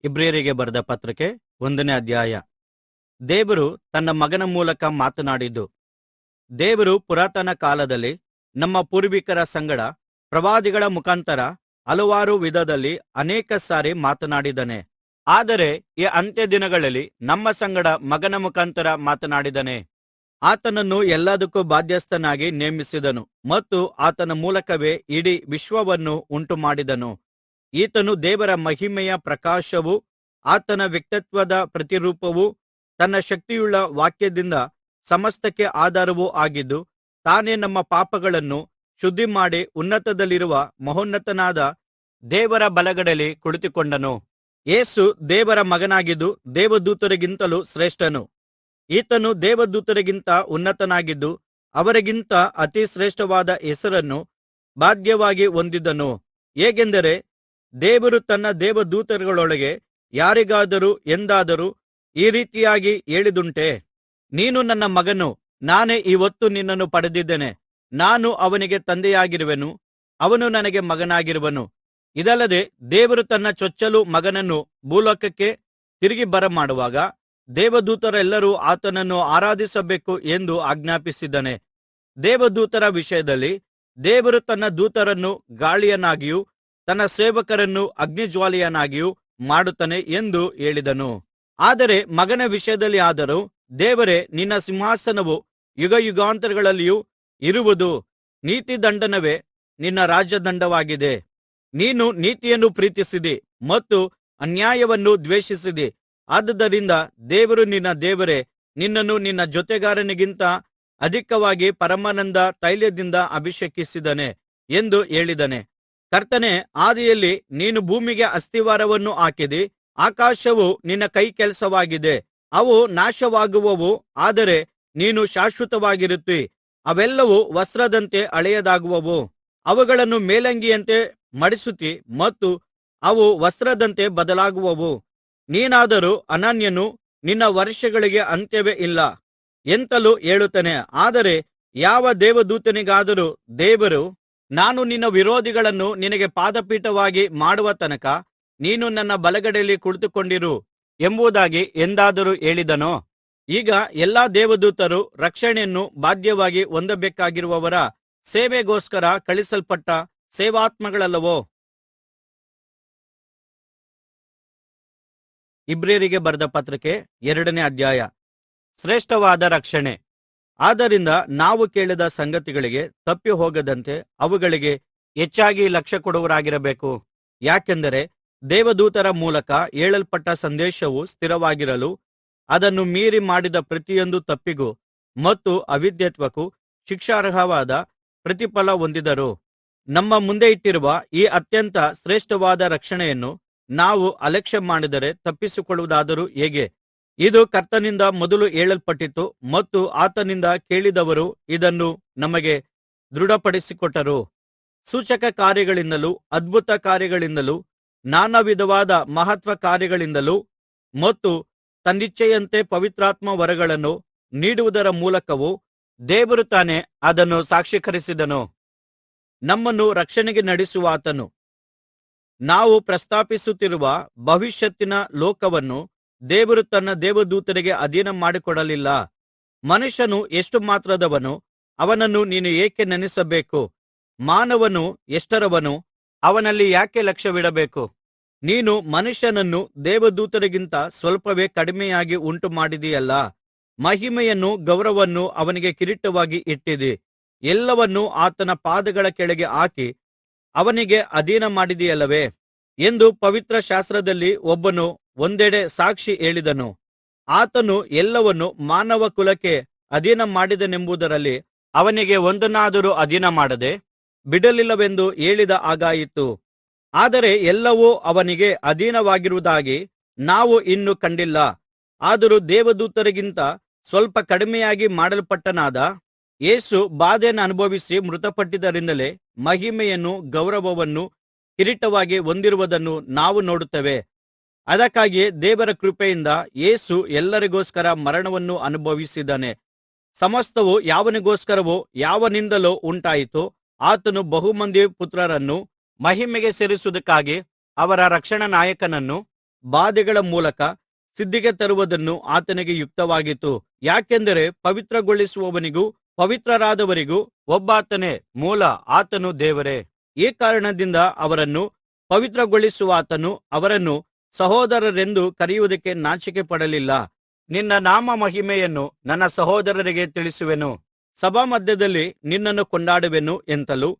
ಇಬ್ರಿಯರಿಗೆ ಬರೆದ ಪತ್ರಕ್ಕೆ 1ನೇ ಅಧ್ಯಾಯ. ದೇವರು ತನ್ನ ಮಗನ ಮೂಲಕ ಮಾತನಾಡಿದ್ದು. ದೇವರು ಪುರಾತನ ಕಾಲದಲ್ಲಿ ನಮ್ಮ ಪೂರ್ವಿಕರ ಸಂಗಡ ಪ್ರವಾದಿಗಳ ಮುಖಾಂತರ ಹಲವಾರು ವಿಧದಲ್ಲಿ ಅನೇಕ ಸಾರಿ ಮಾತನಾಡಿದ್ದಾನೆ. ಆದರೆ ಈ ಅಂತ್ಯ ದಿನಗಳಲ್ಲಿ ನಮ್ಮ ಸಂಗಡ ಮಗನ ಮುಖಾಂತರ ಮಾತನಾಡಿದ್ದಾನೆ. ಆತನನ್ನು ಎಲ್ಲದಕ್ಕೂ ಬಾಧ್ಯಸ್ಥನಾಗಿ ನೇಮಿಸಿದನು ಮತ್ತು ಆತನ ಮೂಲಕವೇ ಇಡೀ ವಿಶ್ವವನ್ನು ಉಂಟುಮಾಡಿದನು. ಈತನು ದೇವರ ಮಹಿಮೆಯ ಪ್ರಕಾಶವೂ ಆತನ ವ್ಯಕ್ತಿತ್ವದ ಪ್ರತಿರೂಪವೂ ತನ್ನ ಶಕ್ತಿಯುಳ್ಳ ವಾಕ್ಯದಿಂದ ಸಮಸ್ತಕ್ಕೆ ಆಧಾರವೂ ಆಗಿದ್ದು, ತಾನೇ ನಮ್ಮ ಪಾಪಗಳನ್ನು ಶುದ್ಧಿಮಾಡಿ ಉನ್ನತದಲ್ಲಿರುವ ಮಹೋನ್ನತನಾದ ದೇವರ ಬಲಗಡೆಯಲ್ಲಿ ಕುಳಿತುಕೊಂಡನು. ಯೇಸು ದೇವರ ಮಗನಾಗಿದ್ದು ದೇವದೂತರಿಗಿಂತಲೂ ಶ್ರೇಷ್ಠನು. ಈತನು ದೇವದೂತರಿಗಿಂತ ಉನ್ನತನಾಗಿದ್ದು ಅವರಿಗಿಂತ ಅತಿ ಶ್ರೇಷ್ಠವಾದ ಹೆಸರನ್ನು ಬಾಧ್ಯವಾಗಿ ಹೊಂದಿದನು. ಹೇಗೆಂದರೆ, ದೇವರು ತನ್ನ ದೇವದೂತರೊಳಗೆ ಯಾರಿಗಾದರೂ ಎಂದಾದರೂ ಈ ರೀತಿಯಾಗಿ ಹೇಳಿದುಂಟೆ, ನೀನು ನನ್ನ ಮಗನು, ನಾನೇ ಈ ಹೊತ್ತು ನಿನ್ನನ್ನು ಪಡೆದಿದ್ದೇನೆ. ನಾನು ಅವನಿಗೆ ತಂದೆಯಾಗಿರುವೆನು, ಅವನು ನನಗೆ ಮಗನಾಗಿರುವನು. ಇದಲ್ಲದೆ ದೇವರು ತನ್ನ ಚೊಚ್ಚಲು ಮಗನನ್ನು ಭೂಲೋಕಕ್ಕೆ ತಿರುಗಿ ಬರಮಾಡುವಾಗ ದೇವದೂತರೆಲ್ಲರೂ ಆತನನ್ನು ಆರಾಧಿಸಬೇಕು ಎಂದು ಆಜ್ಞಾಪಿಸಿದ್ದಾನೆ. ದೇವದೂತರ ವಿಷಯದಲ್ಲಿ ದೇವರು ತನ್ನ ದೂತರನ್ನು ಗಾಳಿಯನ್ನಾಗಿಯೂ ತನ್ನ ಸೇವಕರನ್ನು ಅಗ್ನಿಜ್ವಾಲೆಯನ್ನಾಗಿಯೂ ಮಾಡುತ್ತಾನೆ ಎಂದು ಹೇಳಿದನು. ಆದರೆ ಮಗನ ವಿಷಯದಲ್ಲಿ ಆದರೂ, ದೇವರೇ, ನಿನ್ನ ಸಿಂಹಾಸನವು ಯುಗಯುಗಾಂತರಗಳಲ್ಲಿಯೂ ಇರುವುದು, ನೀತಿದಂಡನವೇ ನಿನ್ನ ರಾಜದಂಡವಾಗಿದೆ. ನೀನು ನೀತಿಯನ್ನು ಪ್ರೀತಿಸಿದಿ ಮತ್ತು ಅನ್ಯಾಯವನ್ನು ದ್ವೇಷಿಸಿದಿ. ಆದುದರಿಂದ ದೇವರು ನಿನ್ನ ದೇವರೇ ನಿನ್ನನ್ನು ನಿನ್ನ ಜೊತೆಗಾರನಿಗಿಂತ ಅಧಿಕವಾಗಿ ಪರಮಾನಂದ ತೈಲದಿಂದ ಅಭಿಷೇಕಿಸಿದ್ದಾನೆ ಎಂದು ಹೇಳಿದ್ದಾನೆ. ಕರ್ತನೇ, ಆದಿಯಲ್ಲಿ ನೀನು ಭೂಮಿಗೆ ಅಸ್ತಿವಾರವನ್ನು ಹಾಕಿದಿ. ಆಕಾಶವು ನಿನ್ನ ಕೈಕೆಲಸವಾಗಿದೆ. ಅವು ನಾಶವಾಗುವವು, ಆದರೆ ನೀನು ಶಾಶ್ವತವಾಗಿರುತ್ತೀ. ಅವೆಲ್ಲವೂ ವಸ್ತ್ರದಂತೆ ಹಳೆಯದಾಗುವವು. ಅವುಗಳನ್ನು ಮೇಲಂಗಿಯಂತೆ ಮಡಿಸುತ್ತೀ ಮತ್ತು ಅವು ವಸ್ತ್ರದಂತೆ ಬದಲಾಗುವವು. ನೀನಾದರೂ ಅನನ್ಯನು, ನಿನ್ನ ವರ್ಷಗಳಿಗೆ ಅಂತ್ಯವೇ ಇಲ್ಲ ಎಂತಲೂ ಹೇಳುತ್ತಾನೆ. ಆದರೆ ಯಾವ ದೇವದೂತನಿಗಾದರೂ ದೇವರು, ನಾನು ನಿನ್ನ ವಿರೋಧಿಗಳನ್ನು ನಿನಗೆ ಪಾದಪೀಠವಾಗಿ ಮಾಡುವ ತನಕ ನೀನು ನನ್ನ ಬಲಗಡೆಯಲ್ಲಿ ಕುಳಿತುಕೊಂಡಿರು ಎಂಬುದಾಗಿ ಎಂದಾದರೂ ಹೇಳಿದನೋ? ಈಗ ಎಲ್ಲಾ ದೇವದೂತರು ರಕ್ಷಣೆಯನ್ನು ಬಾಧ್ಯವಾಗಿ ಹೊಂದಬೇಕಾಗಿರುವವರ ಸೇವೆಗೋಸ್ಕರ ಕಳುಹಿಸಲ್ಪಟ್ಟ ಸೇವಾತ್ಮಗಳಲ್ಲವೋ? ಇಬ್ರಿಯರಿಗೆ ಬರೆದ ಪತ್ರಕ್ಕೆ 2ನೇ ಅಧ್ಯಾಯ. ಶ್ರೇಷ್ಠವಾದ ರಕ್ಷಣೆ. ಆದ್ದರಿಂದ ನಾವು ಕೇಳಿದ ಸಂಗತಿಗಳಿಗೆ ತಪ್ಪಿ ಹೋಗದಂತೆ ಅವುಗಳಿಗೆ ಹೆಚ್ಚಾಗಿ ಲಕ್ಷ್ಯ ಕೊಡುವವರಾಗಿರಬೇಕು. ಯಾಕೆಂದರೆ ದೇವದೂತರ ಮೂಲಕ ಹೇಳಲ್ಪಟ್ಟ ಸಂದೇಶವು ಸ್ಥಿರವಾಗಿರಲು, ಅದನ್ನು ಮೀರಿ ಮಾಡಿದ ಪ್ರತಿಯೊಂದು ತಪ್ಪಿಗೂ ಮತ್ತು ಅವಿಧೇಯತ್ವಕ್ಕೂ ಶಿಕ್ಷಾರ್ಹವಾದ ಪ್ರತಿಫಲ ಹೊಂದಿದರು. ನಮ್ಮ ಮುಂದೆ ಇಟ್ಟಿರುವ ಈ ಅತ್ಯಂತ ಶ್ರೇಷ್ಠವಾದ ರಕ್ಷಣೆಯನ್ನು ನಾವು ಅಲಕ್ಷ್ಯ ಮಾಡಿದರೆ ತಪ್ಪಿಸಿಕೊಳ್ಳುವುದಾದರೂ ಹೇಗೆ? ಇದು ಕರ್ತನಿಂದ ಮೊದಲು ಹೇಳಲ್ಪಟ್ಟಿತು ಮತ್ತು ಆತನಿಂದ ಕೇಳಿದವರು ಇದನ್ನು ನಮಗೆ ದೃಢಪಡಿಸಿಕೊಟ್ಟರು. ಸೂಚಕ ಕಾರ್ಯಗಳಿಂದಲೂ ಅದ್ಭುತ ಕಾರ್ಯಗಳಿಂದಲೂ ನಾನಾ ವಿಧವಾದ ಮಹತ್ವ ಕಾರ್ಯಗಳಿಂದಲೂ ಮತ್ತು ತನ್ನಿಚ್ಛೆಯಂತೆ ಪವಿತ್ರಾತ್ಮ ವರಗಳನ್ನು ನೀಡುವುದರ ಮೂಲಕವೂ ದೇವರು ತಾನೇ ಅದನ್ನು ಸಾಕ್ಷೀಕರಿಸಿದನು. ನಮ್ಮನ್ನು ರಕ್ಷಣೆಗೆ ನಡೆಸುವಾತನು ನಾವು ಪ್ರಸ್ತಾಪಿಸುತ್ತಿರುವ ಭವಿಷ್ಯತ್ತಿನ ಲೋಕವನ್ನು ದೇವರು ತನ್ನ ದೇವದೂತರಿಗೆ ಅಧೀನ ಮಾಡಿಕೊಡಲಿಲ್ಲ. ಮನುಷ್ಯನು ಎಷ್ಟು ಮಾತ್ರದವನು, ಅವನನ್ನು ನೀನು ಏಕೆ ನೆನೆಸಬೇಕು? ಮಾನವನು ಎಷ್ಟರವನು, ಅವನಲ್ಲಿ ಯಾಕೆ ಲಕ್ಷ್ಯವಿಡಬೇಕು? ನೀನು ಮನುಷ್ಯನನ್ನು ದೇವದೂತರಿಗಿಂತ ಸ್ವಲ್ಪವೇ ಕಡಿಮೆಯಾಗಿ ಉಂಟು ಮಾಡಿದಿಯಲ್ಲಾ. ಮಹಿಮೆಯನ್ನು ಗೌರವವನ್ನು ಅವನಿಗೆ ಕಿರೀಟವಾಗಿ ಇಟ್ಟಿದಿ. ಎಲ್ಲವನ್ನೂ ಆತನ ಪಾದಗಳ ಕೆಳಗೆ ಹಾಕಿ ಅವನಿಗೆ ಅಧೀನ ಮಾಡಿದಿಯಲ್ಲವೇ ಎಂದು ಪವಿತ್ರ ಶಾಸ್ತ್ರದಲ್ಲಿ ಒಬ್ಬನು ಒಂದೆಡೆ ಸಾಕ್ಷಿ ಹೇಳಿದನು. ಆತನು ಎಲ್ಲವನ್ನು ಮಾನವ ಕುಲಕ್ಕೆ ಅಧೀನ ಮಾಡಿದನೆಂಬುದರಲ್ಲಿ ಅವನಿಗೆ ಒಂದನ್ನಾದರೂ ಅಧೀನ ಮಾಡದೆ ಬಿಡಲಿಲ್ಲವೆಂದು ಹೇಳಿದ ಹಾಗಾಯಿತು. ಆದರೆ ಎಲ್ಲವೂ ಅವನಿಗೆ ಅಧೀನವಾಗಿರುವುದಾಗಿ ನಾವು ಇನ್ನೂ ಕಂಡಿಲ್ಲ. ಆದರೂ ದೇವದೂತರಿಗಿಂತ ಸ್ವಲ್ಪ ಕಡಿಮೆಯಾಗಿ ಮಾಡಲ್ಪಟ್ಟನಾದ ಯೇಸು ಬಾಧೆಯನ್ನು ಅನುಭವಿಸಿ ಮೃತಪಟ್ಟಿದ್ದರಿಂದಲೇ ಮಹಿಮೆಯನ್ನು ಗೌರವವನ್ನು ಕಿರೀಟವಾಗಿ ಹೊಂದಿರುವುದನ್ನು ನಾವು ನೋಡುತ್ತೇವೆ. ಅದಕ್ಕಾಗಿಯೇ ದೇವರ ಕೃಪೆಯಿಂದ ಯೇಸು ಎಲ್ಲರಿಗೋಸ್ಕರ ಮರಣವನ್ನು ಅನುಭವಿಸಿದ್ದಾನೆ. ಸಮಸ್ತವು ಯಾವನಿಗೋಸ್ಕರವೋ ಯಾವನಿಂದಲೋ ಉಂಟಾಯಿತೋ ಆತನು ಬಹುಮಂದಿ ಪುತ್ರರನ್ನು ಮಹಿಮೆಗೆ ಸೇರಿಸುವುದಕ್ಕಾಗಿ ಅವರ ರಕ್ಷಣಾ ನಾಯಕನನ್ನು ಬಾಧೆಗಳ ಮೂಲಕ ಸಿದ್ಧಿಗೆ ತರುವುದನ್ನು ಆತನಿಗೆ ಯುಕ್ತವಾಗಿತ್ತು. ಯಾಕೆಂದರೆ ಪವಿತ್ರಗೊಳಿಸುವವನಿಗೂ ಪವಿತ್ರರಾದವರಿಗೂ ಒಬ್ಬಾತನೇ ಮೂಲ, ಆತನು ದೇವರೇ. ಈ ಕಾರಣದಿಂದ ಅವರನ್ನು ಪವಿತ್ರಗೊಳಿಸುವಾತನು ಅವರನ್ನು ಸಹೋದರರೆಂದು ಕರೆಯುವುದಕ್ಕೆ ನಾಚಿಕೆ ಪಡಲಿಲ್ಲ. ನಿನ್ನ ನಾಮ ಮಹಿಮೆಯನ್ನು ನನ್ನ ಸಹೋದರರಿಗೆ ತಿಳಿಸುವೆನು, ಸಭಾಮಧ್ಯದಲ್ಲಿ ನಿನ್ನನ್ನು ಕೊಂಡಾಡುವೆನು ಎಂತಲೂ,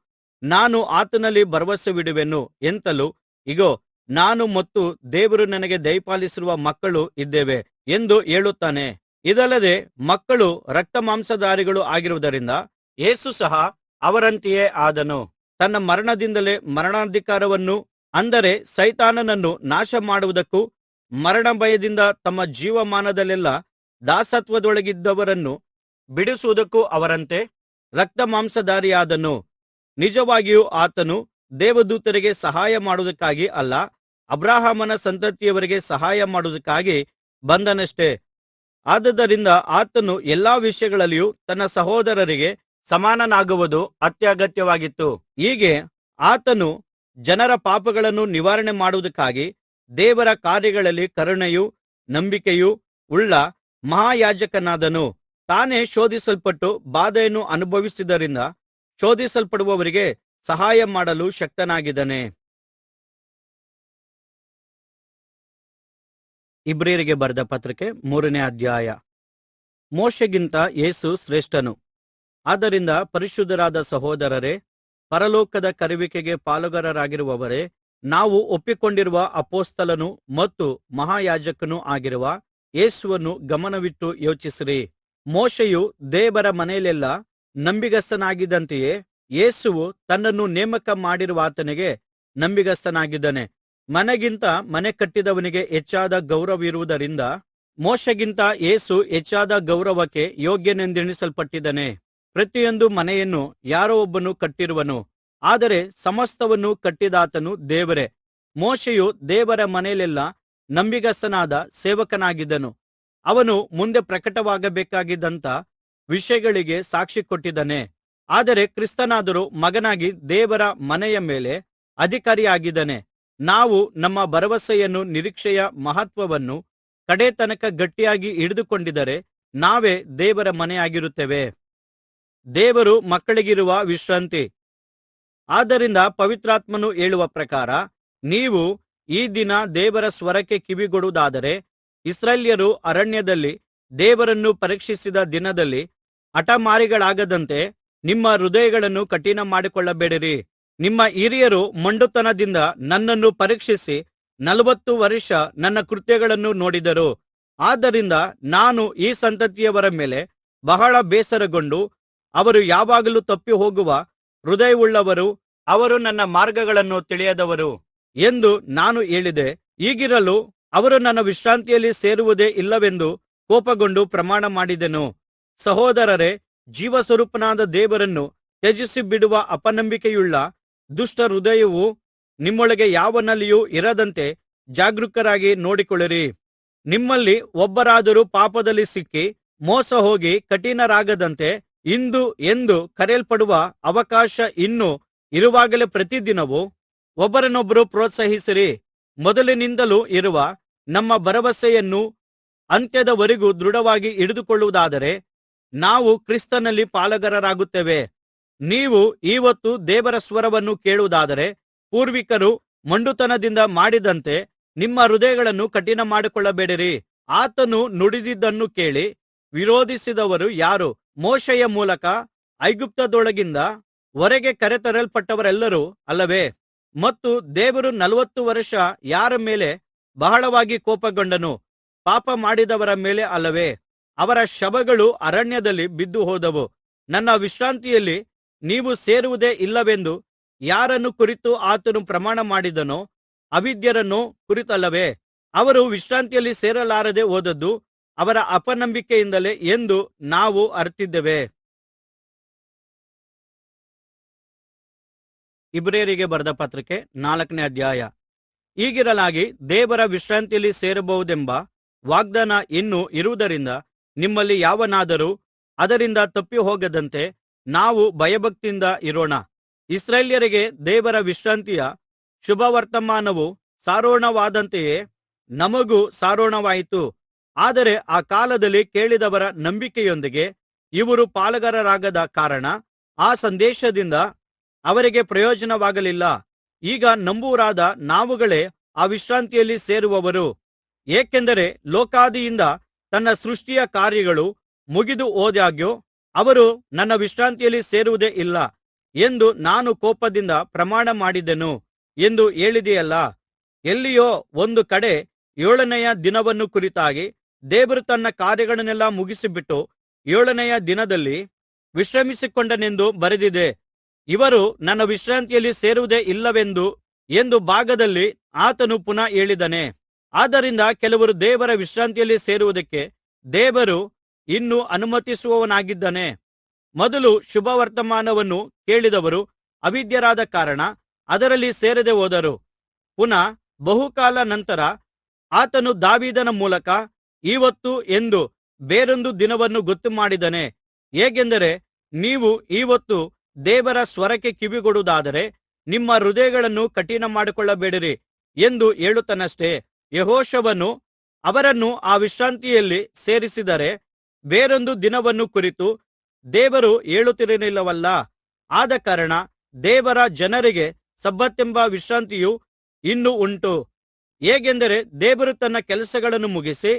ನಾನು ಆತನಲ್ಲಿ ಭರವಸವಿಡುವೆನು ಎಂತಲೂ, ಇಗೋ, ನಾನು ಮತ್ತು ದೇವರು ನನಗೆ ದಯಪಾಲಿಸಿರುವ ಮಕ್ಕಳು ಇದ್ದೇವೆ ಎಂದು ಹೇಳುತ್ತಾನೆ. ಇದಲ್ಲದೆ ಮಕ್ಕಳು ರಕ್ತಮಾಂಸಧಾರಿಗಳು ಆಗಿರುವುದರಿಂದ ಯೇಸು ಸಹ ಅವರಂತೆಯೇ ಆದನು. ತನ್ನ ಮರಣದಿಂದಲೇ ಮರಣಾಧಿಕಾರವನ್ನು, ಅಂದರೆ ಸೈತಾನನನ್ನು ನಾಶ ಮಾಡುವುದಕ್ಕೂ, ಮರಣ ಭಯದಿಂದ ತಮ್ಮ ಜೀವಮಾನದಲ್ಲೆಲ್ಲಾ ದಾಸತ್ವದೊಳಗಿದ್ದವರನ್ನು ಬಿಡಿಸುವುದಕ್ಕೂ ಅವರಂತೆ ರಕ್ತಮಾಂಸಧಾರಿಯಾದನು. ನಿಜವಾಗಿಯೂ ಆತನು ದೇವದೂತರಿಗೆ ಸಹಾಯ ಮಾಡುವುದಕ್ಕಾಗಿ ಅಲ್ಲ, ಅಬ್ರಹಾಮನ ಸಂತತಿಯವರಿಗೆ ಸಹಾಯ ಮಾಡುವುದಕ್ಕಾಗಿ ಬಂದನಷ್ಟೆ. ಆದುದರಿಂದ ಆತನು ಎಲ್ಲಾ ವಿಷಯಗಳಲ್ಲಿಯೂ ತನ್ನ ಸಹೋದರರಿಗೆ ಸಮಾನನಾಗುವುದು ಅತ್ಯಗತ್ಯವಾಗಿತ್ತು. ಹೀಗೆ ಆತನು ಜನರ ಪಾಪಗಳನ್ನು ನಿವಾರಣೆ ಮಾಡುವುದಕ್ಕಾಗಿ ದೇವರ ಕಾರ್ಯಗಳಲ್ಲಿ ಕರುಣೆಯೂ ನಂಬಿಕೆಯೂ ಉಳ್ಳ ಮಹಾಯಾಜಕನಾದನು. ತಾನೇ ಶೋಧಿಸಲ್ಪಟ್ಟು ಬಾಧೆಯನ್ನು ಅನುಭವಿಸಿದ್ದರಿಂದ ಶೋಧಿಸಲ್ಪಡುವವರಿಗೆ ಸಹಾಯ ಮಾಡಲು ಶಕ್ತನಾಗಿದ್ದಾನೆ. ಇಬ್ರಿಯರಿಗೆ ಬರೆದ ಪತ್ರಿಕೆ 3ನೇ ಅಧ್ಯಾಯ. ಮೋಶೆಗಿಂತ ಯೇಸು ಶ್ರೇಷ್ಠನು. ಆದ್ದರಿಂದ ಪರಿಶುದ್ಧರಾದ ಸಹೋದರರೇ, ಪರಲೋಕದ ಕರೆಯುವಿಕೆಗೆ ಪಾಲುಗಾರರಾಗಿರುವವರೇ, ನಾವು ಒಪ್ಪಿಕೊಂಡಿರುವ ಅಪೊಸ್ತಲನೂ ಮತ್ತು ಮಹಾಯಾಜಕನೂ ಆಗಿರುವ ಯೇಸುವನ್ನು ಗಮನವಿಟ್ಟು ಯೋಚಿಸಿರಿ. ಮೋಶೆಯು ದೇವರ ಮನೆಯಲ್ಲೆಲ್ಲಾ ನಂಬಿಗಸ್ತನಾಗಿದ್ದಂತೆಯೇ ಯೇಸುವು ತನ್ನನ್ನು ನೇಮಕ ಮಾಡಿರುವಾತನಿಗೆ ನಂಬಿಗಸ್ತನಾಗಿದ್ದಾನೆ. ಮನೆಗಿಂತ ಮನೆ ಕಟ್ಟಿದವನಿಗೆ ಹೆಚ್ಚಾದ ಗೌರವವಿರುವುದರಿಂದ ಮೋಶೆಗಿಂತ ಯೇಸು ಹೆಚ್ಚಾದ ಗೌರವಕ್ಕೆ ಯೋಗ್ಯನೆಂದೆಣಿಸಲ್ಪಟ್ಟಿದ್ದಾನೆ. ಪ್ರತಿಯೊಂದು ಮನೆಯನ್ನು ಯಾರೋ ಒಬ್ಬನು ಕಟ್ಟಿರುವನು, ಆದರೆ ಸಮಸ್ತವನ್ನು ಕಟ್ಟಿದಾತನು ದೇವರೇ. ಮೋಶೆಯು ದೇವರ ಮನೆಯಲ್ಲೆಲ್ಲಾ ನಂಬಿಗಸ್ತನಾದ ಸೇವಕನಾಗಿದ್ದನು. ಅವನು ಮುಂದೆ ಪ್ರಕಟವಾಗಬೇಕಾಗಿದ್ದಂಥ ವಿಷಯಗಳಿಗೆ ಸಾಕ್ಷಿ ಕೊಟ್ಟಿದ್ದಾನೆ. ಆದರೆ ಕ್ರಿಸ್ತನಾದರೋ ಮಗನಾಗಿ ದೇವರ ಮನೆಯ ಮೇಲೆ ಅಧಿಕಾರಿಯಾಗಿದ್ದಾನೆ. ನಾವು ನಮ್ಮ ಭರವಸೆಯನ್ನು, ನಿರೀಕ್ಷೆಯ ಮಹತ್ವವನ್ನು ಕಡೆ ತನಕ ಗಟ್ಟಿಯಾಗಿ ಹಿಡಿದುಕೊಂಡಿದ್ದರೆ ನಾವೇ ದೇವರ ಮನೆಯಾಗಿರುತ್ತೇವೆ. ದೇವರು ಮಕ್ಕಳಿಗಿರುವ ವಿಶ್ರಾಂತಿ. ಆದ್ದರಿಂದ ಪವಿತ್ರಾತ್ಮನು ಹೇಳುವ ಪ್ರಕಾರ ನೀವು ಈ ದಿನ ದೇವರ ಸ್ವರಕ್ಕೆ ಕಿವಿಗೊಡುವುದಾದರೆ, ಇಸ್ರಾಯೇಲ್ಯರು ಅರಣ್ಯದಲ್ಲಿ ದೇವರನ್ನು ಪರೀಕ್ಷಿಸಿದ ದಿನದಲ್ಲಿ ಹಠಮಾರಿಗಳಾಗದಂತೆ ನಿಮ್ಮ ಹೃದಯಗಳನ್ನು ಕಠಿಣ ಮಾಡಿಕೊಳ್ಳಬೇಡಿರಿ. ನಿಮ್ಮ ಹಿರಿಯರು ಮೊಂಡುತನದಿಂದ ನನ್ನನ್ನು ಪರೀಕ್ಷಿಸಿ 40 ವರ್ಷ ನನ್ನ ಕೃತ್ಯಗಳನ್ನು ನೋಡಿದರು. ಆದ್ದರಿಂದ ನಾನು ಈ ಸಂತತಿಯವರ ಮೇಲೆ ಬಹಳ ಬೇಸರಗೊಂಡು, ಅವರು ಯಾವಾಗಲೂ ತಪ್ಪಿ ಹೋಗುವ ಹೃದಯವುಳ್ಳವರು, ಅವರು ನನ್ನ ಮಾರ್ಗಗಳನ್ನು ತಿಳಿಯದವರು ಎಂದು ನಾನು ಹೇಳಿದೆ. ಹೀಗಿರಲು ಅವರು ನನ್ನ ವಿಶ್ರಾಂತಿಯಲ್ಲಿ ಸೇರುವುದೇ ಇಲ್ಲವೆಂದು ಕೋಪಗೊಂಡು ಪ್ರಮಾಣ ಮಾಡಿದೆನು. ಸಹೋದರರೇ, ಜೀವಸ್ವರೂಪನಾದ ದೇವರನ್ನು ತ್ಯಜಿಸಿ ಬಿಡುವ ಅಪನಂಬಿಕೆಯುಳ್ಳ ದುಷ್ಟ ಹೃದಯವು ನಿಮ್ಮೊಳಗೆ ಯಾವನಲ್ಲಿಯೂ ಇರದಂತೆ ಜಾಗರೂಕರಾಗಿ ನೋಡಿಕೊಳ್ಳಿರಿ. ನಿಮ್ಮಲ್ಲಿ ಒಬ್ಬರಾದರೂ ಪಾಪದಲ್ಲಿ ಸಿಕ್ಕಿ ಮೋಸ ಹೋಗಿ ಕಠಿಣರಾಗದಂತೆ ಇಂದು ಎಂದು ಕರೆಯಲ್ಪಡುವ ಅವಕಾಶ ಇನ್ನೂ ಇರುವಾಗಲೇ ಪ್ರತಿದಿನವೂ ಒಬ್ಬರನ್ನೊಬ್ಬರು ಪ್ರೋತ್ಸಾಹಿಸಿರಿ. ಮೊದಲಿನಿಂದಲೂ ಇರುವ ನಮ್ಮ ಭರವಸೆಯನ್ನು ಅಂತ್ಯದವರೆಗೂ ದೃಢವಾಗಿ ಹಿಡಿದುಕೊಳ್ಳುವುದಾದರೆ ನಾವು ಕ್ರಿಸ್ತನಲ್ಲಿ ಪಾಲುಗಾರರಾಗುತ್ತೇವೆ. ನೀವು ಇವತ್ತು ದೇವರ ಸ್ವರವನ್ನು ಕೇಳುವುದಾದರೆ ಪೂರ್ವಿಕರು ಮೊಂಡುತನದಿಂದ ಮಾಡಿದಂತೆ ನಿಮ್ಮ ಹೃದಯಗಳನ್ನು ಕಠಿಣ ಮಾಡಿಕೊಳ್ಳಬೇಡಿರಿ. ಆತನು ನುಡಿದಿದ್ದನ್ನು ಕೇಳಿ ವಿರೋಧಿಸಿದವರು ಯಾರು? ಮೋಶೆಯ ಮೂಲಕ ಐಗುಪ್ತದೊಳಗಿಂದ ಹೊರಗೆ ಕರೆತರಲ್ಪಟ್ಟವರೆಲ್ಲರೂ ಅಲ್ಲವೇ? ಮತ್ತು ದೇವರು 40 ವರ್ಷ ಯಾರ ಮೇಲೆ ಬಹಳವಾಗಿ ಕೋಪಗೊಂಡನು? ಪಾಪ ಮಾಡಿದವರ ಮೇಲೆ ಅಲ್ಲವೇ? ಅವರ ಶವಗಳು ಅರಣ್ಯದಲ್ಲಿ ಬಿದ್ದು ಹೋದವು. ನನ್ನ ವಿಶ್ರಾಂತಿಯಲ್ಲಿ ನೀವು ಸೇರುವುದೇ ಇಲ್ಲವೆಂದು ಯಾರನ್ನು ಕುರಿತು ಆತನು ಪ್ರಮಾಣ ಮಾಡಿದನೋ, ಅವಿಧೇಯರನ್ನು ಕುರಿತಲ್ಲವೇ? ಅವರು ವಿಶ್ರಾಂತಿಯಲ್ಲಿ ಸೇರಲಾರದೆ ಹೋದದ್ದು ಅವರ ಅಪನಂಬಿಕೆಯಿಂದಲೇ ಎಂದು ನಾವು ಅರಿತಿದ್ದೇವೆ. ಇಬ್ರಿಯರಿಗೆ ಬರೆದ ಪತ್ರಿಕೆ 4ನೇ ಅಧ್ಯಾಯ. ಹೀಗಿರಲಾಗಿ ದೇವರ ವಿಶ್ರಾಂತಿಯಲ್ಲಿ ಸೇರಬಹುದೆಂಬ ವಾಗ್ದಾನ ಇನ್ನೂ ಇರುವುದರಿಂದ ನಿಮ್ಮಲ್ಲಿ ಯಾವನಾದರೂ ಅದರಿಂದ ತಪ್ಪಿ ಹೋಗದಂತೆ ನಾವು ಭಯಭಕ್ತಿಯಿಂದ ಇರೋಣ. ಇಸ್ರಾಯೇಲ್ಯರಿಗೆ ದೇವರ ವಿಶ್ರಾಂತಿಯ ಶುಭವರ್ತಮಾನವು ಸಾರೋಣವಾದಂತೆಯೇ ನಮಗೂ ಸಾರೋಣವಾಯಿತು. ಆದರೆ ಆ ಕಾಲದಲ್ಲಿ ಕೇಳಿದವರ ನಂಬಿಕೆಯೊಂದಿಗೆ ಇವರು ಪಾಲುಗಾರರಾಗದ ಕಾರಣ ಆ ಸಂದೇಶದಿಂದ ಅವರಿಗೆ ಪ್ರಯೋಜನವಾಗಲಿಲ್ಲ. ಈಗ ನಂಬುವರಾದ ನಾವುಗಳೇ ಆ ವಿಶ್ರಾಂತಿಯಲ್ಲಿ ಸೇರುವವರು. ಏಕೆಂದರೆ ಲೋಕಾದಿಯಿಂದ ತನ್ನ ಸೃಷ್ಟಿಯ ಕಾರ್ಯಗಳು ಮುಗಿದು ಹೋದಾಗ್ಯೂ ಅವರು ನನ್ನ ವಿಶ್ರಾಂತಿಯಲ್ಲಿ ಸೇರುವುದೇ ಇಲ್ಲ ಎಂದು ನಾನು ಕೋಪದಿಂದ ಪ್ರಮಾಣ ಮಾಡಿದೆನು ಎಂದು ಹೇಳಿದೆಯಲ್ಲಾ. ಎಲ್ಲಿಯೋ ಒಂದು ಕಡೆ ಏಳನೆಯ ದಿನವನ್ನು ಕುರಿತಾಗಿ ದೇವರು ತನ್ನ ಕಾರ್ಯಗಳನ್ನೆಲ್ಲಾ ಮುಗಿಸಿಬಿಟ್ಟು ಏಳನೆಯ ದಿನದಲ್ಲಿ ವಿಶ್ರಮಿಸಿಕೊಂಡನೆಂದು ಬರೆದಿದೆ. ಇವರು ನನ್ನ ವಿಶ್ರಾಂತಿಯಲ್ಲಿ ಸೇರುವುದೇ ಇಲ್ಲವೆಂದು ಎಂದು ಭಾಗದಲ್ಲಿ ಆತನು ಪುನಃ ಹೇಳಿದ್ದಾನೆ. ಆದ್ದರಿಂದ ಕೆಲವರು ದೇವರ ವಿಶ್ರಾಂತಿಯಲ್ಲಿ ಸೇರುವುದಕ್ಕೆ ದೇವರು ಇನ್ನೂ ಅನುಮತಿಸುವವನಾಗಿದ್ದಾನೆ. ಮೊದಲು ಶುಭವರ್ತಮಾನವನ್ನು ಕೇಳಿದವರು ಅವಿಧೇಯರಾದ ಕಾರಣ ಅದರಲ್ಲಿ ಸೇರದೆ ಹೋದರು. ಪುನಃ ಬಹುಕಾಲ ನಂತರ ಆತನು ದಾವೀದನ ಮೂಲಕ ಈಹೊತ್ತು ಎಂದು ಬೇರೊಂದು ದಿನವನ್ನು ಗೊತ್ತುಮಾಡಿದ್ದಾನೆ. ಹೇಗೆಂದರೆ, ನೀವು ಈಹೊತ್ತು ದೇವರ ಸ್ವರಕ್ಕೆ ಕಿವಿಗೊಡುವುದಾದರೆ ನಿಮ್ಮ ಹೃದಯಗಳನ್ನು ಕಠಿಣ ಮಾಡಿಕೊಳ್ಳಬೇಡಿರಿ ಎಂದು ಹೇಳುತ್ತಾನಷ್ಟೆ. ಯೆಹೋಶುವನು ಅವರನ್ನು ಆ ವಿಶ್ರಾಂತಿಯಲ್ಲಿ ಸೇರಿಸಿದರೆ ಬೇರೊಂದು ದಿನವನ್ನು ಕುರಿತು ದೇವರು ಹೇಳುತ್ತಿರಲಿಲ್ಲವಲ್ಲಾ. ಆದಕಾರಣ ದೇವರ ಜನರಿಗೆ ಸಬ್ಬತೆಂಬ ವಿಶ್ರಾಂತಿಯು ಇನ್ನೂ ಉಂಟು. ಹೇಗೆಂದರೆ, ದೇವರು ತನ್ನ ಕೆಲಸಗಳನ್ನು ಮುಗಿಸಿ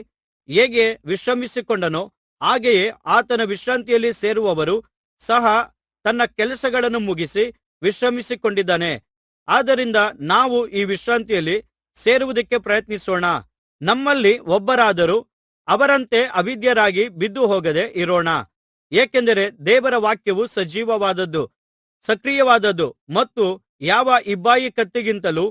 ಹೇಗೆ ವಿಶ್ರಮಿಸಿಕೊಂಡನೋ ಹಾಗೆಯೇ ಆತನ ವಿಶ್ರಾಂತಿಯಲ್ಲಿ ಸೇರುವವರು ಸಹ ತನ್ನ ಕೆಲಸಗಳನ್ನು ಮುಗಿಸಿ ವಿಶ್ರಮಿಸಿಕೊಂಡಿದ್ದಾನೆ. ಆದ್ದರಿಂದ ನಾವು ಈ ವಿಶ್ರಾಂತಿಯಲ್ಲಿ ಸೇರುವುದಕ್ಕೆ ಪ್ರಯತ್ನಿಸೋಣ. ನಮ್ಮಲ್ಲಿ ಒಬ್ಬರಾದರೂ ಅವರಂತೆ ಅವಿಧೇಯರಾಗಿ ಬಿದ್ದು ಹೋಗದೆ ಇರೋಣ. ಏಕೆಂದರೆ ದೇವರ ವಾಕ್ಯವು ಸಜೀವವಾದದ್ದು, ಸಕ್ರಿಯವಾದದ್ದು ಮತ್ತು ಯಾವ ಇಬ್ಬಾಯಿ ಕತ್ತಿಗಿಂತಲೂ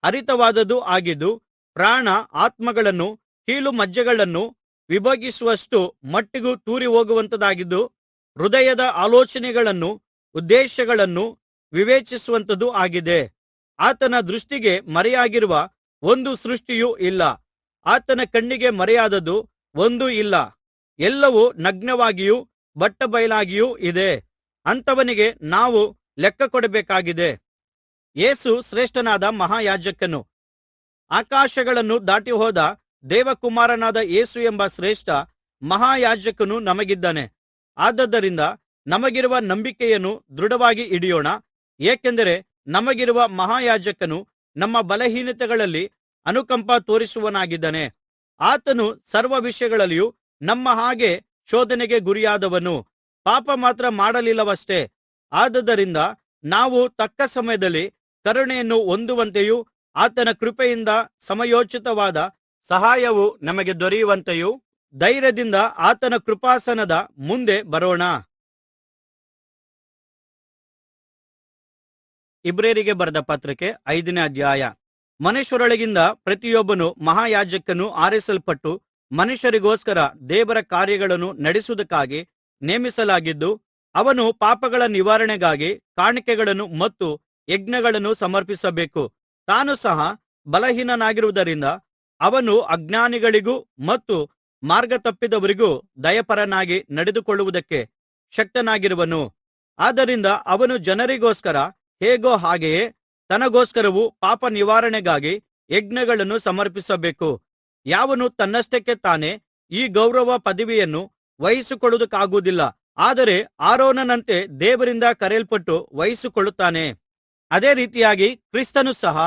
ಹರಿತವಾದದ್ದು ಆಗಿದ್ದು, ಪ್ರಾಣ ಆತ್ಮಗಳನ್ನು ಕೀಲು ಮಜ್ಜೆಗಳನ್ನು ವಿಭಾಗಿಸುವಷ್ಟು ಮಟ್ಟಿಗೂ ತೂರಿ ಹೋಗುವಂಥದ್ದಾಗಿದ್ದು, ಹೃದಯದ ಆಲೋಚನೆಗಳನ್ನು ಉದ್ದೇಶಗಳನ್ನು ವಿವೇಚಿಸುವಂಥದ್ದು ಆಗಿದೆ. ಆತನ ದೃಷ್ಟಿಗೆ ಮರೆಯಾಗಿರುವ ಒಂದು ಸೃಷ್ಟಿಯೂ ಇಲ್ಲ, ಆತನ ಕಣ್ಣಿಗೆ ಮರೆಯಾದದ್ದು ಒಂದೂ ಇಲ್ಲ. ಎಲ್ಲವೂ ನಗ್ನವಾಗಿಯೂ ಬಟ್ಟಬಯಲಾಗಿಯೂ ಇದೆ. ಅಂಥವನಿಗೆ ನಾವು ಲೆಕ್ಕ ಕೊಡಬೇಕಾಗಿದೆ. ಯೇಸು ಶ್ರೇಷ್ಠನಾದ ಮಹಾಯಾಜಕನು. ಆಕಾಶಗಳನ್ನು ದಾಟಿಹೋದ ದೇವಕುಮಾರನಾದ ಯೇಸು ಎಂಬ ಶ್ರೇಷ್ಠ ಮಹಾಯಾಜಕನು ನಮಗಿದ್ದಾನೆ. ಆದದರಿಂದ ನಮಗಿರುವ ನಂಬಿಕೆಯನ್ನು ದೃಢವಾಗಿ ಹಿಡಿಯೋಣ. ಏಕೆಂದರೆ ನಮಗಿರುವ ಮಹಾಯಾಜಕನು ನಮ್ಮ ಬಲಹೀನತೆಗಳಲ್ಲಿ ಅನುಕಂಪ ತೋರಿಸುವವನಾಗಿದ್ದಾನೆ. ಆತನು ಸರ್ವ ವಿಷಯಗಳಲ್ಲಿಯೂ ನಮ್ಮ ಹಾಗೆ ಶೋಧನೆಗೆ ಗುರಿಯಾದವನು, ಪಾಪ ಮಾತ್ರ ಮಾಡಲಿಲ್ಲವಷ್ಟೇ. ಆದುದರಿಂದ ನಾವು ತಕ್ಕ ಸಮಯದಲ್ಲಿ ಕರುಣೆಯನ್ನು ಹೊಂದುವಂತೆಯೂ ಆತನ ಕೃಪೆಯಿಂದ ಸಮಯೋಚಿತವಾದ ಸಹಾಯವು ನಮಗೆ ದೊರೆಯುವಂತೆಯೂ ಧೈರ್ಯದಿಂದ ಆತನ ಕೃಪಾಸನದ ಮುಂದೆ ಬರೋಣ. ಇಬ್ರಿಯರಿಗೆ ಬರೆದ ಪತ್ರಿಕೆ 5ನೇ ಅಧ್ಯಾಯ. ಮನುಷ್ಯರೊಳಗಿಂದ ಪ್ರತಿಯೊಬ್ಬನು ಮಹಾಯಾಜಕನು ಆರಿಸಲ್ಪಟ್ಟು ಮನುಷ್ಯರಿಗೋಸ್ಕರ ದೇವರ ಕಾರ್ಯಗಳನ್ನು ನಡೆಸುವುದಕ್ಕಾಗಿ ನೇಮಿಸಲಾಗಿದ್ದು, ಅವನು ಪಾಪಗಳ ನಿವಾರಣೆಗಾಗಿ ಕಾಣಿಕೆಗಳನ್ನು ಮತ್ತು ಯಜ್ಞಗಳನ್ನು ಸಮರ್ಪಿಸಬೇಕು. ತಾನು ಸಹ ಬಲಹೀನನಾಗಿರುವುದರಿಂದ ಅವನು ಅಜ್ಞಾನಿಗಳಿಗೂ ಮತ್ತು ಮಾರ್ಗತಪ್ಪಿದವರಿಗೂ ದಯಾಪರನಾಗಿ ನಡೆದುಕೊಳ್ಳುವುದಕ್ಕೆ ಶಕ್ತನಾಗಿರುವನು. ಆದ್ದರಿಂದ ಅವನು ಜನರಿಗೋಸ್ಕರ ಹೇಗೋ ಹಾಗೆಯೇ ತನಗೋಸ್ಕರವೂ ಪಾಪ ನಿವಾರಣೆಗಾಗಿ ಯಜ್ಞಗಳನ್ನು ಸಮರ್ಪಿಸಬೇಕು. ಯಾವನು ತನ್ನಷ್ಟಕ್ಕೆ ತಾನೇ ಈ ಗೌರವ ಪದವಿಯನ್ನು ವಹಿಸಿಕೊಳ್ಳುವುದಕ್ಕಾಗುವುದಿಲ್ಲ, ಆದರೆ ಆರೋನನಂತೆ ದೇವರಿಂದ ಕರೆಯಲ್ಪಟ್ಟು ವಹಿಸಿಕೊಳ್ಳುತ್ತಾನೆ. ಅದೇ ರೀತಿಯಾಗಿ ಕ್ರಿಸ್ತನು ಸಹ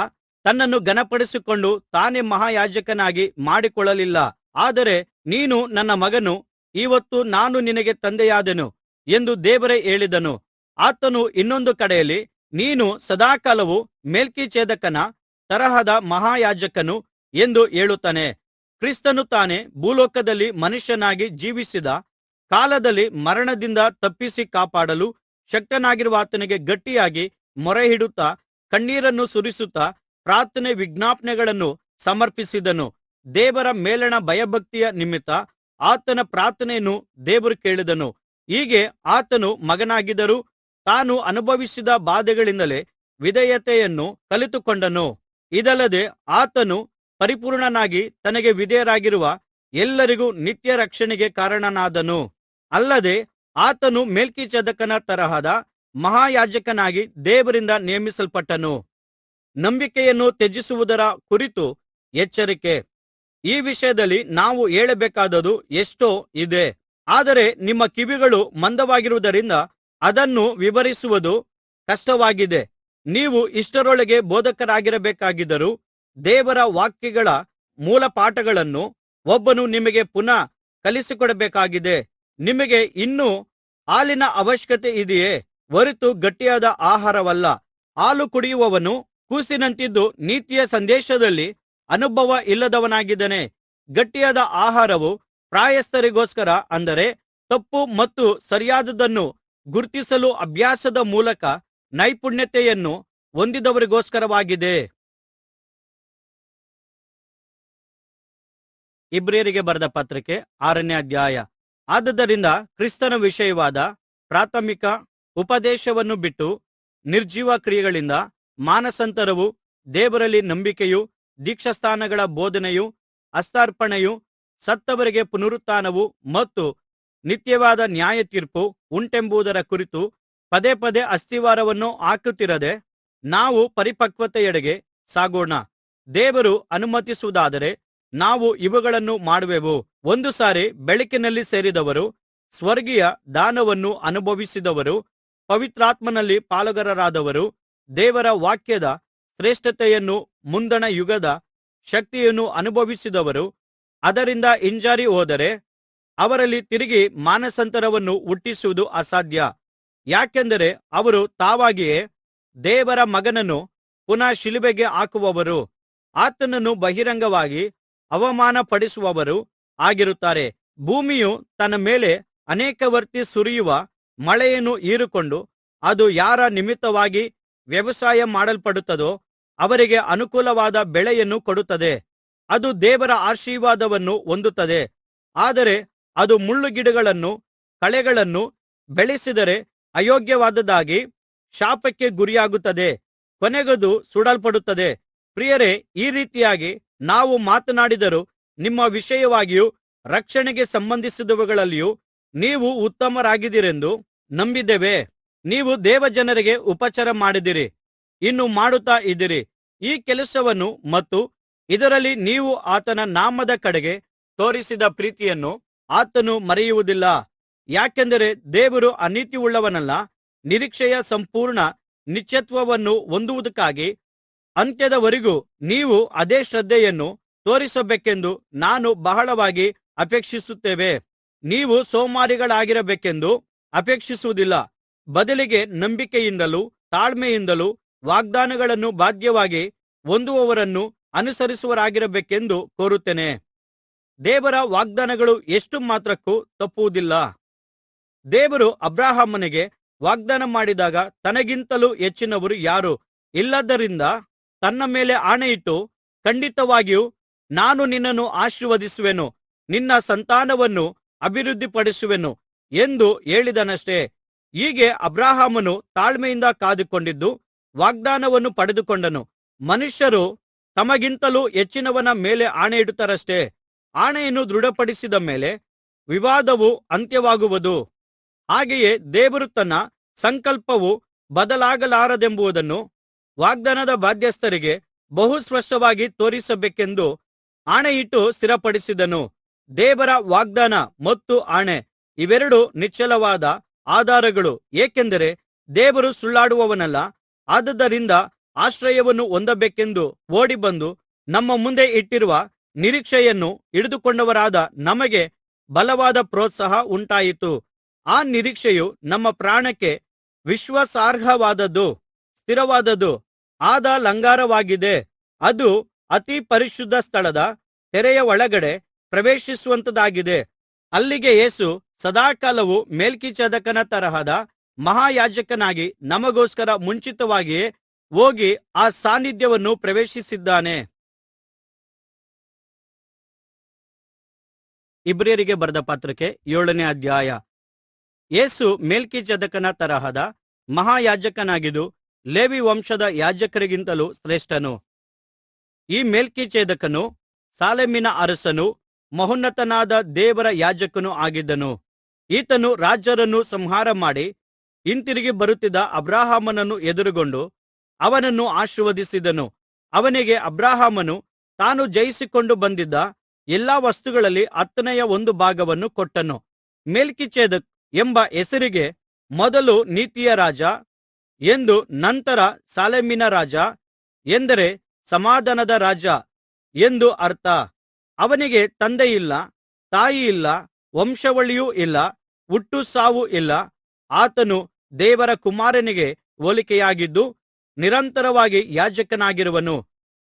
ತನ್ನನ್ನು ಘನಪಡಿಸಿಕೊಂಡು ತಾನೇ ಮಹಾಯಾಜಕನಾಗಿ ಮಾಡಿಕೊಳ್ಳಲಿಲ್ಲ. ಆದರೆ ನೀನು ನನ್ನ ಮಗನು, ಈಹೊತ್ತು ನಾನು ನಿನಗೆ ತಂದೆಯಾದೆನು ಎಂದು ದೇವರೇ ಹೇಳಿದನು. ಆತನು ಇನ್ನೊಂದು ಕಡೆಯಲ್ಲಿ, ನೀನು ಸದಾಕಾಲವೂ ಮೆಲ್ಕಿಜೆದೇಕನ ತರಹದ ಮಹಾಯಾಜಕನು ಎಂದು ಹೇಳುತ್ತಾನೆ. ಕ್ರಿಸ್ತನು ತಾನೇ ಭೂಲೋಕದಲ್ಲಿ ಮನುಷ್ಯನಾಗಿ ಜೀವಿಸಿದ ಕಾಲದಲ್ಲಿ ಮರಣದಿಂದ ತಪ್ಪಿಸಿ ಕಾಪಾಡಲು ಶಕ್ತನಾಗಿರುವ ಆತನಿಗೆ ಗಟ್ಟಿಯಾಗಿ ಮೊರೆಯಿಡುತ್ತಾ ಕಣ್ಣೀರನ್ನು ಸುರಿಸುತ್ತಾ ಪ್ರಾರ್ಥನೆ ವಿಜ್ಞಾಪನೆಗಳನ್ನು ಸಮರ್ಪಿಸಿದನು. ದೇವರ ಮೇಲಣ ಭಯಭಕ್ತಿಯ ನಿಮಿತ್ತ ಆತನ ಪ್ರಾರ್ಥನೆಯನ್ನು ದೇವರು ಕೇಳಿದನು. ಹೀಗೆ ಆತನು ಮಗನಾಗಿದ್ದರೂ ತಾನು ಅನುಭವಿಸಿದ ಬಾಧೆಗಳಿಂದಲೇ ವಿಧೇಯತೆಯನ್ನು ಕಲಿತುಕೊಂಡನು. ಇದಲ್ಲದೆ ಆತನು ಪರಿಪೂರ್ಣನಾಗಿ ತನಗೆ ವಿಧೇಯರಾಗಿರುವ ಎಲ್ಲರಿಗೂ ನಿತ್ಯ ರಕ್ಷಣೆಗೆ ಕಾರಣನಾದನು. ಅಲ್ಲದೆ ಆತನು ಮೆಲ್ಕಿಜೆದೇಕನ ತರಹದ ಮಹಾಯಾಜಕನಾಗಿ ದೇವರಿಂದ ನೇಮಿಸಲ್ಪಟ್ಟನು. ನಂಬಿಕೆಯನ್ನು ತ್ಯಜಿಸುವುದರ ಕುರಿತು ಎಚ್ಚರಿಕೆ. ಈ ವಿಷಯದಲ್ಲಿ ನಾವು ಹೇಳಬೇಕಾದದ್ದು ಎಷ್ಟೋ ಇದೆ. ಆದರೆ ನಿಮ್ಮ ಕಿವಿಗಳು ಮಂದವಾಗಿರುವುದರಿಂದ ಅದನ್ನು ವಿವರಿಸುವುದು ಕಷ್ಟವಾಗಿದೆ. ನೀವು ಇಷ್ಟರೊಳಗೆ ಬೋಧಕರಾಗಿರಬೇಕಾಗಿದ್ದರೂ ದೇವರ ವಾಕ್ಯಗಳ ಮೂಲಪಾಠಗಳನ್ನು ಒಬ್ಬನು ನಿಮಗೆ ಪುನಃ ಕಲಿಸಿಕೊಡಬೇಕಾಗಿದೆ. ನಿಮಗೆ ಇನ್ನೂ ಹಾಲಿನ ಅವಶ್ಯಕತೆ ಇದೆಯೇ ಹೊರತು ಗಟ್ಟಿಯಾದ ಆಹಾರವಲ್ಲ. ಹಾಲು ಕುಡಿಯುವವನು ಕೂಸಿನಂತಿದ್ದು ನೀತಿಯ ಸಂದೇಶದಲ್ಲಿ ಅನುಭವ ಇಲ್ಲದವನಾಗಿದ್ದಾನೆ. ಗಟ್ಟಿಯಾದ ಆಹಾರವು ಪ್ರಾಯಸ್ಥರಿಗೋಸ್ಕರ, ಅಂದರೆ ತಪ್ಪು ಮತ್ತು ಸರಿಯಾದುದನ್ನು ಗುರುತಿಸಲು ಅಭ್ಯಾಸದ ಮೂಲಕ ನೈಪುಣ್ಯತೆಯನ್ನು ಹೊಂದಿದವರಿಗೋಸ್ಕರವಾಗಿದೆ. ಇಬ್ರಿಯರಿಗೆ ಬರೆದ ಪತ್ರಿಕೆ 6ನೇ ಅಧ್ಯಾಯ. ಆದುದರಿಂದ ಕ್ರಿಸ್ತನ ವಿಷಯವಾದ ಪ್ರಾಥಮಿಕ ಉಪದೇಶವನ್ನು ಬಿಟ್ಟು ನಿರ್ಜೀವ ಕ್ರಿಯೆಗಳಿಂದ ಮಾನಸಾಂತರವೂ ದೇವರಲ್ಲಿ ನಂಬಿಕೆಯೂ ದೀಕ್ಷಾಸ್ನಾನಗಳ ಬೋಧನೆಯೂ ಹಸ್ತಾರ್ಪಣೆಯೂ ಸತ್ತವರಿಗೆ ಪುನರುತ್ಥಾನವೂ ಮತ್ತು ನಿತ್ಯವಾದ ನ್ಯಾಯತೀರ್ಪು ಉಂಟೆಂಬುದರ ಕುರಿತು ಪದೇ ಪದೇ ಅಸ್ತಿವಾರವನ್ನು ಹಾಕುತ್ತಿರದೆ ನಾವು ಪರಿಪಕ್ವತೆಯೆಡೆಗೆ ಸಾಗೋಣ. ದೇವರು ಅನುಮತಿಸುವುದಾದರೆ ನಾವು ಇವುಗಳನ್ನು ಮಾಡುವೆವು. ಒಂದು ಸಾರಿ ಬೆಳಕಿನಲ್ಲಿ ಸೇರಿದವರು, ಸ್ವರ್ಗೀಯ ದಾನವನ್ನು ಅನುಭವಿಸಿದವರು, ಪವಿತ್ರಾತ್ಮನಲ್ಲಿ ಪಾಲುಗಾರರಾದವರು, ದೇವರ ವಾಕ್ಯದ ಶ್ರೇಷ್ಠತೆಯನ್ನು, ಮುಂದಣ ಯುಗದ ಶಕ್ತಿಯನ್ನು ಅನುಭವಿಸಿದವರು ಅದರಿಂದ ಹಿಂಜಾರಿ ಹೋದರೆ ಅವರಲ್ಲಿ ತಿರುಗಿ ಮಾನಸಾಂತರವನ್ನು ಹುಟ್ಟಿಸುವುದು ಅಸಾಧ್ಯ. ಯಾಕೆಂದರೆ ಅವರು ತಾವಾಗಿಯೇ ದೇವರ ಮಗನನ್ನು ಪುನಃ ಶಿಲುಬೆಗೆ ಹಾಕುವವರು, ಆತನನ್ನು ಬಹಿರಂಗವಾಗಿ ಅವಮಾನಪಡಿಸುವವರು ಆಗಿರುತ್ತಾರೆ. ಭೂಮಿಯು ತನ್ನ ಮೇಲೆ ಅನೇಕವರ್ತಿ ಸುರಿಯುವ ಮಳೆಯನ್ನು ಹೀರಿಕೊಂಡು ಅದು ಯಾರ ನಿಮಿತ್ತವಾಗಿ ವ್ಯವಸಾಯ ಮಾಡಲ್ಪಡುತ್ತದೋ ಅವರಿಗೆ ಅನುಕೂಲವಾದ ಬೆಳೆಯನ್ನು ಕೊಡುತ್ತದೆ. ಅದು ದೇವರ ಆಶೀರ್ವಾದವನ್ನು ಹೊಂದುತ್ತದೆ. ಆದರೆ ಅದು ಮುಳ್ಳುಗಿಡಗಳನ್ನೂ ಕಳೆಗಳನ್ನೂ ಬೆಳೆಸಿದರೆ ಅಯೋಗ್ಯವಾದದ್ದಾಗಿ ಶಾಪಕ್ಕೆ ಗುರಿಯಾಗುತ್ತದೆ, ಕೊನೆಗದು ಸುಡಲ್ಪಡುತ್ತದೆ. ಪ್ರಿಯರೇ, ಈ ರೀತಿಯಾಗಿ ನಾವು ಮಾತನಾಡಿದರೂ ನಿಮ್ಮ ವಿಷಯವಾಗಿಯೂ ರಕ್ಷಣೆಗೆ ಸಂಬಂಧಿಸಿದವುಗಳಲ್ಲಿಯೂ ನೀವು ಉತ್ತಮರಾಗಿದ್ದೀರೆಂದು ನಂಬಿದ್ದೇವೆ. ನೀವು ದೇವಜನರಿಗೆ ಉಪಚಾರ ಮಾಡಿದಿರಿ, ಇನ್ನು ಮಾಡುತ್ತಾ ಇದ್ದೀರಿ. ಈ ಕೆಲಸವನ್ನು ಮತ್ತು ಇದರಲ್ಲಿ ನೀವು ಆತನ ನಾಮದ ಕಡೆಗೆ ತೋರಿಸಿದ ಪ್ರೀತಿಯನ್ನು ಆತನು ಮರೆಯುವುದಿಲ್ಲ. ಯಾಕೆಂದರೆ ದೇವರು ಅನೀತಿಯುಳ್ಳವನಲ್ಲ, ನಿರೀಕ್ಷೆಯ ಸಂಪೂರ್ಣ ನಿತ್ಯತ್ವವನ್ನು ಹೊಂದುವುದಕ್ಕಾಗಿ ಅಂತ್ಯದವರೆಗೂ ನೀವು ಅದೇ ಶ್ರದ್ಧೆಯನ್ನು ತೋರಿಸಬೇಕೆಂದು ನಾನು ಬಹಳವಾಗಿ ಅಪೇಕ್ಷಿಸುತ್ತೇವೆ. ನೀವು ಸೋಮಾರಿಗಳಾಗಿರಬೇಕೆಂದು ಅಪೇಕ್ಷಿಸುವುದಿಲ್ಲ, ಬದಲಿಗೆ ನಂಬಿಕೆಯಿಂದಲೂ ತಾಳ್ಮೆಯಿಂದಲೂ ವಾಗ್ದಾನಗಳನ್ನು ಬಾಧ್ಯವಾಗಿ ಹೊಂದುವವರನ್ನು ಅನುಸರಿಸುವವರಾಗಿರಬೇಕೆಂದು ಕೋರುತ್ತೇನೆ. ದೇವರ ವಾಗ್ದಾನಗಳು ಎಷ್ಟು ಮಾತ್ರಕ್ಕೂ ತಪ್ಪುವುದಿಲ್ಲ. ದೇವರು ಅಬ್ರಹಾಮನಿಗೆ ವಾಗ್ದಾನ ಮಾಡಿದಾಗ ತನಗಿಂತಲೂ ಹೆಚ್ಚಿನವರು ಯಾರೂ ಇಲ್ಲದ್ದರಿಂದ ತನ್ನ ಮೇಲೆ ಆಣೆಯಿಟ್ಟು, ಖಂಡಿತವಾಗಿಯೂ ನಾನು ನಿನ್ನನ್ನು ಆಶೀರ್ವದಿಸುವೆನು, ನಿನ್ನ ಸಂತಾನವನ್ನು ಅಭಿವೃದ್ಧಿಪಡಿಸುವೆನು ಎಂದು ಹೇಳಿದನಷ್ಟೆ. ಹೀಗೆ ಅಬ್ರಹಾಮನು ತಾಳ್ಮೆಯಿಂದ ಕಾದುಕೊಂಡಿದ್ದು ವಾಗ್ದಾನವನ್ನು ಪಡೆದುಕೊಂಡನು. ಮನುಷ್ಯರು ತಮಗಿಂತಲೂ ಹೆಚ್ಚಿನವನ ಮೇಲೆ ಆಣೆಯಿಡುತ್ತಾರಷ್ಟೆ. ಆಣೆಯನ್ನು ದೃಢಪಡಿಸಿದ ಮೇಲೆ ವಿವಾದವು ಅಂತ್ಯವಾಗುವುದು. ಹಾಗೆಯೇ ದೇವರು ತನ್ನ ಸಂಕಲ್ಪವು ಬದಲಾಗಲಾರದೆಂಬುದನ್ನು ವಾಗ್ದಾನದ ಬಾಧ್ಯಸ್ಥರಿಗೆ ಬಹು ಸ್ಪಷ್ಟವಾಗಿ ತೋರಿಸಬೇಕೆಂದು ಆಣೆಯಿಟ್ಟು ಸ್ಥಿರಪಡಿಸಿದನು. ದೇವರ ವಾಗ್ದಾನ ಮತ್ತು ಆಣೆ ಇವೆರಡೂ ನಿಶ್ಚಲವಾದ ಆಧಾರಗಳು. ಏಕೆಂದರೆ ದೇವರು ಸುಳ್ಳಾಡುವವನಲ್ಲ. ಆದುದರಿಂದ ಆಶ್ರಯವನ್ನು ಹೊಂದಬೇಕೆಂದು ಓಡಿಬಂದು ನಮ್ಮ ಮುಂದೆ ಇಟ್ಟಿರುವ ನಿರೀಕ್ಷೆಯನ್ನು ಹಿಡಿದುಕೊಂಡವರಾದ ನಮಗೆ ಬಲವಾದ ಪ್ರೋತ್ಸಾಹ ಉಂಟಾಯಿತು. ಆ ನಿರೀಕ್ಷೆಯು ನಮ್ಮ ಪ್ರಾಣಕ್ಕೆ ವಿಶ್ವಾಸಾರ್ಹವಾದದ್ದು, ಸ್ಥಿರವಾದದ್ದು ಆದ ಲಂಗಾರವಾಗಿದೆ. ಅದು ಅತಿ ಪರಿಶುದ್ಧ ಸ್ಥಳದ ತೆರೆಯ ಒಳಗಡೆ ಪ್ರವೇಶಿಸುವಂಥದ್ದಾಗಿದೆ. ಅಲ್ಲಿಗೆ ಯೇಸು ಸದಾಕಾಲವೂ ಮೆಲ್ಕಿಜೆದೇಕನ ತರಹದ ಮಹಾಯಾಜಕನಾಗಿ ನಮಗೋಸ್ಕರ ಮುಂಚಿತವಾಗಿಯೇ ಹೋಗಿ ಆ ಸಾನ್ನಿಧ್ಯವನ್ನು ಪ್ರವೇಶಿಸಿದ್ದಾನೆ. ಇಬ್ರಿಯರಿಗೆ ಬರೆದ ಪತ್ರಿಕೆ 7ನೇ ಅಧ್ಯಾಯ. ಯೇಸು ಮೆಲ್ಕಿಜೆದೇಕನ ತರಹದ ಮಹಾಯಾಜಕನಾಗಿದ್ದು ಲೇವಿ ವಂಶದ ಯಾಜಕರಿಗಿಂತಲೂ ಶ್ರೇಷ್ಠನು. ಈ ಮೆಲ್ಕಿಜೆದೇಕನು ಸಾಲೇಮಿನ ಅರಸನೂ ಮಹೋನ್ನತನಾದ ದೇವರ ಯಾಜಕನೂ ಆಗಿದ್ದನು. ಈತನು ರಾಜರನ್ನು ಸಂಹಾರ ಮಾಡಿ ಹಿಂತಿರುಗಿ ಬರುತ್ತಿದ್ದ ಅಬ್ರಹಾಮನನ್ನು ಎದುರುಗೊಂಡು ಅವನನ್ನು ಆಶೀರ್ವದಿಸಿದನು. ಅವನಿಗೆ ಅಬ್ರಹಾಮನು ತಾನು ಜಯಿಸಿಕೊಂಡು ಬಂದಿದ್ದ ಎಲ್ಲಾ ವಸ್ತುಗಳಲ್ಲಿ 10ನೆಯ 1 ಭಾಗವನ್ನು ಕೊಟ್ಟನು. ಮೆಲ್ಕಿಜೆದೇಕ್ ಎಂಬ ಹೆಸರಿಗೆ ಮೊದಲು ನೀತಿಯ ರಾಜ ಎಂದು, ನಂತರ ಸಾಲೇಮಿನ ರಾಜ ಎಂದರೆ ಸಮಾಧಾನದ ರಾಜ ಎಂದು ಅರ್ಥ. ಅವನಿಗೆ ತಂದೆಯಿಲ್ಲ, ತಾಯಿಯಿಲ್ಲ, ವಂಶಾವಳಿಯೂ ಇಲ್ಲ, ಹುಟ್ಟು ಸಾವು ಇಲ್ಲ. ಆತನು ದೇವರ ಕುಮಾರನಿಗೆ ಹೋಲಿಕೆಯಾಗಿದ್ದು ನಿರಂತರವಾಗಿ ಯಾಜಕನಾಗಿರುವನು.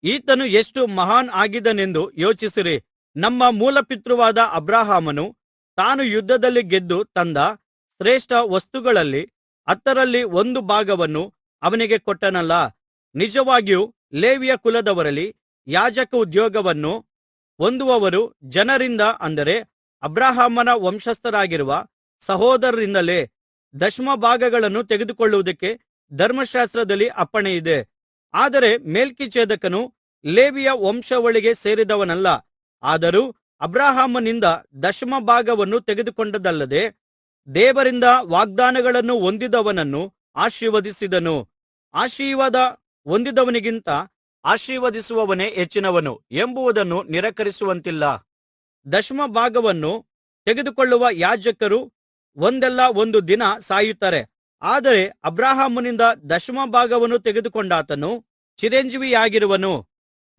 ಈತನು ಎಷ್ಟು ಮಹಾನ್ ಆಗಿದ್ದನೆಂದು ಯೋಚಿಸಿರಿ. ನಮ್ಮ ಮೂಲಪಿತೃವಾದ ಅಬ್ರಹಾಮನು ತಾನು ಯುದ್ಧದಲ್ಲಿ ಗೆದ್ದು ತಂದ ಶ್ರೇಷ್ಠ ವಸ್ತುಗಳಲ್ಲಿ 10ರಲ್ಲಿ 1 ಭಾಗವನ್ನು ಅವನಿಗೆ ಕೊಟ್ಟನಲ್ಲಾ. ನಿಜವಾಗಿಯೂ ಲೇವಿಯ ಕುಲದವರಲ್ಲಿ ಯಾಜಕ ಉದ್ಯೋಗವನ್ನು ಹೊಂದುವವರು ಜನರಿಂದ, ಅಂದರೆ ಅಬ್ರಹಾಮನ ವಂಶಸ್ಥರಾಗಿರುವ ಸಹೋದರರಿಂದಲೇ. ದಶಮಭಾಗಗಳನ್ನು ತೆಗೆದುಕೊಳ್ಳುವುದಕ್ಕೆ ಧರ್ಮಶಾಸ್ತ್ರದಲ್ಲಿ ಅಪ್ಪಣೆಯಿದೆ. ಆದರೆ ಮೆಲ್ಕಿಜೆದೇಕನು ಲೇವಿಯ ವಂಶಾವಳಿಗೆ ಸೇರಿದವನಲ್ಲ. ಆದರೂ ಅಬ್ರಹಾಮನಿಂದ ದಶಮಭಾಗವನ್ನು ತೆಗೆದುಕೊಂಡದ್ದಲ್ಲದೆ ದೇವರಿಂದ ವಾಗ್ದಾನಗಳನ್ನು ಹೊಂದಿದವನನ್ನು ಆಶೀರ್ವದಿಸಿದನು. ಆಶೀರ್ವಾದ ಹೊಂದಿದವನಿಗಿಂತ ಆಶೀರ್ವದಿಸುವವನೇ ಹೆಚ್ಚಿನವನು ಎಂಬುದನ್ನು ನಿರಾಕರಿಸುವಂತಿಲ್ಲ. ದಶಮಭಾಗವನ್ನು ತೆಗೆದುಕೊಳ್ಳುವ ಯಾಜಕರು ಒಂದಲ್ಲ ಒಂದು ದಿನ ಸಾಯುತ್ತಾರೆ. ಆದರೆ ಅಬ್ರಹಾಮನಿಂದ ದಶಮಭಾಗವನ್ನು ತೆಗೆದುಕೊಂಡಾತನು ಚಿರಂಜೀವಿಯಾಗಿರುವನು.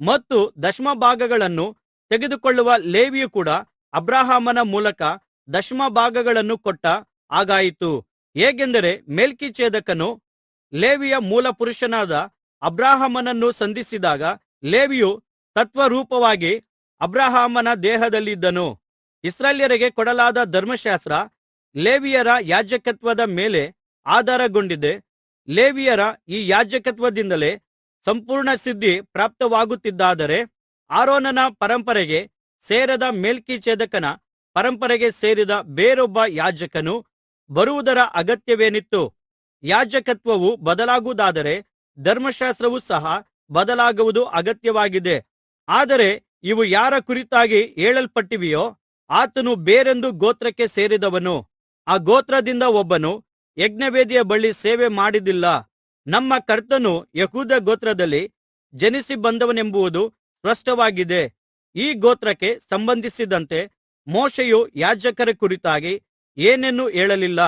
ಮತ್ತು ದಶಮಭಾಗಗಳನ್ನು ತೆಗೆದುಕೊಳ್ಳುವ ಲೇವಿಯು ಕೂಡ ಅಬ್ರಹಾಮನ ಮೂಲಕ ದಶಮಭಾಗಗಳನ್ನು ಕೊಟ್ಟ ಹಾಗಾಯಿತು. ಹೇಗೆಂದರೆ ಮೆಲ್ಕಿಜೆದೇಕನು ಲೇವಿಯ ಮೂಲಪುರುಷನಾದ ಅಬ್ರಹಾಮನನ್ನು ಸಂಧಿಸಿದಾಗ ಲೇವಿಯು ತತ್ವರೂಪವಾಗಿ ಅಬ್ರಹಾಮನ ದೇಹದಲ್ಲಿದ್ದನು. ಇಸ್ರಾಯೇಲ್ಯರಿಗೆ ಕೊಡಲಾದ ಧರ್ಮಶಾಸ್ತ್ರ ಲೇವಿಯರ ಯಾಜಕತ್ವದ ಮೇಲೆ ಆಧಾರಗೊಂಡಿದೆ. ಲೇವಿಯರ ಈ ಯಾಜಕತ್ವದಿಂದಲೇ ಸಂಪೂರ್ಣ ಸಿದ್ಧಿ ಪ್ರಾಪ್ತವಾಗುತ್ತಿದ್ದಾದರೆ ಆರೋನನ ಪರಂಪರೆಗೆ ಸೇರದ ಮೆಲ್ಕಿಜೆದೇಕನ ಪರಂಪರೆಗೆ ಸೇರಿದ ಬೇರೊಬ್ಬ ಯಾಜಕನು ಬರುವುದರ ಅಗತ್ಯವೇನಿತ್ತು? ಯಾಜಕತ್ವವು ಬದಲಾಗುವುದಾದರೆ ಧರ್ಮಶಾಸ್ತ್ರವೂ ಸಹ ಬದಲಾಗುವುದು ಅಗತ್ಯವಾಗಿದೆ. ಆದರೆ ಇವು ಯಾರ ಕುರಿತಾಗಿ ಹೇಳಲ್ಪಟ್ಟಿವೆಯೋ ಆತನು ಬೇರೊಂದು ಗೋತ್ರಕ್ಕೆ ಸೇರಿದವನು. ಆ ಗೋತ್ರದಿಂದ ಒಬ್ಬನು ಯಜ್ಞವೇದಿಯ ಬಳಿ ಸೇವೆ ಮಾಡಿದ್ದಿಲ್ಲ. ನಮ್ಮ ಕರ್ತನು ಯೆಹೂದ ಗೋತ್ರದಲ್ಲಿ ಜನಿಸಿ ಬಂದವನೆಂಬುದು ಸ್ಪಷ್ಟವಾಗಿದೆ. ಈ ಗೋತ್ರಕ್ಕೆ ಸಂಬಂಧಿಸಿದಂತೆ ಮೋಶೆಯು ಯಾಜಕರ ಕುರಿತಾಗಿ ಏನನ್ನೂ ಹೇಳಲಿಲ್ಲ.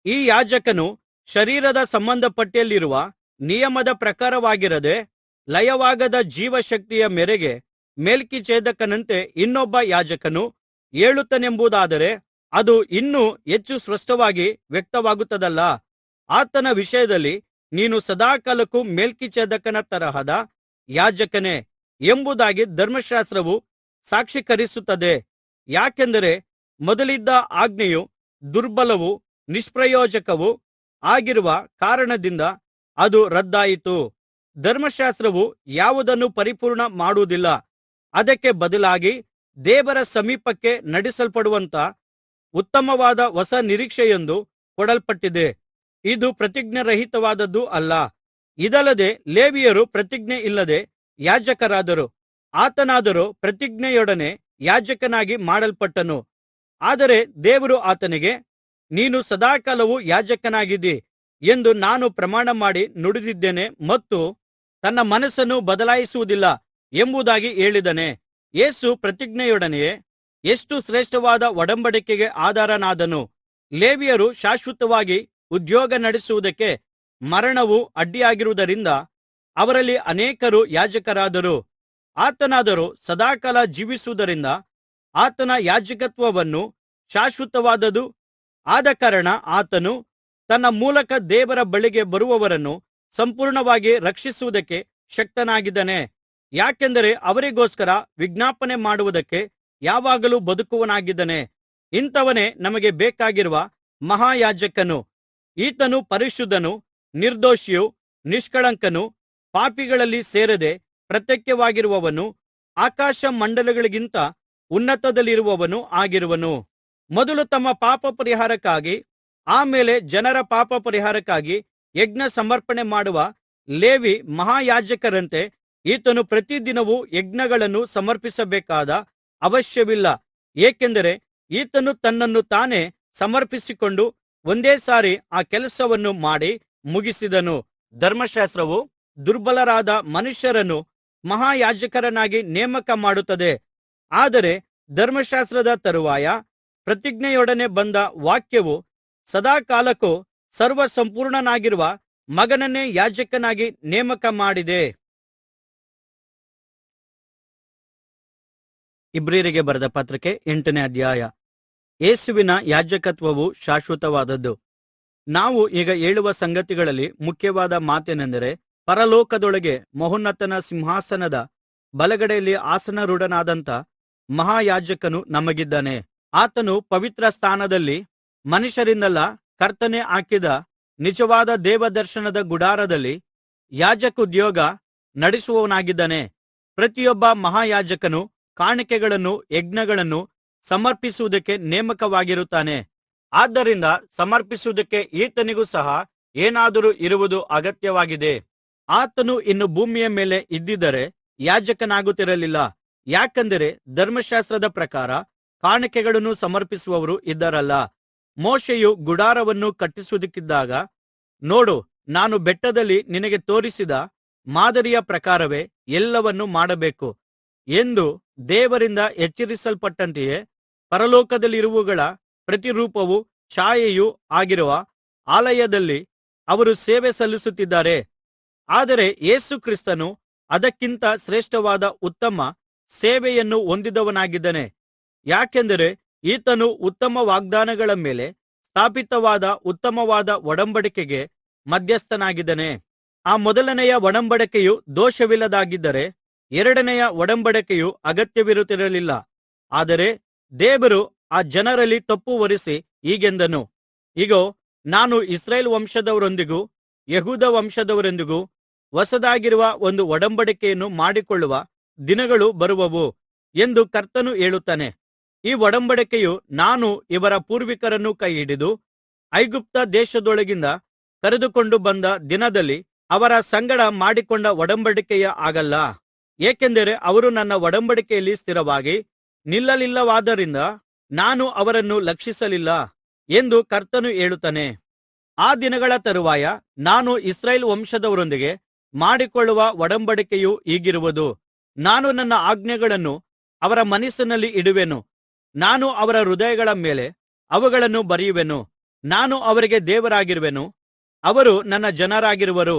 ಈ ಯಾಜಕನು ಶರೀರದ ಸಂಬಂಧಪಟ್ಟಿಯಲ್ಲಿರುವ ನಿಯಮದ ಪ್ರಕಾರವಾಗಿರದೆ ಲಯವಾಗದ ಜೀವಶಕ್ತಿಯ ಮೇರೆಗೆ ಮೆಲ್ಕಿಜೆದೇಕನಂತೆ ಇನ್ನೊಬ್ಬ ಯಾಜಕನು ಏಳುತ್ತಾನೆಂಬುದಾದರೆ ಅದು ಇನ್ನೂ ಹೆಚ್ಚು ಸ್ಪಷ್ಟವಾಗಿ ವ್ಯಕ್ತವಾಗುತ್ತದಲ್ಲಾ. ಆತನ ವಿಷಯದಲ್ಲಿ ನೀನು ಸದಾಕಾಲಕ್ಕೂ ಮೆಲ್ಕಿಜೆದೇಕನ ತರಹದ ಯಾಜಕನೇ ಎಂಬುದಾಗಿ ಧರ್ಮಶಾಸ್ತ್ರವು ಸಾಕ್ಷೀಕರಿಸುತ್ತದೆ. ಯಾಕೆಂದರೆ ಮೊದಲಿದ್ದ ಆಜ್ಞೆಯು ದುರ್ಬಲವೂ ನಿಷ್ಪ್ರಯೋಜಕವೂ ಆಗಿರುವ ಕಾರಣದಿಂದ ಅದು ರದ್ದಾಯಿತು. ಧರ್ಮಶಾಸ್ತ್ರವು ಯಾವುದನ್ನು ಪರಿಪೂರ್ಣ ಮಾಡುವುದಿಲ್ಲ. ಅದಕ್ಕೆ ಬದಲಾಗಿ ದೇವರ ಸಮೀಪಕ್ಕೆ ನಡೆಸಲ್ಪಡುವಂಥ ಉತ್ತಮವಾದ ಹೊಸ ನಿರೀಕ್ಷೆಯೊಂದು ಕೊಡಲ್ಪಟ್ಟಿದೆ. ಇದು ಪ್ರತಿಜ್ಞಾರಹಿತವಾದದ್ದು ಅಲ್ಲ. ಇದಲ್ಲದೆ ಲೇವಿಯರು ಪ್ರತಿಜ್ಞೆ ಇಲ್ಲದೆ ಯಾಜಕರಾದರು. ಆತನಾದರೋ ಪ್ರತಿಜ್ಞೆಯೊಡನೆ ಯಾಜಕನಾಗಿ ಮಾಡಲ್ಪಟ್ಟನು. ಆದರೆ ದೇವರು ಆತನಿಗೆ, ನೀನು ಸದಾಕಾಲವೂ ಯಾಜಕನಾಗಿದ್ದಿ ಎಂದು ನಾನು ಪ್ರಮಾಣಮಾಡಿ ನುಡಿದಿದ್ದೇನೆ ಮತ್ತು ತನ್ನ ಮನಸ್ಸನ್ನು ಬದಲಾಯಿಸುವುದಿಲ್ಲ ಎಂಬುದಾಗಿ ಹೇಳಿದ್ದಾನೆ. ಯೇಸು ಪ್ರತಿಜ್ಞೆಯೊಡನೆಯೇ ಎಷ್ಟು ಶ್ರೇಷ್ಠವಾದ ಒಡಂಬಡಿಕೆಗೆ ಆಧಾರನಾದನು. ಲೇವಿಯರು ಶಾಶ್ವತವಾಗಿ ಉದ್ಯೋಗ ನಡೆಸುವುದಕ್ಕೆ ಮರಣವು ಅಡ್ಡಿಯಾಗಿರುವುದರಿಂದ ಅವರಲ್ಲಿ ಅನೇಕರು ಯಾಜಕರಾದರು. ಆತನಾದರೋ ಸದಾಕಾಲ ಜೀವಿಸುವುದರಿಂದ ಆತನ ಯಾಜಕತ್ವವನ್ನು ಶಾಶ್ವತವಾದದ್ದು ಆದ ಕಾರಣ ಆತನು ತನ್ನ ಮೂಲಕ ದೇವರ ಬಳಿಗೆ ಬರುವವರನ್ನು ಸಂಪೂರ್ಣವಾಗಿ ರಕ್ಷಿಸುವುದಕ್ಕೆ ಶಕ್ತನಾಗಿದ್ದಾನೆ. ಯಾಕೆಂದರೆ ಅವರಿಗೋಸ್ಕರ ವಿಜ್ಞಾಪನೆ ಮಾಡುವುದಕ್ಕೆ ಯಾವಾಗಲೂ ಬದುಕುವವನಾಗಿದ್ದಾನೆ. ಇಂಥವನೇ ನಮಗೆ ಬೇಕಾಗಿರುವ ಮಹಾಯಾಜಕನು. ಈತನು ಪರಿಶುದ್ಧನು, ನಿರ್ದೋಷಿಯೂ ನಿಷ್ಕಳಂಕನೂ, ಪಾಪಿಗಳಲ್ಲಿ ಸೇರದೆ ಪ್ರತ್ಯೇಕವಾಗಿರುವವನೂ, ಆಕಾಶ ಮಂಡಲಗಳಿಗಿಂತ ಉನ್ನತದಲ್ಲಿರುವವನೂ ಆಗಿರುವನು. ಮೊದಲು ತಮ್ಮ ಪಾಪ ಪರಿಹಾರಕ್ಕಾಗಿ ಆಮೇಲೆ ಜನರ ಪಾಪ ಪರಿಹಾರಕ್ಕಾಗಿ ಯಜ್ಞ ಸಮರ್ಪಣೆ ಮಾಡುವ ಲೇವಿ ಮಹಾಯಾಜಕರಂತೆ ಈತನು ಪ್ರತಿದಿನವೂ ಯಜ್ಞಗಳನ್ನು ಸಮರ್ಪಿಸಬೇಕಾದ ಅವಶ್ಯವಿಲ್ಲ. ಏಕೆಂದರೆ ಈತನು ತನ್ನನ್ನು ತಾನೇ ಸಮರ್ಪಿಸಿಕೊಂಡು ಒಂದೇ ಸಾರಿ ಆ ಕೆಲಸವನ್ನು ಮಾಡಿ ಮುಗಿಸಿದನು. ಧರ್ಮಶಾಸ್ತ್ರವು ದುರ್ಬಲರಾದ ಮನುಷ್ಯರನ್ನು ಮಹಾಯಾಜಕರನ್ನಾಗಿ ನೇಮಕ ಮಾಡುತ್ತದೆ. ಆದರೆ ಧರ್ಮಶಾಸ್ತ್ರದ ತರುವಾಯ ಪ್ರತಿಜ್ಞೆಯೊಡನೆ ಬಂದ ವಾಕ್ಯವು ಸದಾಕಾಲಕ್ಕೂ ಸರ್ವಸಂಪೂರ್ಣನಾಗಿರುವ ಮಗನನ್ನೇ ಯಾಜಕನಾಗಿ ನೇಮಕ ಮಾಡಿದೆ. ಇಬ್ರಿಯರಿಗೆ ಬರೆದ ಪತ್ರಿಕೆ 8ನೇ ಅಧ್ಯಾಯ. ಯೇಸುವಿನ ಯಾಜಕತ್ವವು ಶಾಶ್ವತವಾದದ್ದು. ನಾವು ಈಗ ಹೇಳುವ ಸಂಗತಿಗಳಲ್ಲಿ ಮುಖ್ಯವಾದ ಮಾತೇನೆಂದರೆ, ಪರಲೋಕದೊಳಗೆ ಮಹೋನ್ನತನ ಸಿಂಹಾಸನದ ಬಲಗಡೆಯಲ್ಲಿ ಆಸನಾರೂಢನಾದಂಥ ಮಹಾಯಾಜಕನು ನಮಗಿದ್ದಾನೆ. ಆತನು ಪವಿತ್ರ ಸ್ಥಾನದಲ್ಲಿ ಮನುಷ್ಯರಿಂದಲ್ಲ, ಕರ್ತನೇ ಹಾಕಿದ ನಿಜವಾದ ದೇವದರ್ಶನದ ಗುಡಾರದಲ್ಲಿ ಯಾಜಕೋದ್ಯೋಗ ನಡೆಸುವವನಾಗಿದ್ದಾನೆ. ಪ್ರತಿಯೊಬ್ಬ ಮಹಾಯಾಜಕನು ಕಾಣಿಕೆಗಳನ್ನು ಯಜ್ಞಗಳನ್ನು ಸಮರ್ಪಿಸುವುದಕ್ಕೆ ನೇಮಕವಾಗಿರುತ್ತಾನೆ. ಆದ್ದರಿಂದ ಸಮರ್ಪಿಸುವುದಕ್ಕೆ ಈತನಿಗೂ ಸಹ ಏನಾದರೂ ಇರುವುದು ಅಗತ್ಯವಾಗಿದೆ. ಆತನು ಇನ್ನು ಭೂಮಿಯ ಮೇಲೆ ಇದ್ದಿದ್ದರೆ ಯಾಜಕನಾಗುತ್ತಿರಲಿಲ್ಲ. ಯಾಕೆಂದರೆ ಧರ್ಮಶಾಸ್ತ್ರದ ಪ್ರಕಾರ ಕಾಣಿಕೆಗಳನ್ನು ಸಮರ್ಪಿಸುವವರು ಇದ್ದರಲ್ಲ. ಮೋಶೆಯು ಗುಡಾರವನ್ನು ಕಟ್ಟಿಸುವುದಕ್ಕಿದ್ದಾಗ, ನೋಡು, ನಾನು ಬೆಟ್ಟದಲ್ಲಿ ನಿನಗೆ ತೋರಿಸಿದ ಮಾದರಿಯ ಪ್ರಕಾರವೇ ಎಲ್ಲವನ್ನೂ ಮಾಡಬೇಕು ಎಂದು ದೇವರಿಂದ ಎಚ್ಚರಿಸಲ್ಪಟ್ಟಂತೆಯೇ ಪರಲೋಕದಲ್ಲಿರುವವುಗಳ ಪ್ರತಿರೂಪವೂ ಛಾಯೆಯೂ ಆಗಿರುವ ಆಲಯದಲ್ಲಿ ಅವರು ಸೇವೆ ಸಲ್ಲಿಸುತ್ತಿದ್ದಾರೆ. ಆದರೆ ಯೇಸು ಕ್ರಿಸ್ತನು ಅದಕ್ಕಿಂತ ಶ್ರೇಷ್ಠವಾದ ಉತ್ತಮ ಸೇವೆಯನ್ನು ಹೊಂದಿದವನಾಗಿದ್ದಾನೆ. ಯಾಕೆಂದರೆ ಈತನು ಉತ್ತಮ ವಾಗ್ದಾನಗಳ ಮೇಲೆ ಸ್ಥಾಪಿತವಾದ ಉತ್ತಮವಾದ ಒಡಂಬಡಿಕೆಗೆ ಮಧ್ಯಸ್ಥನಾಗಿದ್ದಾನೆ. ಆ ಮೊದಲನೆಯ ಒಡಂಬಡಿಕೆಯು ದೋಷವಿಲ್ಲದಾಗಿದ್ದರೆ ಎರಡನೆಯ ಒಡಂಬಡಿಕೆಯು ಅಗತ್ಯವಿರುತ್ತಿರಲಿಲ್ಲ. ಆದರೆ ದೇವರು ಆ ಜನರಲ್ಲಿ ತಪ್ಪು ಹೊರಿಸಿ ಹೀಗೆಂದನು, ಇಗೋ, ನಾನು ಇಸ್ರಾಯೇಲ್ ವಂಶದವರೊಂದಿಗೂ ಯೆಹೂದ ವಂಶದವರೊಂದಿಗೂ ಹೊಸದಾಗಿರುವ ಒಂದು ಒಡಂಬಡಿಕೆಯನ್ನು ಮಾಡಿಕೊಳ್ಳುವ ದಿನಗಳು ಬರುವವು ಎಂದು ಕರ್ತನು ಹೇಳುತ್ತಾನೆ. ಈ ಒಡಂಬಡಿಕೆಯು ನಾನು ಇವರ ಪೂರ್ವಿಕರನ್ನು ಕೈಹಿಡಿದು ಐಗುಪ್ತ ದೇಶದೊಳಗಿಂದ ಕರೆದುಕೊಂಡು ಬಂದ ದಿನದಲ್ಲಿ ಅವರ ಸಂಗಡ ಮಾಡಿಕೊಂಡ ಒಡಂಬಡಿಕೆಯ ಹಾಗಲ್ಲ. ಏಕೆಂದರೆ ಅವರು ನನ್ನ ಒಡಂಬಡಿಕೆಯಲ್ಲಿ ಸ್ಥಿರವಾಗಿ ನಿಲ್ಲಲಿಲ್ಲವಾದ್ದರಿಂದ ನಾನು ಅವರನ್ನು ಲಕ್ಷಿಸಲಿಲ್ಲ ಎಂದು ಕರ್ತನು ಹೇಳುತ್ತಾನೆ. ಆ ದಿನಗಳ ತರುವಾಯ ನಾನು ಇಸ್ರಾಯೇಲ್ ವಂಶದವರೊಂದಿಗೆ ಮಾಡಿಕೊಳ್ಳುವ ಒಡಂಬಡಿಕೆಯು ಹೀಗಿರುವುದು. ನಾನು ನನ್ನ ಆಜ್ಞೆಗಳನ್ನು ಅವರ ಮನಸ್ಸಿನಲ್ಲಿ ಇಡುವೆನು, ನಾನು ಅವರ ಹೃದಯಗಳ ಮೇಲೆ ಅವುಗಳನ್ನು ಬರೆಯುವೆನು. ನಾನು ಅವರಿಗೆ ದೇವರಾಗಿರುವೆನು, ಅವರು ನನ್ನ ಜನರಾಗಿರುವರು.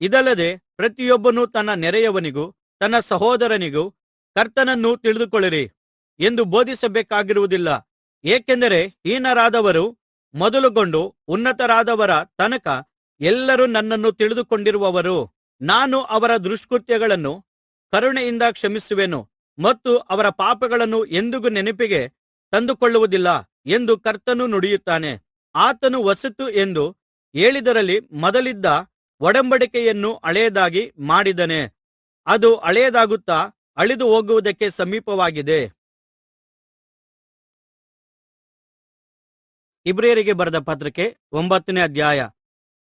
ಇದಲ್ಲದೆ ಪ್ರತಿಯೊಬ್ಬನು ತನ್ನ ನೆರೆಯವನಿಗೂ ತನ್ನ ಸಹೋದರನಿಗೂ ಕರ್ತನನ್ನು ತಿಳಿದುಕೊಳ್ಳಿರಿ ಎಂದು ಬೋಧಿಸಬೇಕಾಗಿರುವುದಿಲ್ಲ. ಏಕೆಂದರೆ ಹೀನರಾದವರು ಮೊದಲುಗೊಂಡು ಉನ್ನತರಾದವರ ತನಕ ಎಲ್ಲರೂ ನನ್ನನ್ನು ತಿಳಿದುಕೊಂಡಿರುವರು. ನಾನು ಅವರ ದುಷ್ಕೃತ್ಯಗಳನ್ನು ಕರುಣೆಯಿಂದ ಕ್ಷಮಿಸುವೆನು ಮತ್ತು ಅವರ ಪಾಪಗಳನ್ನು ಎಂದಿಗೂ ನೆನಪಿಗೆ ತಂದುಕೊಳ್ಳುವುದಿಲ್ಲ ಎಂದು ಕರ್ತನು ನುಡಿಯುತ್ತಾನೆ. ಆತನು ಹೊಸತು ಎಂದು ಹೇಳಿದರಲ್ಲಿ ಮೊದಲಿದ್ದ ಒಡಂಬಡಿಕೆಯನ್ನು ಹಳೆಯದಾಗಿ ಮಾಡಿದ್ದಾನೆ. ಅದು ಹಳೆಯದಾಗುತ್ತಾ ಅಳಿದು ಹೋಗುವುದಕ್ಕೆ ಸಮೀಪವಾಗಿದೆ. ಇಬ್ರಿಯರಿಗೆ ಬರೆದ ಪತ್ರಿಕೆ 9ನೇ ಅಧ್ಯಾಯ.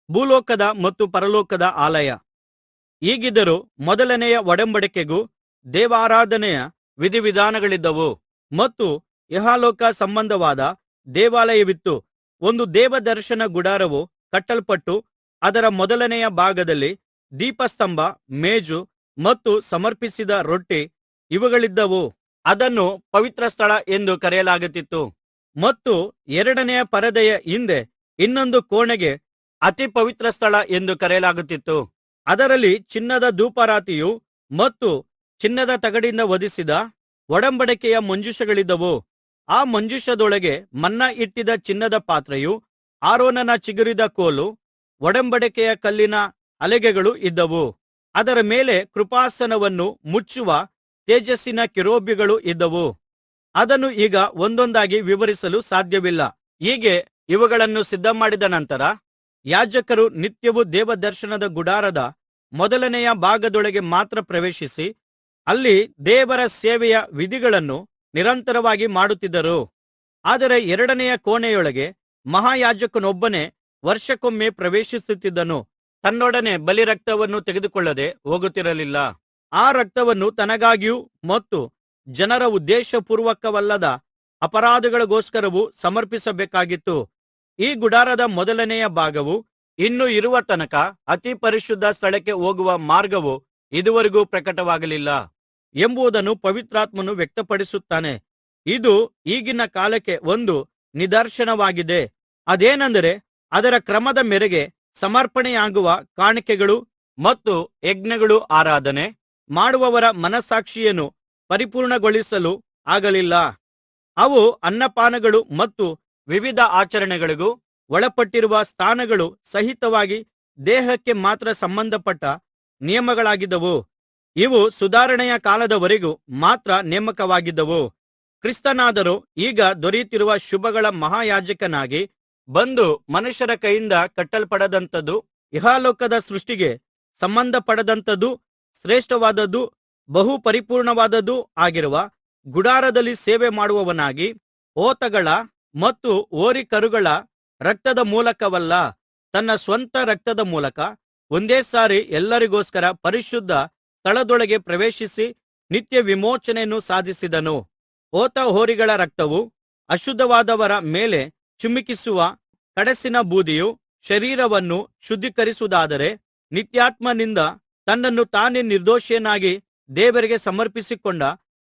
ಭೂಲೋಕದ ಮತ್ತು ಪರಲೋಕದ ಆಲಯ. ಹೀಗಿದ್ದರೂ ಮೊದಲನೆಯ ಒಡಂಬಡಿಕೆಗೂ ದೇವಾರಾಧನೆಯ ವಿಧಿವಿಧಾನಗಳಿದ್ದವು ಮತ್ತು ಇಹಲೋಕ ಸಂಬಂಧವಾದ ದೇವಾಲಯವಿತ್ತು. ಒಂದು ದೇವದರ್ಶನ ಗುಡಾರವು ಕಟ್ಟಲ್ಪಟ್ಟು ಅದರ ಮೊದಲನೆಯ ಭಾಗದಲ್ಲಿ ದೀಪಸ್ತಂಭ, ಮೇಜು ಮತ್ತು ಸಮರ್ಪಿಸಿದ ರೊಟ್ಟಿ ಇವುಗಳಿದ್ದವು. ಅದನ್ನು ಪವಿತ್ರ ಸ್ಥಳ ಎಂದು ಕರೆಯಲಾಗುತ್ತಿತ್ತು. ಮತ್ತು ಎರಡನೆಯ ಪರದೆಯ ಹಿಂದೆ ಇನ್ನೊಂದು ಕೋಣೆಗೆ ಅತಿ ಪವಿತ್ರ ಸ್ಥಳ ಎಂದು ಕರೆಯಲಾಗುತ್ತಿತ್ತು. ಅದರಲ್ಲಿ ಚಿನ್ನದ ಧೂಪಾರತಿಯು ಮತ್ತು ಚಿನ್ನದ ತಗಡಿಂದ ಹೊದಿಸಿದ ಒಡಂಬಡಿಕೆಯ ಮಂಜೂಷಗಳಿದ್ದವು. ಆ ಮಂಜೂಷದೊಳಗೆ ಮನ್ನ ಇಟ್ಟಿದ್ದ ಚಿನ್ನದ ಪಾತ್ರೆಯು, ಆರೋನನ ಚಿಗುರಿದ ಕೋಲು, ಒಡಂಬಡಿಕೆಯ ಕಲ್ಲಿನ ಹಲಗೆಗಳು ಇದ್ದವು. ಅದರ ಮೇಲೆ ಕೃಪಾಸನವನ್ನು ಮುಚ್ಚುವ ತೇಜಸ್ಸಿನ ಕೆರೂಬಿಗಳು ಇದ್ದವು. ಅದನ್ನು ಈಗ ಒಂದೊಂದಾಗಿ ವಿವರಿಸಲು ಸಾಧ್ಯವಿಲ್ಲ. ಹೀಗೆ ಇವುಗಳನ್ನು ಸಿದ್ಧಮಾಡಿದ ನಂತರ ಯಾಜಕರು ನಿತ್ಯವೂ ದೇವದರ್ಶನದ ಗುಡಾರದ ಮೊದಲನೆಯ ಭಾಗದೊಳಗೆ ಮಾತ್ರ ಪ್ರವೇಶಿಸಿ ಅಲ್ಲಿ ದೇವರ ಸೇವೆಯ ವಿಧಿಗಳನ್ನು ನಿರಂತರವಾಗಿ ಮಾಡುತ್ತಿದ್ದರು. ಆದರೆ ಎರಡನೆಯ ಕೋಣೆಯೊಳಗೆ ಮಹಾಯಾಜಕನೊಬ್ಬನೇ ವರ್ಷಕ್ಕೊಮ್ಮೆ ಪ್ರವೇಶಿಸುತ್ತಿದ್ದನು. ತನ್ನೊಡನೆ ಬಲಿರಕ್ತವನ್ನು ತೆಗೆದುಕೊಳ್ಳದೆ ಹೋಗುತ್ತಿರಲಿಲ್ಲ. ಆ ರಕ್ತವನ್ನು ತನಗಾಗಿಯೂ ಮತ್ತು ಜನರ ಉದ್ದೇಶಪೂರ್ವಕವಲ್ಲದ ಅಪರಾಧಗಳಿಗೋಸ್ಕರವೂ ಸಮರ್ಪಿಸಬೇಕಾಗಿತ್ತು. ಈ ಗುಡಾರದ ಮೊದಲನೆಯ ಭಾಗವು ಇನ್ನೂ ಇರುವ ತನಕ ಅತಿ ಪರಿಶುದ್ಧ ಸ್ಥಳಕ್ಕೆ ಹೋಗುವ ಮಾರ್ಗವು ಇದುವರೆಗೂ ಪ್ರಕಟವಾಗಲಿಲ್ಲ ಎಂಬುದನ್ನು ಪವಿತ್ರಾತ್ಮನು ವ್ಯಕ್ತಪಡಿಸುತ್ತಾನೆ. ಇದು ಈಗಿನ ಕಾಲಕ್ಕೆ ಒಂದು ನಿದರ್ಶನವಾಗಿದೆ. ಅದೇನೆಂದರೆ, ಅದರ ಕ್ರಮದ ಮೇರೆಗೆ ಸಮರ್ಪಣೆಯಾಗುವ ಕಾಣಿಕೆಗಳು ಮತ್ತು ಯಜ್ಞಗಳು ಆರಾಧನೆ ಮಾಡುವವರ ಮನಸ್ಸಾಕ್ಷಿಯನ್ನು ಪರಿಪೂರ್ಣಗೊಳಿಸಲು ಆಗಲಿಲ್ಲ. ಅವು ಅನ್ನಪಾನಗಳು ಮತ್ತು ವಿವಿಧ ಆಚರಣೆಗಳಿಗೂ ಒಳಪಟ್ಟಿರುವ ಸ್ನಾನಗಳು ಸಹಿತವಾಗಿ ದೇಹಕ್ಕೆ ಮಾತ್ರ ಸಂಬಂಧಪಟ್ಟ ನಿಯಮಗಳಾಗಿದ್ದವು. ಇವು ಸುಧಾರಣೆಯ ಕಾಲದವರೆಗೂ ಮಾತ್ರ ನೇಮಕವಾಗಿದ್ದವು. ಕ್ರಿಸ್ತನಾದರೋ ಈಗ ದೊರೆಯುತ್ತಿರುವ ಶುಭಗಳ ಮಹಾಯಾಜಕನಾಗಿ ಬಂದು ಮನುಷ್ಯರ ಕೈಯಿಂದ ಕಟ್ಟಲ್ಪಡದಂಥದ್ದು, ಇಹಲೋಕದ ಸೃಷ್ಟಿಗೆ ಸಂಬಂಧಪಡದಂಥದ್ದು, ಶ್ರೇಷ್ಠವಾದದ್ದು, ಬಹು ಪರಿಪೂರ್ಣವಾದದ್ದೂ ಆಗಿರುವ ಗುಡಾರದಲ್ಲಿ ಸೇವೆ ಮಾಡುವವನಾಗಿ, ಹೋತಗಳ ಮತ್ತು ಹೋರಿಕರುಗಳ ರಕ್ತದ ಮೂಲಕವಲ್ಲ, ತನ್ನ ಸ್ವಂತ ರಕ್ತದ ಮೂಲಕ ಒಂದೇ ಸಾರಿ ಎಲ್ಲರಿಗೋಸ್ಕರ ಪರಿಶುದ್ಧ ಸ್ಥಳದೊಳಗೆ ಪ್ರವೇಶಿಸಿ ನಿತ್ಯ ವಿಮೋಚನೆಯನ್ನು ಸಾಧಿಸಿದನು. ಹೋತ ಹೋರಿಗಳ ರಕ್ತವು ಅಶುದ್ಧವಾದವರ ಮೇಲೆ ಚಿಮುಕಿಸುವ ಕಡಸಿನ ಬೂದಿಯು ಶರೀರವನ್ನು ಶುದ್ಧೀಕರಿಸುವುದಾದರೆ, ನಿತ್ಯಾತ್ಮನಿಂದ ತನ್ನನ್ನು ತಾನೇ ನಿರ್ದೋಷಿಯನ್ನಾಗಿ ದೇವರಿಗೆ ಸಮರ್ಪಿಸಿಕೊಂಡ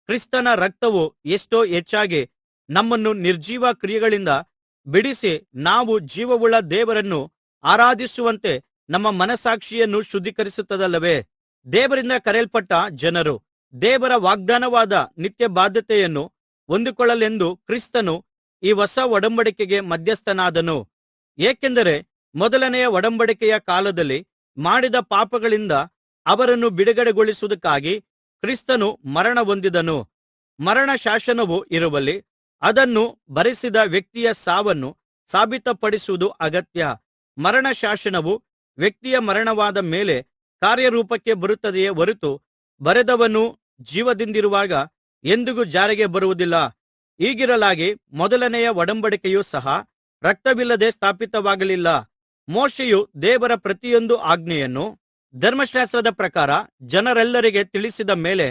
ಕ್ರಿಸ್ತನ ರಕ್ತವು ಎಷ್ಟೋ ಹೆಚ್ಚಾಗಿ ನಮ್ಮನ್ನು ನಿರ್ಜೀವ ಕ್ರಿಯೆಗಳಿಂದ ಬಿಡಿಸಿ ನಾವು ಜೀವವುಳ್ಳ ದೇವರನ್ನು ಆರಾಧಿಸುವಂತೆ ನಮ್ಮ ಮನಸ್ಸಾಕ್ಷಿಯನ್ನು ಶುದ್ಧೀಕರಿಸುತ್ತದಲ್ಲವೇ. ದೇವರಿಂದ ಕರೆಯಲ್ಪಟ್ಟ ಜನರು ದೇವರ ವಾಗ್ದಾನವಾದ ನಿತ್ಯ ಬಾಧ್ಯತೆಯನ್ನು ಹೊಂದಿಕೊಳ್ಳಲೆಂದು ಕ್ರಿಸ್ತನು ಈ ಹೊಸ ಒಡಂಬಡಿಕೆಗೆ ಮಧ್ಯಸ್ಥನಾದನು. ಏಕೆಂದರೆ ಮೊದಲನೆಯ ಒಡಂಬಡಿಕೆಯ ಕಾಲದಲ್ಲಿ ಮಾಡಿದ ಪಾಪಗಳಿಂದ ಅವರನ್ನು ಬಿಡುಗಡೆಗೊಳಿಸುವುದಕ್ಕಾಗಿ ಕ್ರಿಸ್ತನು ಮರಣ ಹೊಂದಿದನು. ಮರಣ ಶಾಸನವು ಇರುವಲ್ಲಿ ಅದನ್ನು ಬರೆಸಿದ ವ್ಯಕ್ತಿಯ ಸಾವನ್ನು ಸಾಬೀತಪಡಿಸುವುದು ಅಗತ್ಯ. ಮರಣ ಶಾಸನವು ವ್ಯಕ್ತಿಯ ಮರಣವಾದ ಮೇಲೆ ಕಾರ್ಯರೂಪಕ್ಕೆ ಬರುತ್ತದೆಯೇ ಹೊರತು ಬರೆದವನು ಜೀವದಿಂದಿರುವಾಗ ಎಂದಿಗೂ ಜಾರಿಗೆ ಬರುವುದಿಲ್ಲ. ಹೀಗಿರಲಾಗಿ ಮೊದಲನೆಯ ಒಡಂಬಡಿಕೆಯೂ ಸಹ ರಕ್ತವಿಲ್ಲದೆ ಸ್ಥಾಪಿತವಾಗಲಿಲ್ಲ. ಮೋಶೆಯು ದೇವರ ಪ್ರತಿಯೊಂದು ಆಜ್ಞೆಯನ್ನು ಧರ್ಮಶಾಸ್ತ್ರದ ಪ್ರಕಾರ ಜನರೆಲ್ಲರಿಗೆ ತಿಳಿಸಿದ ಮೇಲೆ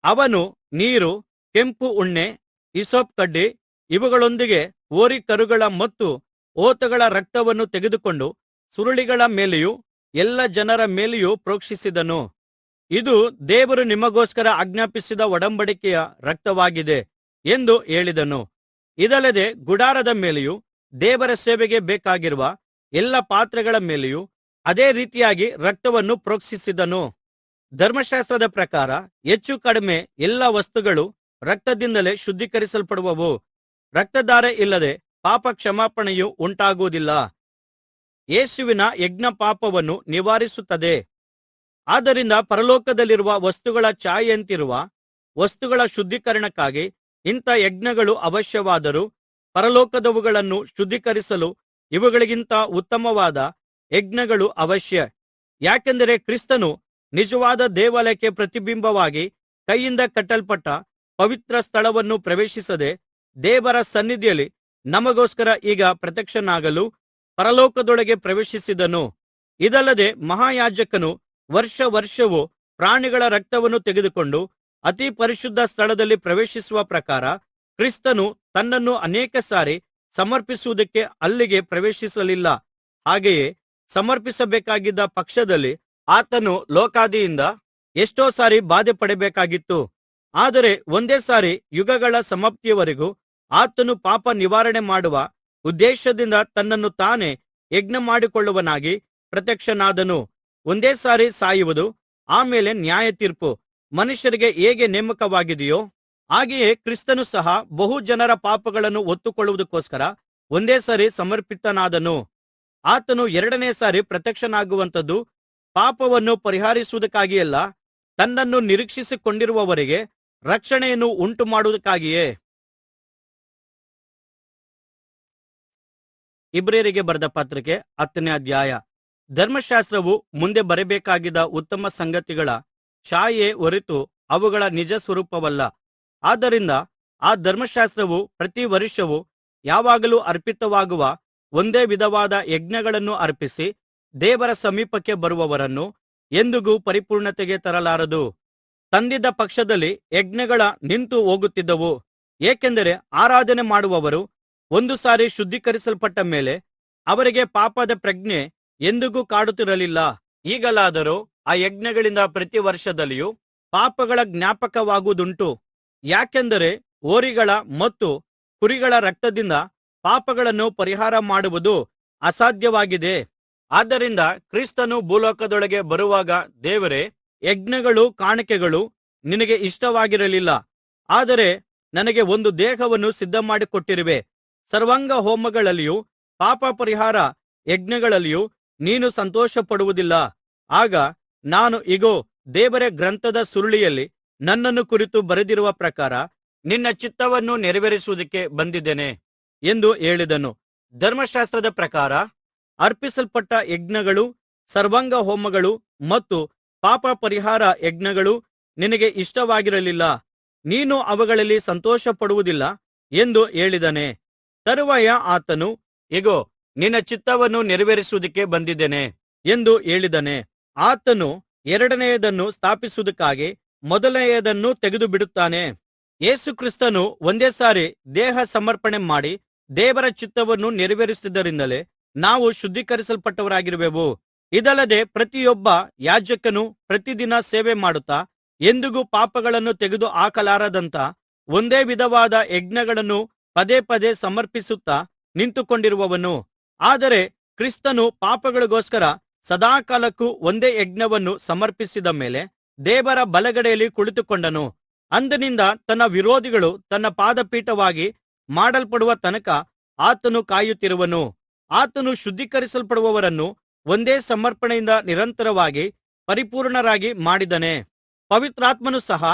ಅವನು ನೀರು, ಕೆಂಪು ಉಣ್ಣೆ, ಹಿಸ್ಸೋಪ್ ಕಡ್ಡಿ ಇವುಗಳೊಂದಿಗೆ ಹೋರಿಕರುಗಳ ಮತ್ತು ಹೋತಗಳ ರಕ್ತವನ್ನು ತೆಗೆದುಕೊಂಡು ಸುರುಳಿಗಳ ಮೇಲೆಯೂ ಎಲ್ಲ ಜನರ ಮೇಲೆಯೂ ಪ್ರೋಕ್ಷಿಸಿದನು. ಇದು ದೇವರು ನಿಮಗೋಸ್ಕರ ಆಜ್ಞಾಪಿಸಿದ ಒಡಂಬಡಿಕೆಯ ರಕ್ತವಾಗಿದೆ ಎಂದು ಹೇಳಿದನು. ಇದಲ್ಲದೆ ಗುಡಾರದ ಮೇಲೆಯೂ ದೇವರ ಸೇವೆಗೆ ಬೇಕಾಗಿರುವ ಎಲ್ಲ ಪಾತ್ರೆಗಳ ಮೇಲೆಯೂ ಅದೇ ರೀತಿಯಾಗಿ ರಕ್ತವನ್ನು ಪ್ರೋಕ್ಷಿಸಿದನು. ಧರ್ಮಶಾಸ್ತ್ರದ ಪ್ರಕಾರ ಹೆಚ್ಚು ಕಡಿಮೆ ಎಲ್ಲ ವಸ್ತುಗಳು ರಕ್ತದಿಂದಲೇ ಶುದ್ಧೀಕರಿಸಲ್ಪಡುವವು. ರಕ್ತಧಾರೆ ಇಲ್ಲದೆ ಪಾಪ ಕ್ಷಮಾಪಣೆಯು ಉಂಟಾಗುವುದಿಲ್ಲ. ಯೇಸುವಿನ ಯಜ್ಞ ಪಾಪವನ್ನು ನಿವಾರಿಸುತ್ತದೆ. ಆದ್ದರಿಂದ ಪರಲೋಕದಲ್ಲಿರುವ ವಸ್ತುಗಳ ಛಾಯೆಯಂತಿರುವ ವಸ್ತುಗಳ ಶುದ್ಧೀಕರಣಕ್ಕಾಗಿ ಇಂಥ ಯಜ್ಞಗಳು ಅವಶ್ಯವಾದರೂ, ಪರಲೋಕದವುಗಳನ್ನು ಶುದ್ಧೀಕರಿಸಲು ಇವುಗಳಿಗಿಂತ ಉತ್ತಮವಾದ ಯಜ್ಞಗಳು ಅವಶ್ಯ. ಯಾಕೆಂದರೆ ಕ್ರಿಸ್ತನು ನಿಜವಾದ ದೇವಾಲಯಕ್ಕೆ ಪ್ರತಿಬಿಂಬವಾಗಿ ಕೈಯಿಂದ ಕಟ್ಟಲ್ಪಟ್ಟ ಪವಿತ್ರ ಸ್ಥಳವನ್ನು ಪ್ರವೇಶಿಸದೆ ದೇವರ ಸನ್ನಿಧಿಯಲ್ಲಿ ನಮಗೋಸ್ಕರ ಈಗ ಪ್ರತ್ಯಕ್ಷನಾಗಲು ಪರಲೋಕದೊಳಗೆ ಪ್ರವೇಶಿಸಿದನು. ಇದಲ್ಲದೆ ಮಹಾಯಾಜಕನು ವರ್ಷವೂ ಪ್ರಾಣಿಗಳ ರಕ್ತವನ್ನು ತೆಗೆದುಕೊಂಡು ಅತಿ ಪರಿಶುದ್ಧ ಸ್ಥಳದಲ್ಲಿ ಪ್ರವೇಶಿಸುವ ಪ್ರಕಾರ ಕ್ರಿಸ್ತನು ತನ್ನನ್ನು ಅನೇಕ ಸಾರಿ ಸಮರ್ಪಿಸುವುದಕ್ಕೆ ಅಲ್ಲಿಗೆ ಪ್ರವೇಶಿಸಲಿಲ್ಲ. ಹಾಗೆಯೇ ಸಮರ್ಪಿಸಬೇಕಾಗಿದ್ದ ಪಕ್ಷದಲ್ಲಿ ಆತನು ಲೋಕಾದಿಯಿಂದ ಎಷ್ಟೋ ಸಾರಿ ಬಾಧೆಪಡಬೇಕಾಗಿತ್ತು. ಆದರೆ ಒಂದೇ ಸಾರಿ ಯುಗಗಳ ಸಮಾಪ್ತಿಯವರೆಗೂ ಆತನು ಪಾಪ ನಿವಾರಣೆ ಮಾಡುವ ಉದ್ದೇಶದಿಂದ ತನ್ನನ್ನು ತಾನೇ ಯಜ್ಞ ಮಾಡಿಕೊಳ್ಳುವವನಾಗಿ ಪ್ರತ್ಯಕ್ಷನಾದನು. ಒಂದೇ ಸಾರಿ ಸಾಯುವುದು, ಆಮೇಲೆ ನ್ಯಾಯತೀರ್ಪು ಮನುಷ್ಯರಿಗೆ ಹೇಗೆ ನೇಮಕವಾಗಿದೆಯೋ ಹಾಗೆಯೇ ಕ್ರಿಸ್ತನು ಸಹ ಬಹು ಜನರ ಪಾಪಗಳನ್ನು ಹೊತ್ತುಕೊಳ್ಳುವುದಕ್ಕೋಸ್ಕರ ಒಂದೇ ಸಾರಿ ಸಮರ್ಪಿತನಾದನು. ಆತನು ಎರಡನೇ ಸಾರಿ ಪ್ರತ್ಯಕ್ಷನಾಗುವಂಥದ್ದು ಪಾಪವನ್ನು ಪರಿಹರಿಸುವುದಕ್ಕಾಗಿಯಲ್ಲ, ತನ್ನನ್ನು ನಿರೀಕ್ಷಿಸಿಕೊಂಡಿರುವವರಿಗೆ ರಕ್ಷಣೆಯನ್ನು ಉಂಟುಮಾಡುವುದಕ್ಕಾಗಿಯೇ. ಇಬ್ರಿಯರಿಗೆ ಬರೆದ ಪತ್ರಿಕೆ 10ನೇ ಅಧ್ಯಾಯ. ಧರ್ಮಶಾಸ್ತ್ರವು ಮುಂದೆ ಬರಬೇಕಾಗಿದ್ದ ಉತ್ತಮ ಸಂಗತಿಗಳ ಛಾಯೆ ಹೊರತು ಅವುಗಳ ನಿಜ ಸ್ವರೂಪವಲ್ಲ. ಆದ್ದರಿಂದ ಆ ಧರ್ಮಶಾಸ್ತ್ರವು ಪ್ರತಿ ವರ್ಷವೂ ಯಾವಾಗಲೂ ಅರ್ಪಿತವಾಗುವ ಒಂದೇ ವಿಧವಾದ ಯಜ್ಞಗಳನ್ನು ಅರ್ಪಿಸಿ ದೇವರ ಸಮೀಪಕ್ಕೆ ಬರುವವರನ್ನು ಎಂದಿಗೂ ಪರಿಪೂರ್ಣತೆಗೆ ತರಲಾರದು. ತಂದಿದ್ದ ಪಕ್ಷದಲ್ಲಿ ಯಜ್ಞಗಳ ನಿಂತು ಹೋಗುತ್ತಿದ್ದವು. ಏಕೆಂದರೆ ಆರಾಧನೆ ಮಾಡುವವರು ಒಂದು ಸಾರಿ ಶುದ್ಧೀಕರಿಸಲ್ಪಟ್ಟ ಮೇಲೆ ಅವರಿಗೆ ಪಾಪದ ಪ್ರಜ್ಞೆ ಎಂದಿಗೂ ಕಾಡುತ್ತಿರಲಿಲ್ಲ. ಈಗಲಾದರೋ ಆ ಯಜ್ಞಗಳಿಂದ ಪ್ರತಿ ವರ್ಷದಲ್ಲಿಯೂ ಪಾಪಗಳ ಜ್ಞಾಪಕವಾಗುವುದುಂಟು. ಯಾಕೆಂದರೆ ಹೋರಿಗಳ ಮತ್ತು ಕುರಿಗಳ ರಕ್ತದಿಂದ ಪಾಪಗಳನ್ನು ಪರಿಹಾರ ಮಾಡುವುದು ಅಸಾಧ್ಯವಾಗಿದೆ. ಆದ್ದರಿಂದ ಕ್ರಿಸ್ತನು ಭೂಲೋಕದೊಳಗೆ ಬರುವಾಗ ದೇವರೇ, ಯಜ್ಞಗಳು ಕಾಣಿಕೆಗಳು ನಿನಗೆ ಇಷ್ಟವಾಗಿರಲಿಲ್ಲ, ಆದರೆ ನನಗೆ ಒಂದು ದೇಹವನ್ನು ಸಿದ್ಧಮಾಡಿಕೊಟ್ಟಿರುವೆ. ಸರ್ವಾಂಗ ಹೋಮಗಳಲ್ಲಿಯೂ ಪಾಪ ಪರಿಹಾರ ಯಜ್ಞಗಳಲ್ಲಿಯೂ ನೀನು ಸಂತೋಷಪಡುವುದಿಲ್ಲ. ಆಗ ನಾನು ಇಗೋ, ದೇವರ ಗ್ರಂಥದ ಸುರುಳಿಯಲ್ಲಿ ನನ್ನನ್ನು ಕುರಿತು ಬರೆದಿರುವ ಪ್ರಕಾರ ನಿನ್ನ ಚಿತ್ತವನ್ನು ನೆರವೇರಿಸುವುದಕ್ಕೆ ಬಂದಿದ್ದೇನೆ ಎಂದು ಹೇಳಿದನು. ಧರ್ಮಶಾಸ್ತ್ರದ ಪ್ರಕಾರ ಅರ್ಪಿಸಲ್ಪಟ್ಟ ಯಜ್ಞಗಳು, ಸರ್ವಾಂಗ ಹೋಮಗಳು ಮತ್ತು ಪಾಪ ಪರಿಹಾರ ಯಜ್ಞಗಳು ನಿನಗೆ ಇಷ್ಟವಾಗಿರಲಿಲ್ಲ, ನೀನು ಅವುಗಳಲ್ಲಿ ಸಂತೋಷಪಡುವುದಿಲ್ಲ ಎಂದು ಹೇಳಿದ್ದಾನೆ. ತರುವಾಯ ಆತನು, ಇಗೋ, ನಿನ್ನ ಚಿತ್ತವನ್ನು ನೆರವೇರಿಸುವುದಕ್ಕೆ ಬಂದಿದ್ದೇನೆ ಎಂದು ಹೇಳಿದ್ದಾನೆ. ಆತನು ಎರಡನೆಯದನ್ನು ಸ್ಥಾಪಿಸುವುದಕ್ಕಾಗಿ ಮೊದಲನೆಯದನ್ನು ತೆಗೆದುಬಿಡುತ್ತಾನೆ. ಯೇಸು ಕ್ರಿಸ್ತನು ಒಂದೇ ಸಾರಿ ದೇಹ ಸಮರ್ಪಣೆ ಮಾಡಿ ದೇವರ ಚಿತ್ತವನ್ನು ನೆರವೇರಿಸಿದ್ದರಿಂದಲೇ ನಾವು ಶುದ್ಧೀಕರಿಸಲ್ಪಟ್ಟವರಾಗಿರುವೆವು. ಇದಲ್ಲದೆ ಪ್ರತಿಯೊಬ್ಬ ಯಾಜಕನು ಪ್ರತಿದಿನ ಸೇವೆ ಮಾಡುತ್ತಾ ಎಂದಿಗೂ ಪಾಪಗಳನ್ನು ತೆಗೆದು ಹಾಕಲಾರದಂಥ ಒಂದೇ ವಿಧವಾದ ಯಜ್ಞಗಳನ್ನು ಪದೇ ಪದೇ ಸಮರ್ಪಿಸುತ್ತಾ ನಿಂತುಕೊಂಡಿರುವವನು. ಆದರೆ ಕ್ರಿಸ್ತನು ಪಾಪಗಳಿಗೋಸ್ಕರ ಸದಾಕಾಲಕ್ಕೂ ಒಂದೇ ಯಜ್ಞವನ್ನು ಸಮರ್ಪಿಸಿದ ಮೇಲೆ ದೇವರ ಬಲಗಡೆಯಲ್ಲಿ ಕುಳಿತುಕೊಂಡನು. ಅಂದಿನಿಂದ ತನ್ನ ವಿರೋಧಿಗಳು ತನ್ನ ಪಾದಪೀಠವಾಗಿ ಮಾಡಲ್ಪಡುವ ತನಕ ಆತನು ಕಾಯುತ್ತಿರುವನು. ಆತನು ಶುದ್ಧೀಕರಿಸಲ್ಪಡುವವರನ್ನು ಒಂದೇ ಸಮರ್ಪಣೆಯಿಂದ ನಿರಂತರವಾಗಿ ಪರಿಪೂರ್ಣರಾಗಿ ಮಾಡಿದನೆ. ಪವಿತ್ರಾತ್ಮನು ಸಹ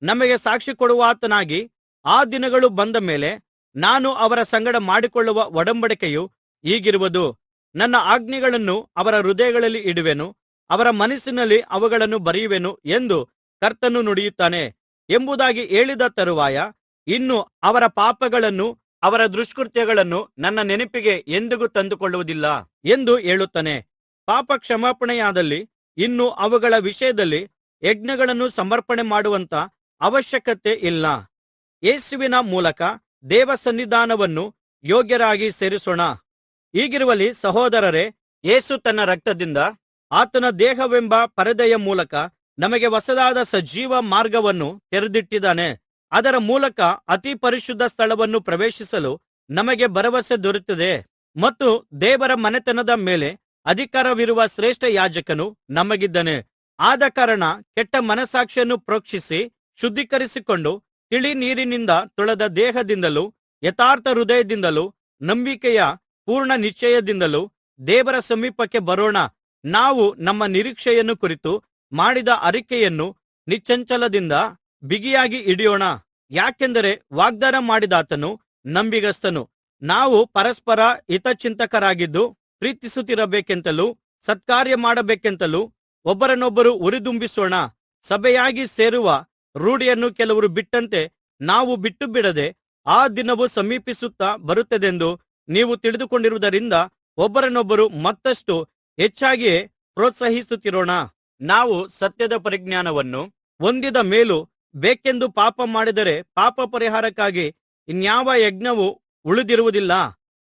ನಮಗೆ ಸಾಕ್ಷಿ ಕೊಡುವಾತನಾಗಿ, ಆ ದಿನಗಳು ಬಂದ ಮೇಲೆ ನಾನು ಅವರ ಸಂಗಡ ಮಾಡಿಕೊಳ್ಳುವ ಒಡಂಬಡಿಕೆಯು ಹೀಗಿರುವುದು, ನನ್ನ ಆಜ್ಞೆಗಳನ್ನು ಅವರ ಹೃದಯಗಳಲ್ಲಿ ಇಡುವೆನು, ಅವರ ಮನಸ್ಸಿನಲ್ಲಿ ಅವುಗಳನ್ನು ಬರೆಯುವೆನು ಎಂದು ಕರ್ತನು ನುಡಿಯುತ್ತಾನೆ ಎಂಬುದಾಗಿ ಹೇಳಿದ ತರುವಾಯ, ಇನ್ನು ಅವರ ಪಾಪಗಳನ್ನು ಅವರ ದುಷ್ಕೃತ್ಯಗಳನ್ನು ನನ್ನ ನೆನಪಿಗೆ ಎಂದಿಗೂ ತಂದುಕೊಳ್ಳುವುದಿಲ್ಲ ಎಂದು ಹೇಳುತ್ತಾನೆ. ಪಾಪ ಕ್ಷಮಾಪಣೆಯಾದಲ್ಲಿ ಇನ್ನು ಅವುಗಳ ವಿಷಯದಲ್ಲಿ ಯಜ್ಞಗಳನ್ನು ಸಮರ್ಪಣೆ ಮಾಡುವಂಥ ಅವಶ್ಯಕತೆ ಇಲ್ಲ. ಯೇಸುವಿನ ಮೂಲಕ ದೇವಸನ್ನಿಧಾನವನ್ನು ಯೋಗ್ಯರಾಗಿ ಸೇರಿಸೋಣ. ಹೀಗಿರುವಲ್ಲಿ ಸಹೋದರರೇ, ಯೇಸು ತನ್ನ ರಕ್ತದಿಂದ ಆತನ ದೇಹವೆಂಬ ಪರದೆಯ ಮೂಲಕ ನಮಗೆ ಹೊಸದಾದ ಸಜೀವ ಮಾರ್ಗವನ್ನು ತೆರೆದಿಟ್ಟಿದ್ದಾನೆ. ಅದರ ಮೂಲಕ ಅತಿ ಪರಿಶುದ್ಧ ಸ್ಥಳವನ್ನು ಪ್ರವೇಶಿಸಲು ನಮಗೆ ಭರವಸೆ ದೊರೆತಿದೆ ಮತ್ತು ದೇವರ ಮನೆತನದ ಮೇಲೆ ಅಧಿಕಾರವಿರುವ ಶ್ರೇಷ್ಠ ಯಾಜಕನು ನಮಗಿದ್ದಾನೆ. ಆದ ಕಾರಣ ಕೆಟ್ಟ ಮನಸ್ಸಾಕ್ಷಿಯನ್ನು ಪ್ರೋಕ್ಷಿಸಿ ಶುದ್ಧೀಕರಿಸಿಕೊಂಡು ತಿಳಿ ನೀರಿನಿಂದ ತೊಳೆದ ದೇಹದಿಂದಲೂ ಯಥಾರ್ಥ ಹೃದಯದಿಂದಲೂ ನಂಬಿಕೆಯ ಪೂರ್ಣ ನಿಶ್ಚಯದಿಂದಲೂ ದೇವರ ಸಮೀಪಕ್ಕೆ ಬರೋಣ. ನಾವು ನಮ್ಮ ನಿರೀಕ್ಷೆಯನ್ನು ಕುರಿತು ಮಾಡಿದ ಅರಿಕೆಯನ್ನು ನಿಶ್ಚಂಚಲದಿಂದ ಬಿಗಿಯಾಗಿ ಹಿಡಿಯೋಣ. ಯಾಕೆಂದರೆ ವಾಗ್ದಾನ ಮಾಡಿದಾತನು ನಂಬಿಗಸ್ತನು. ನಾವು ಪರಸ್ಪರ ಹಿತಚಿಂತಕರಾಗಿದ್ದು ಪ್ರೀತಿಸುತ್ತಿರಬೇಕೆಂತಲೂ ಸತ್ಕಾರ್ಯ ಮಾಡಬೇಕೆಂತಲೂ ಒಬ್ಬರನ್ನೊಬ್ಬರು ಉರಿದುಂಬಿಸೋಣ. ಸಭೆಯಾಗಿ ಸೇರುವ ರೂಢಿಯನ್ನು ಕೆಲವರು ಬಿಟ್ಟಂತೆ ನಾವು ಬಿಟ್ಟುಬಿಡದೆ, ಆ ದಿನವು ಸಮೀಪಿಸುತ್ತಾ ಬರುತ್ತದೆಂದು ನೀವು ತಿಳಿದುಕೊಂಡಿರುವುದರಿಂದ ಒಬ್ಬರನ್ನೊಬ್ಬರು ಮತ್ತಷ್ಟು ಹೆಚ್ಚಾಗಿಯೇ ಪ್ರೋತ್ಸಾಹಿಸುತ್ತಿರೋಣ. ನಾವು ಸತ್ಯದ ಪರಿಜ್ಞಾನವನ್ನು ಹೊಂದಿದ ಮೇಲೂ ಬೇಕೆಂದು ಪಾಪ ಮಾಡಿದರೆ ಪಾಪ ಪರಿಹಾರಕ್ಕಾಗಿ ಇನ್ಯಾವ ಯಜ್ಞವೂ ಉಳಿದಿರುವುದಿಲ್ಲ.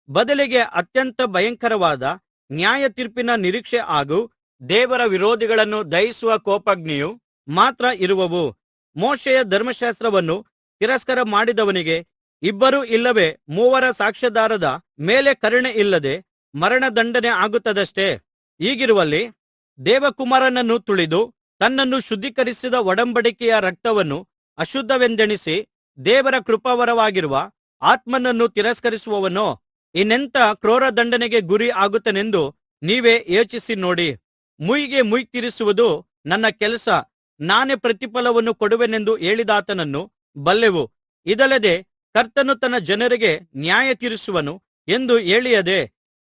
ಬದಲಿಗೆ ಅತ್ಯಂತ ಭಯಂಕರವಾದ ನ್ಯಾಯ ತೀರ್ಪಿನ ನಿರೀಕ್ಷೆ ಹಾಗೂ ದೇವರ ವಿರೋಧಿಗಳನ್ನು ದಹಿಸುವ ಕೋಪಾಗ್ನಿಯು ಮಾತ್ರ ಇರುವವು. ಮೋಶೆಯ ಧರ್ಮಶಾಸ್ತ್ರವನ್ನು ತಿರಸ್ಕಾರ ಮಾಡಿದವನಿಗೆ ಇಬ್ಬರು ಇಲ್ಲವೇ ಮೂವರ ಸಾಕ್ಷ್ಯಾಧಾರದ ಮೇಲೆ ಕರುಣೆ ಇಲ್ಲದೆ ಮರಣದಂಡನೆ ಆಗುತ್ತದಷ್ಟೆ. ಹೀಗಿರುವಲ್ಲಿ ದೇವಕುಮಾರನನ್ನು ತುಳಿದು ತನ್ನನ್ನು ಶುದ್ಧೀಕರಿಸಿದ ಒಡಂಬಡಿಕೆಯ ರಕ್ತವನ್ನು ಅಶುದ್ಧವೆಂದೆಣಿಸಿ ದೇವರ ಕೃಪಾವರವಾಗಿರುವ ಆತ್ಮನನ್ನು ತಿರಸ್ಕರಿಸುವವನೋ ಇನ್ನೆಂಥ ಕ್ರೂರ ದಂಡನೆಗೆ ಗುರಿ ಆಗುತ್ತಾನೆಂದು ನೀವೇ ಯೋಚಿಸಿ ನೋಡಿ. ಮುಯ್ಯಿಗೆ ಮುಯ್ಯಿ ತೀರಿಸುವುದು ನನ್ನ ಕೆಲಸ, ನಾನೇ ಪ್ರತಿಫಲವನ್ನು ಕೊಡುವೆನೆಂದು ಹೇಳಿದಾತನನ್ನು ಬಲ್ಲೆವು. ಇದಲ್ಲದೆ ಕರ್ತನು ತನ್ನ ಜನರಿಗೆ ನ್ಯಾಯ ತೀರಿಸುವನು ಎಂದು ಹೇಳಿಯದೆ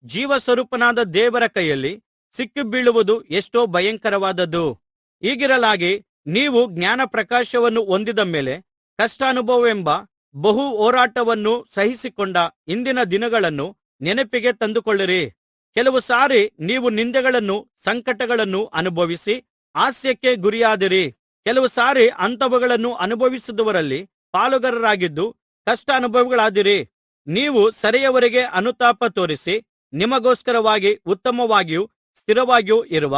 ಜೀವಸ್ವರೂಪನಾದ ದೇವರ ಕೈಯಲ್ಲಿ ಸಿಕ್ಕಿಬೀಳುವುದು ಎಷ್ಟೋ ಭಯಂಕರವಾದದ್ದು. ಹೀಗಿರಲಾಗಿ ನೀವು ಜ್ಞಾನ ಪ್ರಕಾಶವನ್ನು ಹೊಂದಿದ ಮೇಲೆ ಕಷ್ಟಾನುಭವವೆಂಬ ಬಹು ಹೋರಾಟವನ್ನು ಸಹಿಸಿಕೊಂಡ ಹಿಂದಿನ ದಿನಗಳನ್ನು ನೆನಪಿಗೆ ತಂದುಕೊಳ್ಳಿರಿ. ಕೆಲವು ಸಾರಿ ನೀವು ನಿಂದೆಗಳನ್ನು ಸಂಕಟಗಳನ್ನು ಅನುಭವಿಸಿ ಹಾಸ್ಯಕ್ಕೆ ಗುರಿಯಾದಿರಿ. ಕೆಲವು ಸಾರಿ ಅಂಥವುಗಳನ್ನು ಅನುಭವಿಸಿದವರಲ್ಲಿ ಪಾಲುಗಾರರಾಗಿದ್ದು ಕಷ್ಟಾನುಭವಿಗಳಾದಿರಿ. ನೀವು ಸೆರೆಯವರೆಗೆ ಅನುತಾಪ ತೋರಿಸಿ ನಿಮಗೋಸ್ಕರವಾಗಿ ಉತ್ತಮವಾಗಿಯೂ ಸ್ಥಿರವಾಗಿಯೂ ಇರುವ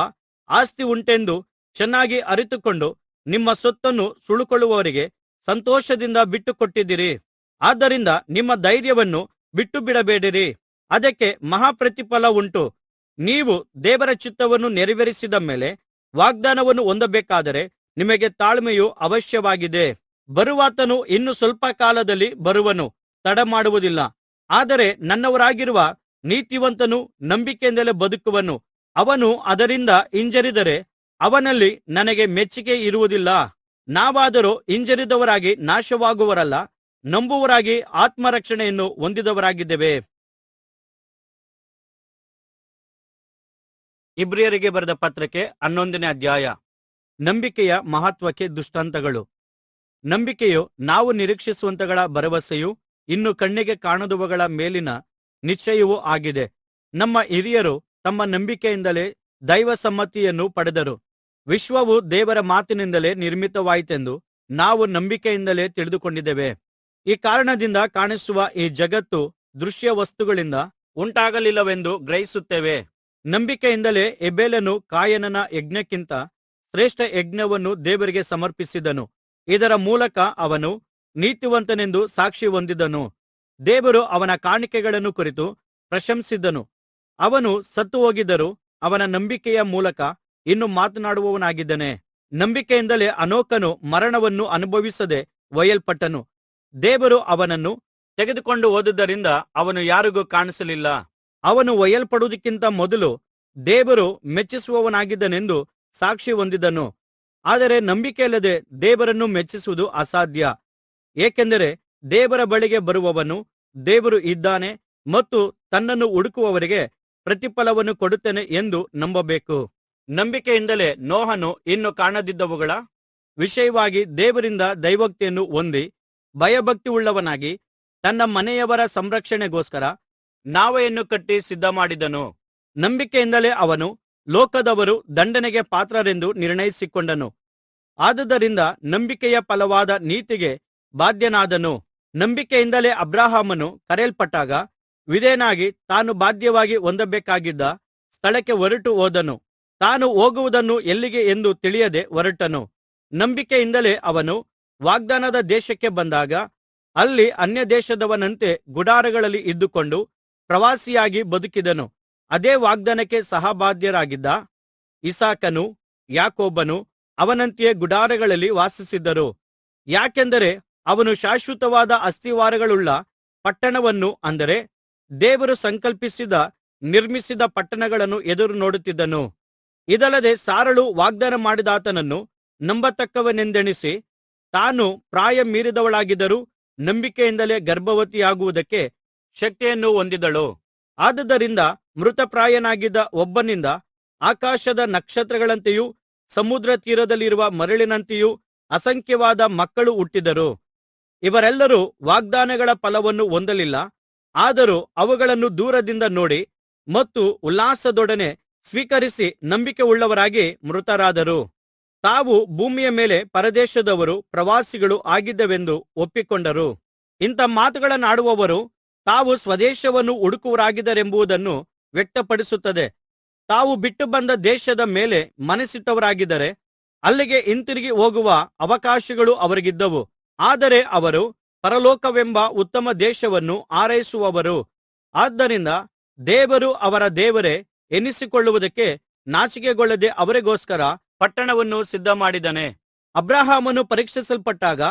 ಆಸ್ತಿ ಉಂಟೆಂದು ಚೆನ್ನಾಗಿ ಅರಿತುಕೊಂಡು ನಿಮ್ಮ ಸೊತ್ತನ್ನು ಸುಲುಕೊಳ್ಳುವವರಿಗೆ ಸಂತೋಷದಿಂದ ಬಿಟ್ಟುಕೊಟ್ಟಿದ್ದೀರಿ. ಆದ್ದರಿಂದ ನಿಮ್ಮ ಧೈರ್ಯವನ್ನು ಬಿಟ್ಟುಬಿಡಬೇಡಿರಿ. ಅದಕ್ಕೆ ಮಹಾಪ್ರತಿಫಲ ಉಂಟು. ನೀವು ದೇವರ ಚಿತ್ತವನ್ನು ನೆರವೇರಿಸಿದ ಮೇಲೆ ವಾಗ್ದಾನವನ್ನು ಹೊಂದಬೇಕಾದರೆ ನಿಮಗೆ ತಾಳ್ಮೆಯು ಅವಶ್ಯವಾಗಿದೆ. ಬರುವಾತನು ಇನ್ನು ಸ್ವಲ್ಪ ಕಾಲದಲ್ಲಿ ಬರುವನು, ತಡಮಾಡುವುದಿಲ್ಲ. ಆದರೆ ನನ್ನವರಾಗಿರುವ ನೀತಿವಂತನು ನಂಬಿಕೆಯಿಂದಲೇ ಬದುಕುವನು. ಅವನು ಅದರಿಂದ ಹಿಂಜರಿದರೆ ಅವನಲ್ಲಿ ನನಗೆ ಮೆಚ್ಚಿಕೆ ಇರುವುದಿಲ್ಲ. ನಾವಾದರೋ ಹಿಂಜರಿದವರಾಗಿ ನಾಶವಾಗುವವರಲ್ಲ, ನಂಬುವವರಾಗಿ ಆತ್ಮರಕ್ಷಣೆಯನ್ನು ಹೊಂದಿದವರಾಗಿದ್ದೇವೆ. ಇಬ್ರಿಯರಿಗೆ ಬರೆದ ಪತ್ರಕ್ಕೆ 11ನೇ ಅಧ್ಯಾಯ. ನಂಬಿಕೆಯ ಮಹತ್ವಕ್ಕೆ ದೃಷ್ಟಾಂತಗಳು. ನಂಬಿಕೆಯು ನಾವು ನಿರೀಕ್ಷಿಸುವಂತಗಳ ಭರವಸೆಯೂ ಇನ್ನು ಕಣ್ಣಿಗೆ ಕಾಣದವುಗಳ ಮೇಲಿನ ನಿಶ್ಚಯವೂ ಆಗಿದೆ. ನಮ್ಮ ಹಿರಿಯರು ತಮ್ಮ ನಂಬಿಕೆಯಿಂದಲೇ ದೈವಸಮ್ಮತಿಯನ್ನು ಪಡೆದರು. ವಿಶ್ವವು ದೇವರ ಮಾತಿನಿಂದಲೇ ನಿರ್ಮಿತವಾಯಿತೆಂದು ನಾವು ನಂಬಿಕೆಯಿಂದಲೇ ತಿಳಿದುಕೊಂಡಿದ್ದೇವೆ. ಈ ಕಾರಣದಿಂದ ಕಾಣಿಸುವ ಈ ಜಗತ್ತು ದೃಶ್ಯ ವಸ್ತುಗಳಿಂದ ಉಂಟಾಗಲಿಲ್ಲವೆಂದು ಗ್ರಹಿಸುತ್ತೇವೆ. ನಂಬಿಕೆಯಿಂದಲೇ ಹೇಬೇಲನು ಕಾಯನನ ಯಜ್ಞಕ್ಕಿಂತ ಶ್ರೇಷ್ಠ ಯಜ್ಞವನ್ನು ದೇವರಿಗೆ ಸಮರ್ಪಿಸಿದನು. ಇದರ ಮೂಲಕ ಅವನು ನೀತಿವಂತನೆಂದು ಸಾಕ್ಷಿ ಹೊಂದಿದನು. ದೇವರು ಅವನ ಕಾಣಿಕೆಗಳನ್ನು ಕುರಿತು ಪ್ರಶಂಸಿಸಿದನು. ಅವನು ಸತ್ತು ಹೋಗಿದ್ದರೂ ಅವನ ನಂಬಿಕೆಯ ಮೂಲಕ ಇನ್ನು ಮಾತನಾಡುವವನಾಗಿದ್ದಾನೆ. ನಂಬಿಕೆಯಿಂದಲೇ ಹನೋಕನು ಮರಣವನ್ನು ಅನುಭವಿಸದೆ ಒಯ್ಯಲ್ಪಟ್ಟನು. ದೇವರು ಅವನನ್ನು ತೆಗೆದುಕೊಂಡು ಹೋದುದರಿಂದ ಅವನು ಯಾರಿಗೂ ಕಾಣಿಸಲಿಲ್ಲ. ಅವನು ಒಯ್ಯಲ್ಪಡುವುದಕ್ಕಿಂತ ಮೊದಲು ದೇವರು ಮೆಚ್ಚಿಸುವವನಾಗಿದ್ದನೆಂದು ಸಾಕ್ಷಿ ಹೊಂದಿದನು. ಆದರೆ ನಂಬಿಕೆಯಿಲ್ಲದೆ ದೇವರನ್ನು ಮೆಚ್ಚಿಸುವುದು ಅಸಾಧ್ಯ. ಏಕೆಂದರೆ ದೇವರ ಬಳಿಗೆ ಬರುವವನು ದೇವರು ಇದ್ದಾನೆ ಮತ್ತು ತನ್ನನ್ನು ಹುಡುಕುವವರಿಗೆ ಪ್ರತಿಫಲವನ್ನು ಕೊಡುತ್ತಾನೆ ಎಂದು ನಂಬಬೇಕು. ನಂಬಿಕೆಯಿಂದಲೇ ನೋಹನು ಇನ್ನು ಕಾಣದಿದ್ದವುಗಳ ವಿಷಯವಾಗಿ ದೇವರಿಂದ ದೈವೋಕ್ತಿಯನ್ನು ಹೊಂದಿ ಭಯಭಕ್ತಿಯುಳ್ಳವನಾಗಿ ತನ್ನ ಮನೆಯವರ ಸಂರಕ್ಷಣೆಗೋಸ್ಕರ ನಾವೆಯನ್ನು ಕಟ್ಟಿ ಸಿದ್ಧಮಾಡಿದನು. ನಂಬಿಕೆಯಿಂದಲೇ ಅವನು ಲೋಕದವರು ದಂಡನೆಗೆ ಪಾತ್ರರೆಂದು ನಿರ್ಣಯಿಸಿಕೊಂಡನು. ಆದುದರಿಂದ ನಂಬಿಕೆಯ ಫಲವಾದ ನೀತಿಗೆ ಬಾಧ್ಯನಾದನು. ನಂಬಿಕೆಯಿಂದಲೇ ಅಬ್ರಹಾಮನು ಕರೆಯಲ್ಪಟ್ಟಾಗ ವಿಧೇಯನಾಗಿ ತಾನು ಬಾಧ್ಯವಾಗಿ ಹೊಂದಬೇಕಾಗಿದ್ದ ಸ್ಥಳಕ್ಕೆ ಹೊರಟು ಹೋದನು. ತಾನು ಹೋಗುವುದನ್ನು ಎಲ್ಲಿಗೆ ಎಂದು ತಿಳಿಯದೆ ಹೊರಟನು. ನಂಬಿಕೆಯಿಂದಲೇ ಅವನು ವಾಗ್ದಾನದ ದೇಶಕ್ಕೆ ಬಂದಾಗ ಅಲ್ಲಿ ಅನ್ಯದೇಶದವನಂತೆ ಗುಡಾರಗಳಲ್ಲಿ ಇದ್ದುಕೊಂಡು ಪ್ರವಾಸಿಯಾಗಿ ಬದುಕಿದನು. ಅದೇ ವಾಗ್ದಾನಕ್ಕೆ ಸಹಬಾಧ್ಯರಾಗಿದ್ದ ಇಸಾಕನೂ ಯಾಕೋಬನೂ ಅವನಂತೆಯೇ ಗುಡಾರಗಳಲ್ಲಿ ವಾಸಿಸಿದ್ದರು. ಯಾಕೆಂದರೆ ಅವನು ಶಾಶ್ವತವಾದ ಅಸ್ತಿವಾರಗಳುಳ್ಳ ಪಟ್ಟಣವನ್ನು, ಅಂದರೆ ದೇವರು ಸಂಕಲ್ಪಿಸಿದ ನಿರ್ಮಿಸಿದ ಪಟ್ಟಣಗಳನ್ನು ಎದುರು ನೋಡುತ್ತಿದ್ದನು. ಇದಲ್ಲದೆ ಸಾರಳು ವಾಗ್ದಾನ ಮಾಡಿದಾತನನ್ನು ನಂಬತಕ್ಕವನೆಂದೆಣಿಸಿ ತಾನು ಪ್ರಾಯ ಮೀರಿದವಳಾಗಿದ್ದರೂ ನಂಬಿಕೆಯಿಂದಲೇ ಗರ್ಭವತಿಯಾಗುವುದಕ್ಕೆ ಶಕ್ತಿಯನ್ನು ಹೊಂದಿದಳು. ಆದುದರಿಂದ ಮೃತಪ್ರಾಯನಾಗಿದ್ದ ಒಬ್ಬನಿಂದ ಆಕಾಶದ ನಕ್ಷತ್ರಗಳಂತೆಯೂ ಸಮುದ್ರ ತೀರದಲ್ಲಿರುವ ಮರಳಿನಂತೆಯೂ ಅಸಂಖ್ಯವಾದ ಮಕ್ಕಳು ಹುಟ್ಟಿದರು. ಇವರೆಲ್ಲರೂ ವಾಗ್ದಾನಗಳ ಫಲವನ್ನು ಹೊಂದಲಿಲ್ಲ, ಆದರೂ ಅವುಗಳನ್ನು ದೂರದಿಂದ ನೋಡಿ ಮತ್ತು ಉಲ್ಲಾಸದೊಡನೆ ಸ್ವೀಕರಿಸಿ ನಂಬಿಕೆಯುಳ್ಳವರಾಗಿ ಮೃತರಾದರು. ತಾವು ಭೂಮಿಯ ಮೇಲೆ ಪರದೇಶದವರು ಪ್ರವಾಸಿಗಳು ಆಗಿದ್ದವೆಂದು ಒಪ್ಪಿಕೊಂಡರು. ಇಂಥ ಮಾತುಗಳನ್ನಾಡುವವರು ತಾವು ಸ್ವದೇಶವನ್ನು ಹುಡುಕುವವರಾಗಿದ್ದಾರೆಂಬುದನ್ನು ವ್ಯಕ್ತಪಡಿಸುತ್ತದೆ. ತಾವು ಬಿಟ್ಟು ಬಂದ ದೇಶದ ಮೇಲೆ ಮನಸ್ಸಿಟ್ಟವರಾಗಿದ್ದರೆ ಅಲ್ಲಿಗೆ ಹಿಂತಿರುಗಿ ಹೋಗುವ ಅವಕಾಶಗಳು ಅವರಿಗಿದ್ದವು. ಆದರೆ ಅವರು ಪರಲೋಕವೆಂಬ ಉತ್ತಮ ದೇಶವನ್ನು ಹಾರೈಸುವವರು. ಆದ್ದರಿಂದ ದೇವರು ಅವರ ದೇವರೇ ಎನ್ನಿಸಿಕೊಳ್ಳುವುದಕ್ಕೆ ನಾಚಿಕೆಗೊಳ್ಳದೆ ಅವರಿಗೋಸ್ಕರ ಪಟ್ಟಣವನ್ನು ಸಿದ್ಧಮಾಡಿದ್ದಾನೆ. ಅಬ್ರಹಾಮನು ಪರೀಕ್ಷಿಸಲ್ಪಟ್ಟಾಗ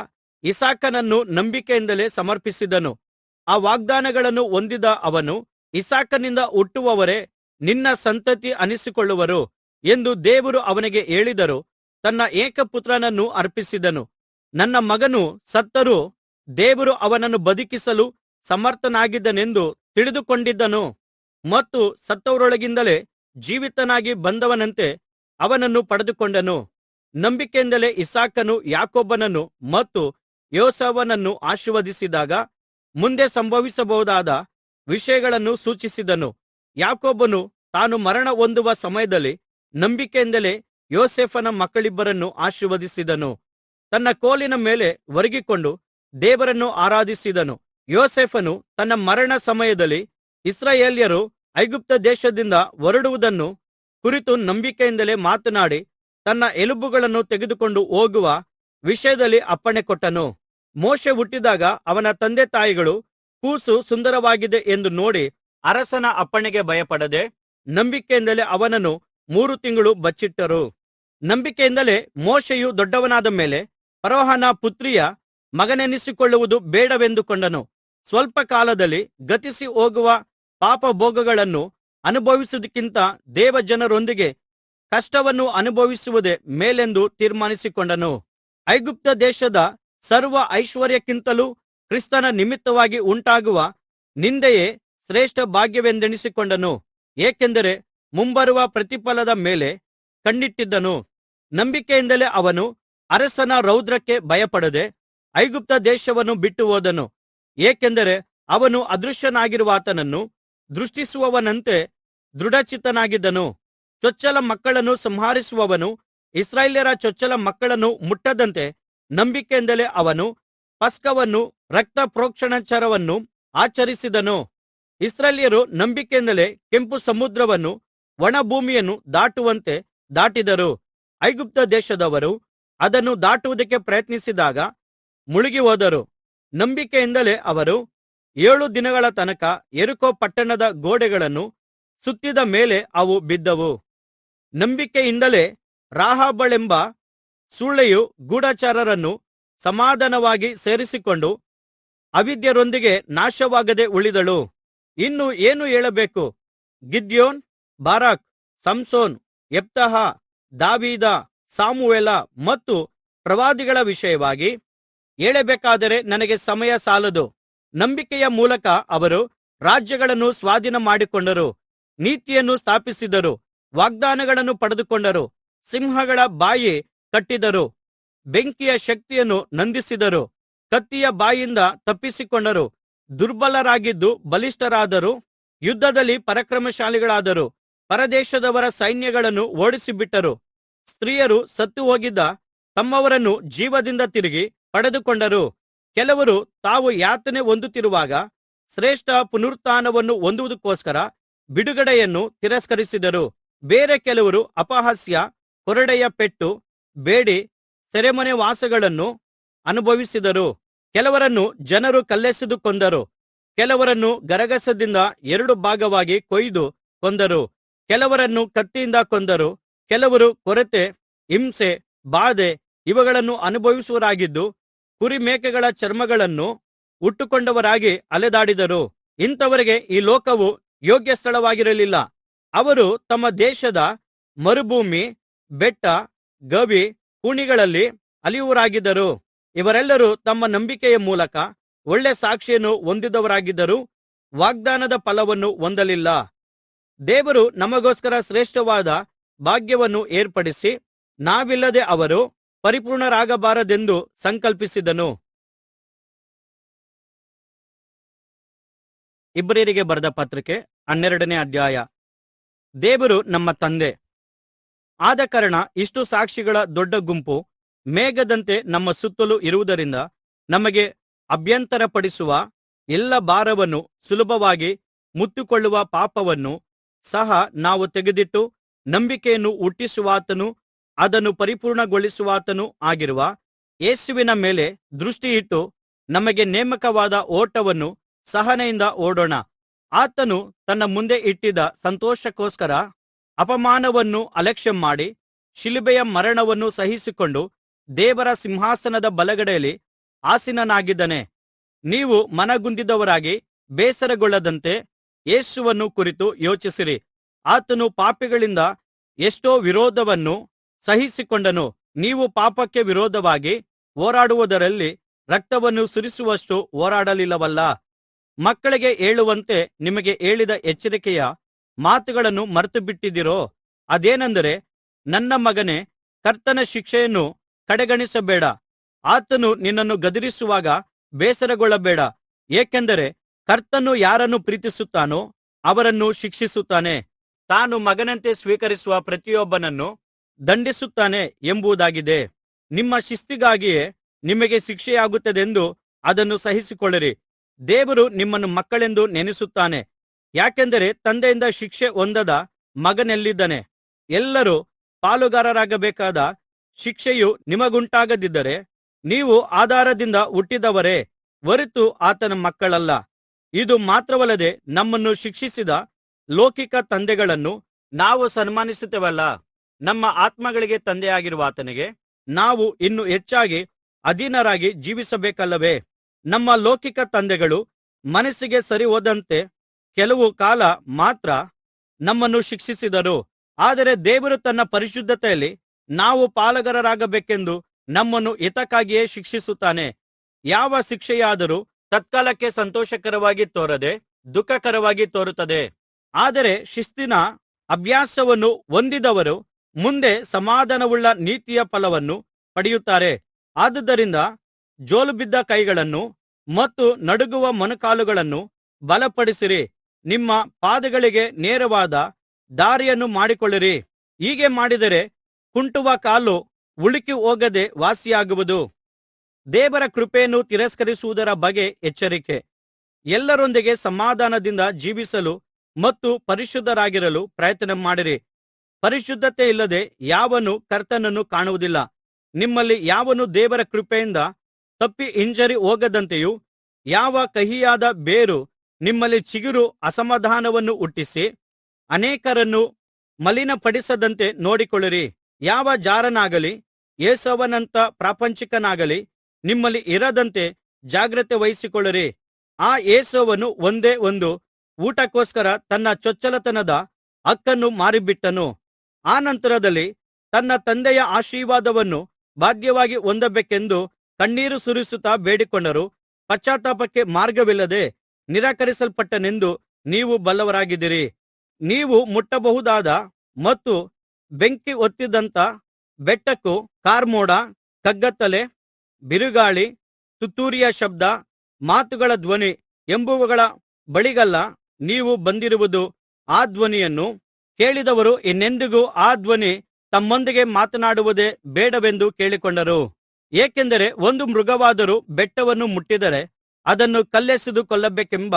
ಇಸಾಕನನ್ನು ನಂಬಿಕೆಯಿಂದಲೇ ಸಮರ್ಪಿಸಿದನು. ಆ ವಾಗ್ದಾನಗಳನ್ನು ಹೊಂದಿದ ಅವನು ಇಸಾಕನಿಂದ ಹುಟ್ಟುವವರೇ ನಿನ್ನ ಸಂತತಿ ಅನಿಸಿಕೊಳ್ಳುವರು ಎಂದು ದೇವರು ಅವನಿಗೆ ಹೇಳಿದರೂ ತನ್ನ ಏಕಪುತ್ರನನ್ನು ಅರ್ಪಿಸಿದನು. ನನ್ನ ಮಗನು ಸತ್ತರೂ ದೇವರು ಅವನನ್ನು ಬದುಕಿಸಲು ಸಮರ್ಥನಾಗಿದ್ದನೆಂದು ತಿಳಿದುಕೊಂಡಿದ್ದನು ಮತ್ತು ಸತ್ತವರೊಳಗಿಂದಲೇ ಜೀವಿತನಾಗಿ ಬಂದವನಂತೆ ಅವನನ್ನು ಪಡೆದುಕೊಂಡನು. ನಂಬಿಕೆಯಿಂದಲೇ ಇಸಾಕನು ಯಾಕೋಬನನ್ನು ಮತ್ತು ಯೋಸೇಫನನ್ನು ಆಶೀರ್ವದಿಸಿದಾಗ ಮುಂದೆ ಸಂಭವಿಸಬಹುದಾದ ವಿಷಯಗಳನ್ನು ಸೂಚಿಸಿದನು. ಯಾಕೋಬನು ತಾನು ಮರಣ ಹೊಂದುವ ಸಮಯದಲ್ಲಿ ನಂಬಿಕೆಯಿಂದಲೇ ಯೋಸೇಫನ ಮಕ್ಕಳಿಬ್ಬರನ್ನು ಆಶೀರ್ವದಿಸಿದನು. ತನ್ನ ಕೋಲಿನ ಮೇಲೆ ಒರಗಿಕೊಂಡು ದೇವರನ್ನು ಆರಾಧಿಸಿದನು. ಯೋಸೇಫನು ತನ್ನ ಮರಣ ಸಮಯದಲ್ಲಿ ಇಸ್ರಾಯೇಲ್ಯರು ಐಗುಪ್ತ ದೇಶದಿಂದ ಹೊರಡುವುದನ್ನು ಕುರಿತು ನಂಬಿಕೆಯಿಂದಲೇ ಮಾತನಾಡಿ ತನ್ನ ಎಲುಬುಗಳನ್ನು ತೆಗೆದುಕೊಂಡು ಹೋಗುವ ವಿಷಯದಲ್ಲಿ ಅಪ್ಪಣೆ ಕೊಟ್ಟನು. ಮೋಶೆ ಹುಟ್ಟಿದಾಗ ಅವನ ತಂದೆ ತಾಯಿಗಳು ಕೂಸು ಸುಂದರವಾಗಿದೆ ಎಂದು ನೋಡಿ ಅರಸನ ಅಪ್ಪಣೆಗೆ ಭಯಪಡದೆ ನಂಬಿಕೆಯಿಂದಲೇ ಅವನನ್ನು 3 ತಿಂಗಳು ಬಚ್ಚಿಟ್ಟರು. ನಂಬಿಕೆಯಿಂದಲೇ ಮೋಶೆಯು ದೊಡ್ಡವನಾದ ಮೇಲೆ ಫರೋಹನ ಪುತ್ರಿಯ ಮಗನೆನಿಸಿಕೊಳ್ಳುವುದು ಬೇಡವೆಂದುಕೊಂಡನು. ಸ್ವಲ್ಪ ಕಾಲದಲ್ಲಿ ಗತಿಸಿ ಹೋಗುವ ಪಾಪಭೋಗಗಳನ್ನು ಅನುಭವಿಸುವುದಕ್ಕಿಂತ ದೇವಜನರೊಂದಿಗೆ ಕಷ್ಟವನ್ನು ಅನುಭವಿಸುವುದೇ ಮೇಲೆಂದು ತೀರ್ಮಾನಿಸಿಕೊಂಡನು. ಐಗುಪ್ತ ದೇಶದ ಸರ್ವ ಐಶ್ವರ್ಯಕ್ಕಿಂತಲೂ ಕ್ರಿಸ್ತನ ನಿಮಿತ್ತವಾಗಿ ಉಂಟಾಗುವ ನಿಂದೆಯೇ ಶ್ರೇಷ್ಠ ಭಾಗ್ಯವೆಂದೆಣಿಸಿಕೊಂಡನು. ಏಕೆಂದರೆ ಮುಂಬರುವ ಪ್ರತಿಫಲದ ಮೇಲೆ ಕಣ್ಣಿಟ್ಟಿದ್ದನು. ನಂಬಿಕೆಯಿಂದಲೇ ಅವನು ಅರಸನ ರೌದ್ರಕ್ಕೆ ಭಯಪಡದೆ ಐಗುಪ್ತ ದೇಶವನ್ನು ಬಿಟ್ಟು ಹೋದನು. ಏಕೆಂದರೆ ಅವನು ಅದೃಶ್ಯನಾಗಿರುವಾತನನ್ನು ದೃಷ್ಟಿಸುವವನಂತೆ ದೃಢಚಿತ್ತನಾಗಿದ್ದನು. ಚೊಚ್ಚಲ ಮಕ್ಕಳನ್ನು ಸಂಹರಿಸುವವನು ಇಸ್ರಾಯೇಲ್ಯರ ಚೊಚ್ಚಲ ಮಕ್ಕಳನ್ನು ಮುಟ್ಟದಂತೆ ನಂಬಿಕೆಯಿಂದಲೇ ಅವನು ಪಸ್ಕವನ್ನೂ ರಕ್ತ ಪ್ರೋಕ್ಷಣಾಚಾರವನ್ನೂ ಆಚರಿಸಿದನು. ಇಸ್ರಾಯೇಲ್ಯರು ನಂಬಿಕೆಯಿಂದಲೇ ಕೆಂಪು ಸಮುದ್ರವನ್ನು ಒಣಭೂಮಿಯನ್ನು ದಾಟುವಂತೆ ದಾಟಿದರು. ಐಗುಪ್ತ ದೇಶದವರು ಅದನ್ನು ದಾಟುವುದಕ್ಕೆ ಪ್ರಯತ್ನಿಸಿದಾಗ ಮುಳುಗಿ ಹೋದರು. ನಂಬಿಕೆಯಿಂದಲೇ ಅವರು 7 ದಿನಗಳ ತನಕ ಯೆರಿಕೋ ಪಟ್ಟಣದ ಗೋಡೆಗಳನ್ನು ಸುತ್ತಿದ ಮೇಲೆ ಅವು ಬಿದ್ದವು. ನಂಬಿಕೆಯಿಂದಲೇ ರಾಹಾಬಳೆಂಬ ಸೂಳೆಯು ಗೂಢಚಾರರನ್ನು ಸಮಾಧಾನವಾಗಿ ಸೇರಿಸಿಕೊಂಡು ಅವಿಧೇಯರೊಂದಿಗೆ ನಾಶವಾಗದೆ ಉಳಿದಳು. ಇನ್ನು ಏನು ಹೇಳಬೇಕು? ಗಿದ್ಯೋನ್, ಬಾರಾಕ್, ಸಂಸೋನ್, ಯೆಪ್ತಹ, ದಾವೀದ, ಸಾಮುವೇಲ ಮತ್ತು ಪ್ರವಾದಿಗಳ ವಿಷಯವಾಗಿ ಹೇಳಬೇಕಾದರೆ ನನಗೆ ಸಮಯ ಸಾಲದು. ನಂಬಿಕೆಯ ಮೂಲಕ ಅವರು ರಾಜ್ಯಗಳನ್ನು ಸ್ವಾಧೀನ ಮಾಡಿಕೊಂಡರು, ನೀತಿಯನ್ನು ಸ್ಥಾಪಿಸಿದರು, ವಾಗ್ದಾನಗಳನ್ನು ಪಡೆದುಕೊಂಡರು, ಸಿಂಹಗಳ ಬಾಯಿ ಕಟ್ಟಿದರು, ಬೆಂಕಿಯ ಶಕ್ತಿಯನ್ನು ನಂದಿಸಿದರು, ಕತ್ತಿಯ ಬಾಯಿಂದ ತಪ್ಪಿಸಿಕೊಂಡರು, ದುರ್ಬಲರಾಗಿದ್ದು ಬಲಿಷ್ಠರಾದರು, ಯುದ್ಧದಲ್ಲಿ ಪರಾಕ್ರಮಶಾಲಿಗಳಾದರು, ಪರದೇಶದವರ ಸೈನ್ಯಗಳನ್ನು ಓಡಿಸಿಬಿಟ್ಟರು. ಸ್ತ್ರೀಯರು ಸತ್ತುಹೋಗಿದ್ದ ತಮ್ಮವರನ್ನು ಜೀವದಿಂದ ತಿರುಗಿ ಪಡೆದುಕೊಂಡರು. ಕೆಲವರು ತಾವು ಯಾತನೆ ಹೊಂದುತ್ತಿರುವಾಗ ಶ್ರೇಷ್ಠ ಪುನರುತ್ಥಾನವನ್ನು ಹೊಂದುವುದಕ್ಕೋಸ್ಕರ ಬಿಡುಗಡೆಯನ್ನು ತಿರಸ್ಕರಿಸಿದರು. ಬೇರೆ ಕೆಲವರು ಅಪಹಾಸ್ಯ, ಕೊರಡೆಯ ಪೆಟ್ಟು, ಬೇಡಿ, ಸೆರೆಮನೆ ವಾಸಗಳನ್ನು ಅನುಭವಿಸಿದರು. ಕೆಲವರನ್ನು ಜನರು ಕಲ್ಲೆಸೆದು ಕೊಂದರು. ಕೆಲವರನ್ನು ಗರಗಸದಿಂದ 2 ಭಾಗವಾಗಿ ಕೊಯ್ದು ಕೊಂದರು. ಕೆಲವರನ್ನು ಕತ್ತಿಯಿಂದ ಕೊಂದರು. ಕೆಲವರು ಕೊರತೆ, ಹಿಂಸೆ, ಬಾಧೆ ಇವುಗಳನ್ನು ಅನುಭವಿಸುವವರಾಗಿದ್ದು ಕುರಿಮೇಕೆಗಳ ಚರ್ಮಗಳನ್ನು ಉಟ್ಟುಕೊಂಡವರಾಗಿ ಅಲೆದಾಡಿದರು. ಇಂಥವರಿಗೆ ಈ ಲೋಕವು ಯೋಗ್ಯ ಸ್ಥಳವಾಗಿರಲಿಲ್ಲ. ಅವರು ತಮ್ಮ ದೇಶದ ಮರುಭೂಮಿ, ಬೆಟ್ಟ, ಗವಿ, ಕುಣಿಗಳಲ್ಲಿ ಅಲೆಯುವವರಾಗಿದ್ದರು. ಇವರೆಲ್ಲರೂ ತಮ್ಮ ನಂಬಿಕೆಯ ಮೂಲಕ ಒಳ್ಳೆ ಸಾಕ್ಷಿಯನ್ನು ಹೊಂದಿದವರಾಗಿದ್ದರೂ ವಾಗ್ದಾನದ ಫಲವನ್ನು ಹೊಂದಲಿಲ್ಲ. ದೇವರು ನಮಗೋಸ್ಕರ ಶ್ರೇಷ್ಠವಾದ ಭಾಗ್ಯವನ್ನು ಏರ್ಪಡಿಸಿ ನಾವಿಲ್ಲದೆ ಅವರು ಪರಿಪೂರ್ಣರಾಗಬಾರದೆಂದು ಸಂಕಲ್ಪಿಸಿದನು. ಇಬ್ರಿಯರಿಗೆ ಬರೆದ ಪತ್ರಿಕೆ 12ನೇ ಅಧ್ಯಾಯ. ದೇವರು ನಮ್ಮ ತಂದೆ. ಆದಕಾರಣ ಇಷ್ಟು ಸಾಕ್ಷಿಗಳ ದೊಡ್ಡ ಗುಂಪು ಮೇಘದಂತೆ ನಮ್ಮ ಸುತ್ತಲೂ ಇರುವುದರಿಂದ ನಮಗೆ ಅಭ್ಯಂತರಪಡಿಸುವ ಎಲ್ಲ ಭಾರವನ್ನು ಸುಲಭವಾಗಿ ಮುತ್ತಿಕೊಳ್ಳುವ ಪಾಪವನ್ನು ಸಹ ನಾವು ತೆಗೆದಿಟ್ಟು ನಂಬಿಕೆಯನ್ನು ಹುಟ್ಟಿಸುವಾತನೂ ಅದನ್ನು ಪರಿಪೂರ್ಣಗೊಳಿಸುವಾತನೂ ಆಗಿರುವ ಯೇಸುವಿನ ಮೇಲೆ ದೃಷ್ಟಿಯಿಟ್ಟು ನಮಗೆ ನೇಮಕವಾದ ಓಟವನ್ನು ಸಹನೆಯಿಂದ ಓಡೋಣ. ಆತನು ತನ್ನ ಮುಂದೆ ಇಟ್ಟಿದ್ದ ಸಂತೋಷಕ್ಕೋಸ್ಕರ ಅಪಮಾನವನ್ನು ಅಲಕ್ಷ್ಯ ಮಾಡಿ ಶಿಲುಬೆಯ ಮರಣವನ್ನು ಸಹಿಸಿಕೊಂಡು ದೇವರ ಸಿಂಹಾಸನದ ಬಲಗಡೆಯಲ್ಲಿ ಆಸೀನನಾಗಿದ್ದಾನೆ. ನೀವು ಮನಗುಂದಿದವರಾಗಿ ಬೇಸರಗೊಳ್ಳದಂತೆ ಯೇಸುವನ್ನು ಕುರಿತು ಯೋಚಿಸಿರಿ. ಆತನು ಪಾಪಿಗಳಿಂದ ಎಷ್ಟೋ ವಿರೋಧವನ್ನು ಸಹಿಸಿಕೊಂಡನು. ನೀವು ಪಾಪಕ್ಕೆ ವಿರೋಧವಾಗಿ ಹೋರಾಡುವುದರಲ್ಲಿ ರಕ್ತವನ್ನು ಸುರಿಸುವಷ್ಟು ಹೋರಾಡಲಿಲ್ಲವಲ್ಲ. ಮಕ್ಕಳಿಗೆ ಹೇಳುವಂತೆ ನಿಮಗೆ ಹೇಳಿದ ಎಚ್ಚರಿಕೆಯ ಮಾತುಗಳನ್ನು ಮರೆತುಬಿಟ್ಟಿದ್ದೀರೋ? ಅದೇನೆಂದರೆ, ನನ್ನ ಮಗನೇ, ಕರ್ತನ ಶಿಕ್ಷೆಯನ್ನು ಕಡೆಗಣಿಸಬೇಡ. ಆತನು ನಿನ್ನನ್ನು ಗದರಿಸುವಾಗ ಬೇಸರಗೊಳ್ಳಬೇಡ. ಏಕೆಂದರೆ ಕರ್ತನು ಯಾರನ್ನು ಪ್ರೀತಿಸುತ್ತಾನೋ ಅವರನ್ನು ಶಿಕ್ಷಿಸುತ್ತಾನೆ, ತಾನು ಮಗನಂತೆ ಸ್ವೀಕರಿಸುವ ಪ್ರತಿಯೊಬ್ಬನನ್ನು ದಂಡಿಸುತ್ತಾನೆ ಎಂಬುದಾಗಿದೆ. ನಿಮ್ಮ ಶಿಸ್ತಿಗಾಗಿಯೇ ನಿಮಗೆ ಶಿಕ್ಷೆಯಾಗುತ್ತದೆಂದು ಅದನ್ನು ಸಹಿಸಿಕೊಳ್ಳಿರಿ. ದೇವರು ನಿಮ್ಮನ್ನು ಮಕ್ಕಳೆಂದು ನೆನೆಸುತ್ತಾನೆ. ಯಾಕೆಂದರೆ ತಂದೆಯಿಂದ ಶಿಕ್ಷೆ ಹೊಂದದ ಮಗನೆಲ್ಲಿದ್ದಾನೆ? ಎಲ್ಲರೂ ಪಾಲುಗಾರರಾಗಬೇಕಾದ ಶಿಕ್ಷೆಯು ನಿಮಗುಂಟಾಗದಿದ್ದರೆ ನೀವು ಆಧಾರದಿಂದ ಹುಟ್ಟಿದವರೇ ಹೊರತು ಆತನ ಮಕ್ಕಳಲ್ಲ. ಇದು ಮಾತ್ರವಲ್ಲದೆ ನಮ್ಮನ್ನು ಶಿಕ್ಷಿಸಿದ ಲೌಕಿಕ ತಂದೆಗಳನ್ನು ನಾವು ಸನ್ಮಾನಿಸುತ್ತೇವಲ್ಲ. ನಮ್ಮ ಆತ್ಮಗಳಿಗೆ ತಂದೆಯಾಗಿರುವ ಆತನಿಗೆ ನಾವು ಇನ್ನೂ ಹೆಚ್ಚಾಗಿ ಅಧೀನರಾಗಿ ಜೀವಿಸಬೇಕಲ್ಲವೇ? ನಮ್ಮ ಲೌಕಿಕ ತಂದೆಗಳು ಮನಸ್ಸಿಗೆ ಸರಿಹೋದಂತೆ ಕೆಲವು ಕಾಲ ಮಾತ್ರ ನಮ್ಮನ್ನು ಶಿಕ್ಷಿಸಿದರು. ಆದರೆ ದೇವರು ತನ್ನ ಪರಿಶುದ್ಧತೆಯಲ್ಲಿ ನಾವು ಪಾಲುಗಾರರಾಗಬೇಕೆಂದು ನಮ್ಮನ್ನು ಹಿತಕ್ಕಾಗಿಯೇ ಶಿಕ್ಷಿಸುತ್ತಾನೆ. ಯಾವ ಶಿಕ್ಷೆಯಾದರೂ ತತ್ಕಾಲಕ್ಕೆ ಸಂತೋಷಕರವಾಗಿ ತೋರದೆ ದುಃಖಕರವಾಗಿ ತೋರುತ್ತದೆ. ಆದರೆ ಶಿಸ್ತಿನ ಅಭ್ಯಾಸವನ್ನು ಹೊಂದಿದವರು ಮುಂದೆ ಸಮಾಧಾನವುಳ್ಳ ನೀತಿಯ ಫಲವನ್ನು ಪಡೆಯುತ್ತಾರೆ. ಆದುದರಿಂದ ಜೋಲುಬಿದ್ದ ಕೈಗಳನ್ನು ಮತ್ತು ನಡುಗುವ ಮೊಣಕಾಲುಗಳನ್ನು ಬಲಪಡಿಸಿರಿ. ನಿಮ್ಮ ಪಾದಗಳಿಗೆ ನೇರವಾದ ದಾರಿಯನ್ನು ಮಾಡಿಕೊಳ್ಳಿರಿ. ಹೀಗೆ ಮಾಡಿದರೆ ಕುಂಟುವ ಕಾಲು ಉಳುಕಿ ಹೋಗದೆ ವಾಸಿಯಾಗುವುದು. ದೇವರ ಕೃಪೆಯನ್ನು ತಿರಸ್ಕರಿಸುವುದರ ಬಗ್ಗೆ ಎಚ್ಚರಿಕೆ. ಎಲ್ಲರೊಂದಿಗೆ ಸಮಾಧಾನದಿಂದ ಜೀವಿಸಲು ಮತ್ತು ಪರಿಶುದ್ಧರಾಗಿರಲು ಪ್ರಯತ್ನ ಮಾಡಿರಿ. ಪರಿಶುದ್ಧತೆ ಇಲ್ಲದೆ ಯಾವನೂ ಕರ್ತನನ್ನು ಕಾಣುವುದಿಲ್ಲ. ನಿಮ್ಮಲ್ಲಿ ಯಾವನು ದೇವರ ಕೃಪೆಯಿಂದ ತಪ್ಪಿ ಹಿಂಜರಿ ಹೋಗದಂತೆಯೂ ಯಾವ ಕಹಿಯಾದ ಬೇರು ನಿಮ್ಮಲ್ಲಿ ಚಿಗುರು ಅಸಮಾಧಾನವನ್ನು ಹುಟ್ಟಿಸಿ ಅನೇಕರನ್ನು ಮಲಿನಪಡಿಸದಂತೆ ನೋಡಿಕೊಳ್ಳಿರಿ. ಯಾವ ಜಾರನಾಗಲಿ ಏಸಾವನಂಥ ಪ್ರಾಪಂಚಿಕನಾಗಲಿ ನಿಮ್ಮಲ್ಲಿ ಇರದಂತೆ ಜಾಗ್ರತೆ ವಹಿಸಿಕೊಳ್ಳಿರಿ. ಆ ಏಸಾವನು ಒಂದೇ ಒಂದು ಊಟಕ್ಕೋಸ್ಕರ ತನ್ನ ಚೊಚ್ಚಲತನದ ಹಕ್ಕನ್ನು ಮಾರಿಬಿಟ್ಟನು. ಆ ನಂತರದಲ್ಲಿ ತನ್ನ ತಂದೆಯ ಆಶೀರ್ವಾದವನ್ನು ಬಾಧ್ಯವಾಗಿ ಹೊಂದಬೇಕೆಂದು ಕಣ್ಣೀರು ಸುರಿಸುತ್ತಾ ಬೇಡಿಕೊಂಡರೂ ಪಶ್ಚಾತ್ತಾಪಕ್ಕೆ ಮಾರ್ಗವಿಲ್ಲದೆ ನಿರಾಕರಿಸಲ್ಪಟ್ಟನೆಂದು ನೀವು ಬಲ್ಲವರಾಗಿದ್ದೀರಿ. ನೀವು ಮುಟ್ಟಬಹುದಾದ ಮತ್ತು ಬೆಂಕಿ ಹೊತ್ತಿದ್ದಂಥ ಬೆಟ್ಟಕ್ಕೂ ಕಾರ್ಮೋಡ, ಕಗ್ಗತ್ತಲೆ, ಬಿರುಗಾಳಿ, ತುತ್ತೂರಿಯ ಶಬ್ದ, ಮಾತುಗಳ ಧ್ವನಿ ಎಂಬುವುಗಳ ಬಳಿಗಲ್ಲ ನೀವು ಬಂದಿರುವುದು. ಆ ಧ್ವನಿಯನ್ನು ಕೇಳಿದವರು ಇನ್ನೆಂದಿಗೂ ಆ ಧ್ವನಿ ತಮ್ಮೊಂದಿಗೆ ಮಾತನಾಡುವುದೇ ಬೇಡವೆಂದು ಕೇಳಿಕೊಂಡರು. ಏಕೆಂದರೆ ಒಂದು ಮೃಗವಾದರೂ ಬೆಟ್ಟವನ್ನು ಮುಟ್ಟಿದರೆ ಅದನ್ನು ಕಲ್ಲೆಸೆದು ಕೊಲ್ಲಬೇಕೆಂಬ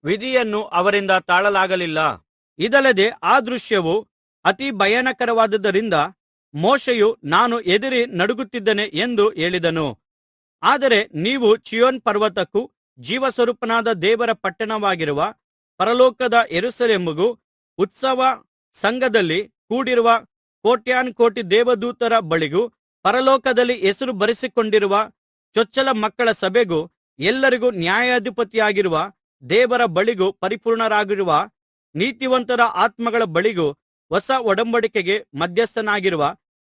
ವಿಧಿಯನ್ನು ಅವರಿಂದ ತಾಳಲಾಗಲಿಲ್ಲ. ಇದಲ್ಲದೆ ಆ ದೃಶ್ಯವು ಅತಿ ಭಯಾನಕರವಾದುದರಿಂದ ಮೋಶೆಯು ನಾನು ಹೆದರಿ ನಡುಗುತ್ತಿದ್ದೇನೆ ಎಂದು ಹೇಳಿದನು. ಆದರೆ ನೀವು ಚೀಯೋನ್ ಪರ್ವತಕ್ಕೂ ಜೀವಸ್ವರೂಪನಾದ ದೇವರ ಪಟ್ಟಣವಾಗಿರುವ ಪರಲೋಕದ ಯೆರೂಸಲೇಮಿಗೂ ಉತ್ಸವ ಸಂಘದಲ್ಲಿ ಕೂಡಿರುವ ಕೋಟ್ಯಾನುಕೋಟಿ ದೇವದೂತರ ಬಳಿಗೂ ಪರಲೋಕದಲ್ಲಿ ಹೆಸರು ಬರೆಸಿಕೊಂಡಿರುವ ಚೊಚ್ಚಲ ಮಕ್ಕಳ ಸಭೆಗೂ ಎಲ್ಲರಿಗೂ ನ್ಯಾಯಾಧಿಪತಿಯಾಗಿರುವ ದೇವರ ಬಳಿಗೂ ಪರಿಪೂರ್ಣರಾಗಿರುವ ನೀತಿವಂತರ ಆತ್ಮಗಳ ಬಳಿಗೂ ಹೊಸ ಒಡಂಬಡಿಕೆಗೆ ಮಧ್ಯಸ್ಥನಾಗಿರುವ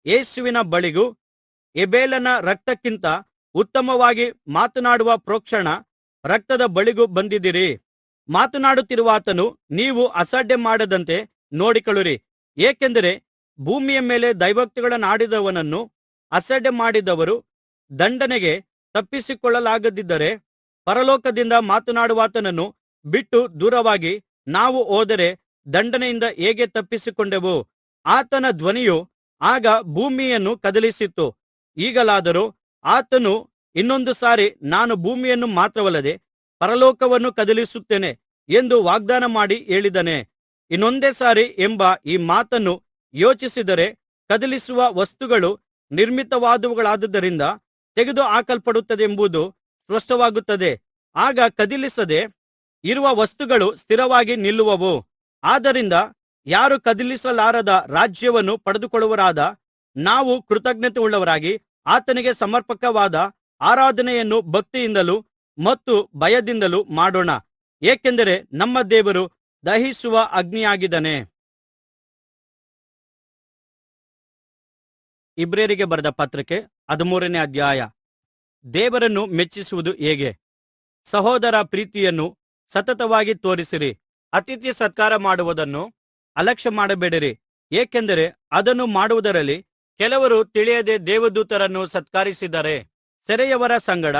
ಯೇಸುವಿನ ಬಳಿಗೂ ಹೇಬೇಲನ ರಕ್ತಕ್ಕಿಂತ ಉತ್ತಮವಾಗಿ ಮಾತನಾಡುವ ಪ್ರೋಕ್ಷಣ ರಕ್ತದ ಬಳಿಗೂ ಬಂದಿದ್ದೀರಿ. ಮಾತನಾಡುತ್ತಿರುವಾತನು ನೀವು ಅಸಡ್ಡೆ ಮಾಡದಂತೆ ನೋಡಿಕೊಳ್ಳಿರಿ. ಏಕೆಂದರೆ ಭೂಮಿಯ ಮೇಲೆ ದೈವೋಕ್ತಿಗಳನ್ನಾಡಿದವನನ್ನು ಅಸಡ್ಡೆ ಮಾಡಿದವರು ದಂಡನೆಗೆ ತಪ್ಪಿಸಿಕೊಳ್ಳಲಾಗದಿದ್ದರೆ ಪರಲೋಕದಿಂದ ಮಾತನಾಡುವಾತನನ್ನು ಬಿಟ್ಟು ದೂರವಾಗಿ ನಾವು ಹೋದರೆ ದಂಡನೆಯಿಂದ ಹೇಗೆ ತಪ್ಪಿಸಿಕೊಂಡೆವು? ಆತನ ಧ್ವನಿಯು ಆಗ ಭೂಮಿಯನ್ನು ಕದಲಿಸಿತು. ಈಗಲಾದರೋ ಆತನು ಇನ್ನೊಂದು ಸಾರಿ ನಾನು ಭೂಮಿಯನ್ನು ಮಾತ್ರವಲ್ಲದೆ ಪರಲೋಕವನ್ನು ಕದಲಿಸುತ್ತೇನೆ ಎಂದು ವಾಗ್ದಾನ ಮಾಡಿ ಹೇಳಿದ್ದಾನೆ. ಇನ್ನೊಂದೇ ಸಾರಿ ಎಂಬ ಈ ಮಾತನ್ನು ಯೋಚಿಸಿದರೆ ಕದಲಿಸುವ ವಸ್ತುಗಳು ನಿರ್ಮಿತವಾದವುಗಳಾದುದರಿಂದ ತೆಗೆದು ಹಾಕಲ್ಪಡುತ್ತದೆಂಬುದು ಸ್ಪಷ್ಟವಾಗುತ್ತದೆ. ಆಗ ಕದಲಿಸದೆ ಇರುವ ವಸ್ತುಗಳು ಸ್ಥಿರವಾಗಿ ನಿಲ್ಲುವವು. ಆದ್ದರಿಂದ ಯಾರು ಕದಲಿಸಲಾರದ ರಾಜ್ಯವನ್ನು ಪಡೆದುಕೊಳ್ಳುವರಾದ ನಾವು ಕೃತಜ್ಞತೆಯುಳ್ಳವರಾಗಿ ಆತನಿಗೆ ಸಮರ್ಪಕವಾದ ಆರಾಧನೆಯನ್ನು ಭಕ್ತಿಯಿಂದಲೂ ಮತ್ತು ಭಯದಿಂದಲೂ ಮಾಡೋಣ. ಏಕೆಂದರೆ ನಮ್ಮ ದೇವರು ದಹಿಸುವ ಅಗ್ನಿಯಾಗಿದ್ದಾನೆ. ಇಬ್ರಿಯರಿಗೆ ಬರೆದ ಪತ್ರಕ್ಕೆ 13ನೇ ಅಧ್ಯಾಯ. ದೇವರನ್ನು ಮೆಚ್ಚಿಸುವುದು ಹೇಗೆ? ಸಹೋದರ ಪ್ರೀತಿಯನ್ನು ಸತತವಾಗಿ ತೋರಿಸಿರಿ. ಅತಿಥಿ ಸತ್ಕಾರ ಮಾಡುವುದನ್ನು ಅಲಕ್ಷ್ಯ ಮಾಡಬೇಡಿರಿ. ಏಕೆಂದರೆ ಅದನ್ನು ಮಾಡುವುದರಲ್ಲಿ ಕೆಲವರು ತಿಳಿಯದೆ ದೇವದೂತರನ್ನು ಸತ್ಕರಿಸಿದ್ದಾರೆ. ಸೆರೆಯವರ ಸಂಗಡ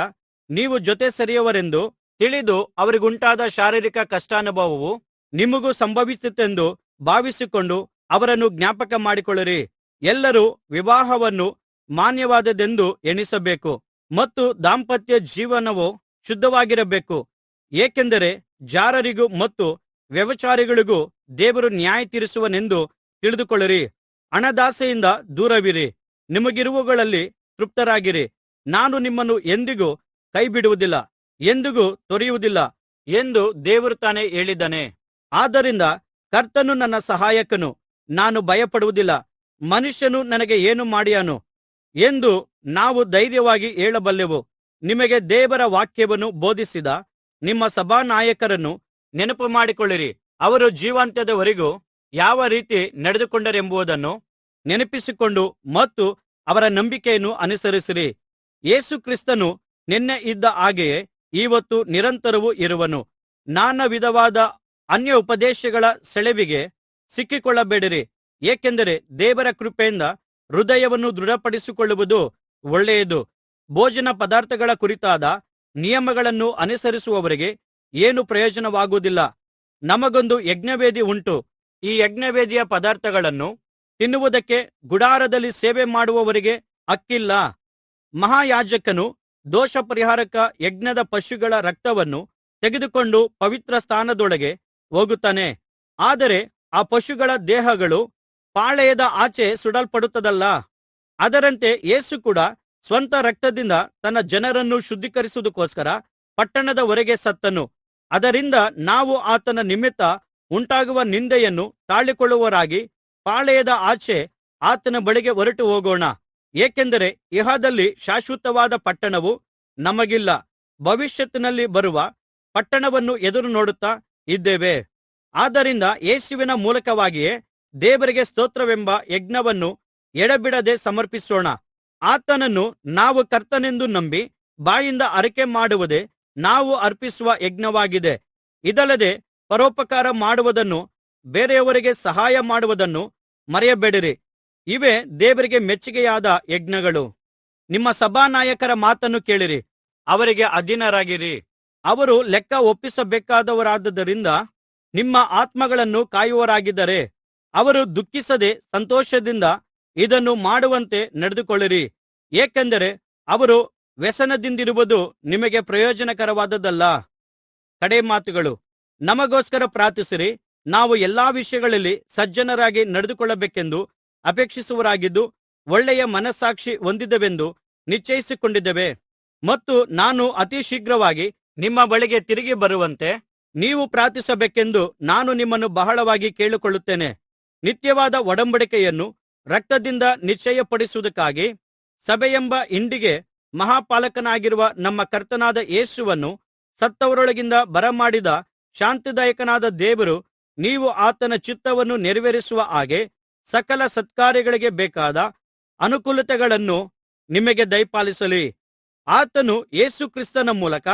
ನೀವು ಜೊತೆ ಸೆರೆಯವರೆಂದು ತಿಳಿದು ಅವರಿಗುಂಟಾದ ಶಾರೀರಿಕ ಕಷ್ಟಾನುಭವವು ನಿಮಗೂ ಸಂಭವಿಸಿತೆಂದು ಭಾವಿಸಿಕೊಂಡು ಅವರನ್ನು ಜ್ಞಾಪಕ ಮಾಡಿಕೊಳ್ಳಿರಿ. ಎಲ್ಲರೂ ವಿವಾಹವನ್ನು ಮಾನ್ಯವಾದದ್ದೆಂದು ಎಣಿಸಬೇಕು ಮತ್ತು ದಾಂಪತ್ಯ ಜೀವನವು ಶುದ್ಧವಾಗಿರಬೇಕು. ಏಕೆಂದರೆ ಜಾರರಿಗೂ ಮತ್ತು ವ್ಯಭಿಚಾರಿಗಳಿಗೂ ದೇವರು ನ್ಯಾಯ ತೀರಿಸುವನೆಂದು ತಿಳಿದುಕೊಳ್ಳಿರಿ. ಹಣದಾಸೆಯಿಂದ ದೂರವಿರಿ. ನಿಮಗಿರುವುಗಳಲ್ಲಿ ತೃಪ್ತರಾಗಿರಿ. ನಾನು ನಿಮ್ಮನ್ನು ಎಂದಿಗೂ ಕೈಬಿಡುವುದಿಲ್ಲ, ಎಂದಿಗೂ ತೊರೆಯುವುದಿಲ್ಲ ಎಂದು ದೇವರು ತಾನೇ ಹೇಳಿದ್ದಾನೆ. ಆದ್ದರಿಂದ ಕರ್ತನು ನನ್ನ ಸಹಾಯಕನು, ನಾನು ಭಯಪಡುವುದಿಲ್ಲ. ಮನುಷ್ಯನು ನನಗೆ ಏನು ಮಾಡಿಯಾನು ಎಂದು ನಾವು ಧೈರ್ಯವಾಗಿ ಹೇಳಬಲ್ಲೆವು. ನಿಮಗೆ ದೇವರ ವಾಕ್ಯವನ್ನು ಬೋಧಿಸಿದ ನಿಮ್ಮ ಸಭಾನಾಯಕರನ್ನು ನೆನಪು ಮಾಡಿಕೊಳ್ಳಿರಿ. ಅವರು ಜೀವಾಂತ್ಯದವರೆಗೂ ಯಾವ ರೀತಿ ನಡೆದುಕೊಂಡರೆಂಬುದನ್ನು ನೆನಪಿಸಿಕೊಂಡು ಮತ್ತು ಅವರ ನಂಬಿಕೆಯನ್ನು ಅನುಸರಿಸಿರಿ. ಯೇಸು ಕ್ರಿಸ್ತನು ನಿನ್ನೆ ಇದ್ದ ಹಾಗೆಯೇ ಇವತ್ತು ನಿರಂತರವೂ ಇರುವನು. ನಾನಾ ವಿಧವಾದ ಅನ್ಯ ಉಪದೇಶಗಳ ಸೆಳೆವಿಗೆ ಸಿಕ್ಕಿಕೊಳ್ಳಬೇಡಿರಿ. ಏಕೆಂದರೆ ದೇವರ ಕೃಪೆಯಿಂದ ಹೃದಯವನ್ನು ದೃಢಪಡಿಸಿಕೊಳ್ಳುವುದು ಒಳ್ಳೆಯದು. ಭೋಜನ ಪದಾರ್ಥಗಳ ಕುರಿತಾದ ನಿಯಮಗಳನ್ನು ಅನುಸರಿಸುವವರಿಗೆ ಏನು ಪ್ರಯೋಜನವಾಗುವುದಿಲ್ಲ. ನಮಗೊಂದು ಯಜ್ಞವೇದಿ ಉಂಟು. ಈ ಯಜ್ಞವೇದಿಯ ಪದಾರ್ಥಗಳನ್ನು ತಿನ್ನುವುದಕ್ಕೆ ಗುಡಾರದಲ್ಲಿ ಸೇವೆ ಮಾಡುವವರಿಗೆ ಹಕ್ಕಿಲ್ಲ. ಮಹಾಯಾಜಕನು ದೋಷಪರಿಹಾರಕ ಯಜ್ಞದ ಪಶುಗಳ ರಕ್ತವನ್ನು ತೆಗೆದುಕೊಂಡು ಪವಿತ್ರ ಸ್ಥಾನದೊಳಗೆ ಹೋಗುತ್ತಾನೆ. ಆದರೆ ಆ ಪಶುಗಳ ದೇಹಗಳು ಪಾಳೆಯದ ಆಚೆ ಸುಡಲ್ಪಡುತ್ತದಲ್ಲಾ. ಅದರಂತೆ ಯೇಸು ಕೂಡ ಸ್ವಂತ ರಕ್ತದಿಂದ ತನ್ನ ಜನರನ್ನು ಶುದ್ಧೀಕರಿಸುವುದಕ್ಕೋಸ್ಕರ ಪಟ್ಟಣದ ಹೊರಗೆ ಸತ್ತನು. ಅದರಿಂದ ನಾವು ಆತನ ನಿಮಿತ್ತ ಉಂಟಾಗುವ ನಿಂದೆಯನ್ನು ತಾಳಿಕೊಳ್ಳುವವರಾಗಿ ಪಾಳೆಯದ ಆಚೆ ಆತನ ಬಳಿಗೆ ಹೊರಟು ಹೋಗೋಣ. ಏಕೆಂದರೆ ಇಹದಲ್ಲಿ ಶಾಶ್ವತವಾದ ಪಟ್ಟಣವು ನಮಗಿಲ್ಲ, ಭವಿಷ್ಯತ್ತಿನಲ್ಲಿ ಬರುವ ಪಟ್ಟಣವನ್ನು ಎದುರು ನೋಡುತ್ತಾ ಇದ್ದೇವೆ. ಆದ್ದರಿಂದ ಯೇಸುವಿನ ಮೂಲಕವಾಗಿಯೇ ದೇವರಿಗೆ ಸ್ತೋತ್ರವೆಂಬ ಯಜ್ಞವನ್ನು ಎಡೆಬಿಡದೆ ಸಮರ್ಪಿಸೋಣ. ಆತನನ್ನು ನಾವು ಕರ್ತನೆಂದು ನಂಬಿ ಬಾಯಿಂದ ಅರಿಕೆ ಮಾಡುವುದೇ ನಾವು ಅರ್ಪಿಸುವ ಯಜ್ಞವಾಗಿದೆ. ಇದಲ್ಲದೆ ಪರೋಪಕಾರ ಮಾಡುವುದನ್ನು, ಬೇರೆಯವರಿಗೆ ಸಹಾಯ ಮಾಡುವುದನ್ನು ಮರೆಯಬೇಡಿರಿ. ಇವೇ ದೇವರಿಗೆ ಮೆಚ್ಚಿಕೆಯಾದ ಯಜ್ಞಗಳು. ನಿಮ್ಮ ಸಭಾನಾಯಕರ ಮಾತನ್ನು ಕೇಳಿರಿ, ಅವರಿಗೆ ಅಧೀನರಾಗಿರಿ. ಅವರು ಲೆಕ್ಕ ಒಪ್ಪಿಸಬೇಕಾದವರಾದ್ದರಿಂದ ನಿಮ್ಮ ಆತ್ಮಗಳನ್ನು ಕಾಯುವವರಾಗಿದ್ದಾರೆ. ಅವರು ದುಃಖಿಸದೆ ಸಂತೋಷದಿಂದ ಇದನ್ನು ಮಾಡುವಂತೆ ನಡೆದುಕೊಳ್ಳಿರಿ. ಏಕೆಂದರೆ ಅವರು ವ್ಯಸನದಿಂದಿರುವುದು ನಿಮಗೆ ಪ್ರಯೋಜನಕರವಾದದ್ದಲ್ಲ. ಕಡೆ ಮಾತುಗಳು. ನಮಗೋಸ್ಕರ ಪ್ರಾರ್ಥಿಸಿರಿ. ನಾವು ಎಲ್ಲಾ ವಿಷಯಗಳಲ್ಲಿ ಸಜ್ಜನರಾಗಿ ನಡೆದುಕೊಳ್ಳಬೇಕೆಂದು ಅಪೇಕ್ಷಿಸುವವರಾಗಿದ್ದು, ಒಳ್ಳೆಯ ಮನಸ್ಸಾಕ್ಷಿ ಹೊಂದಿದೆವೆಂದು ನಿಶ್ಚಯಿಸಿಕೊಂಡಿದ್ದೇವೆ. ಮತ್ತು ನಾನು ಅತಿ ಶೀಘ್ರವಾಗಿ ನಿಮ್ಮ ಬಳಿಗೆ ತಿರುಗಿ ಬರುವಂತೆ ನೀವು ಪ್ರಾರ್ಥಿಸಬೇಕೆಂದು ನಾನು ನಿಮ್ಮನ್ನು ಬಹಳವಾಗಿ ಕೇಳಿಕೊಳ್ಳುತ್ತೇನೆ. ನಿತ್ಯವಾದ ಒಡಂಬಡಿಕೆಯನ್ನು ರಕ್ತದಿಂದ ನಿಶ್ಚಯಪಡಿಸುವುದಕ್ಕಾಗಿ ಸಭೆಯೆಂಬ ಹಿಂಡಿಗೆ ಮಹಾಪಾಲಕನಾಗಿರುವ ನಮ್ಮ ಕರ್ತನಾದ ಯೇಸುವನ್ನು ಸತ್ತವರೊಳಗಿಂದ ಬರಮಾಡಿದ ಶಾಂತಿದಾಯಕನಾದ ದೇವರು, ನೀವು ಆತನ ಚಿತ್ತವನ್ನು ನೆರವೇರಿಸುವ ಹಾಗೆ ಸಕಲ ಸತ್ಕಾರ್ಯಗಳಿಗೆ ಬೇಕಾದ ಅನುಕೂಲತೆಗಳನ್ನು ನಿಮಗೆ ದಯಪಾಲಿಸಲಿ. ಆತನು ಯೇಸು ಕ್ರಿಸ್ತನ ಮೂಲಕ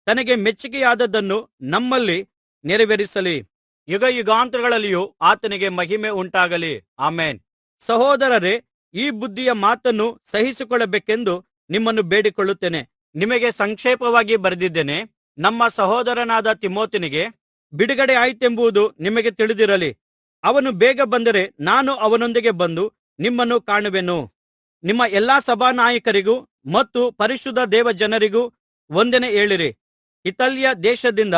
ತನಗೆ ಮೆಚ್ಚಿಕೆಯಾದದ್ದನ್ನು ನಮ್ಮಲ್ಲಿ ನೆರವೇರಿಸಲಿ. ಯುಗಯುಗಾಂತರಗಳಲ್ಲಿಯೂ ಆತನಿಗೆ ಮಹಿಮೆ ಉಂಟಾಗಲಿ. ಆಮೆನ್. ಸಹೋದರರೇ, ಈ ಬುದ್ಧಿಯ ಮಾತನ್ನು ಸಹಿಸಿಕೊಳ್ಳಬೇಕೆಂದು ನಿಮ್ಮನ್ನು ಬೇಡಿಕೊಳ್ಳುತ್ತೇನೆ. ನಿಮಗೆ ಸಂಕ್ಷೇಪವಾಗಿ ಬರೆದಿದ್ದೇನೆ. ನಮ್ಮ ಸಹೋದರನಾದ ತಿಮೋಥನಿಗೆ ಬಿಡುಗಡೆ ಆಯಿತೆಂಬುದು ನಿಮಗೆ ತಿಳಿದಿರಲಿ. ಅವನು ಬೇಗ ಬಂದರೆ ನಾನು ಅವನೊಂದಿಗೆ ಬಂದು ನಿಮ್ಮನ್ನು ಕಾಣುವೆನು. ನಿಮ್ಮ ಎಲ್ಲಾ ಸಭಾನಾಯಕರಿಗೂ ಮತ್ತು ಪರಿಶುದ್ಧ ದೇವಜನರಿಗೂ ವಂದನೆ ಹೇಳಿರಿ. ಇತಾಲ್ಯ ದೇಶದಿಂದ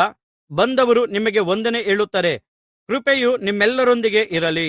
ಬಂದವರು ನಿಮಗೆ ವಂದನೆ ಹೇಳುತ್ತಾರೆ. ಕೃಪೆಯು ನಿಮ್ಮೆಲ್ಲರೊಂದಿಗೆ ಇರಲಿ.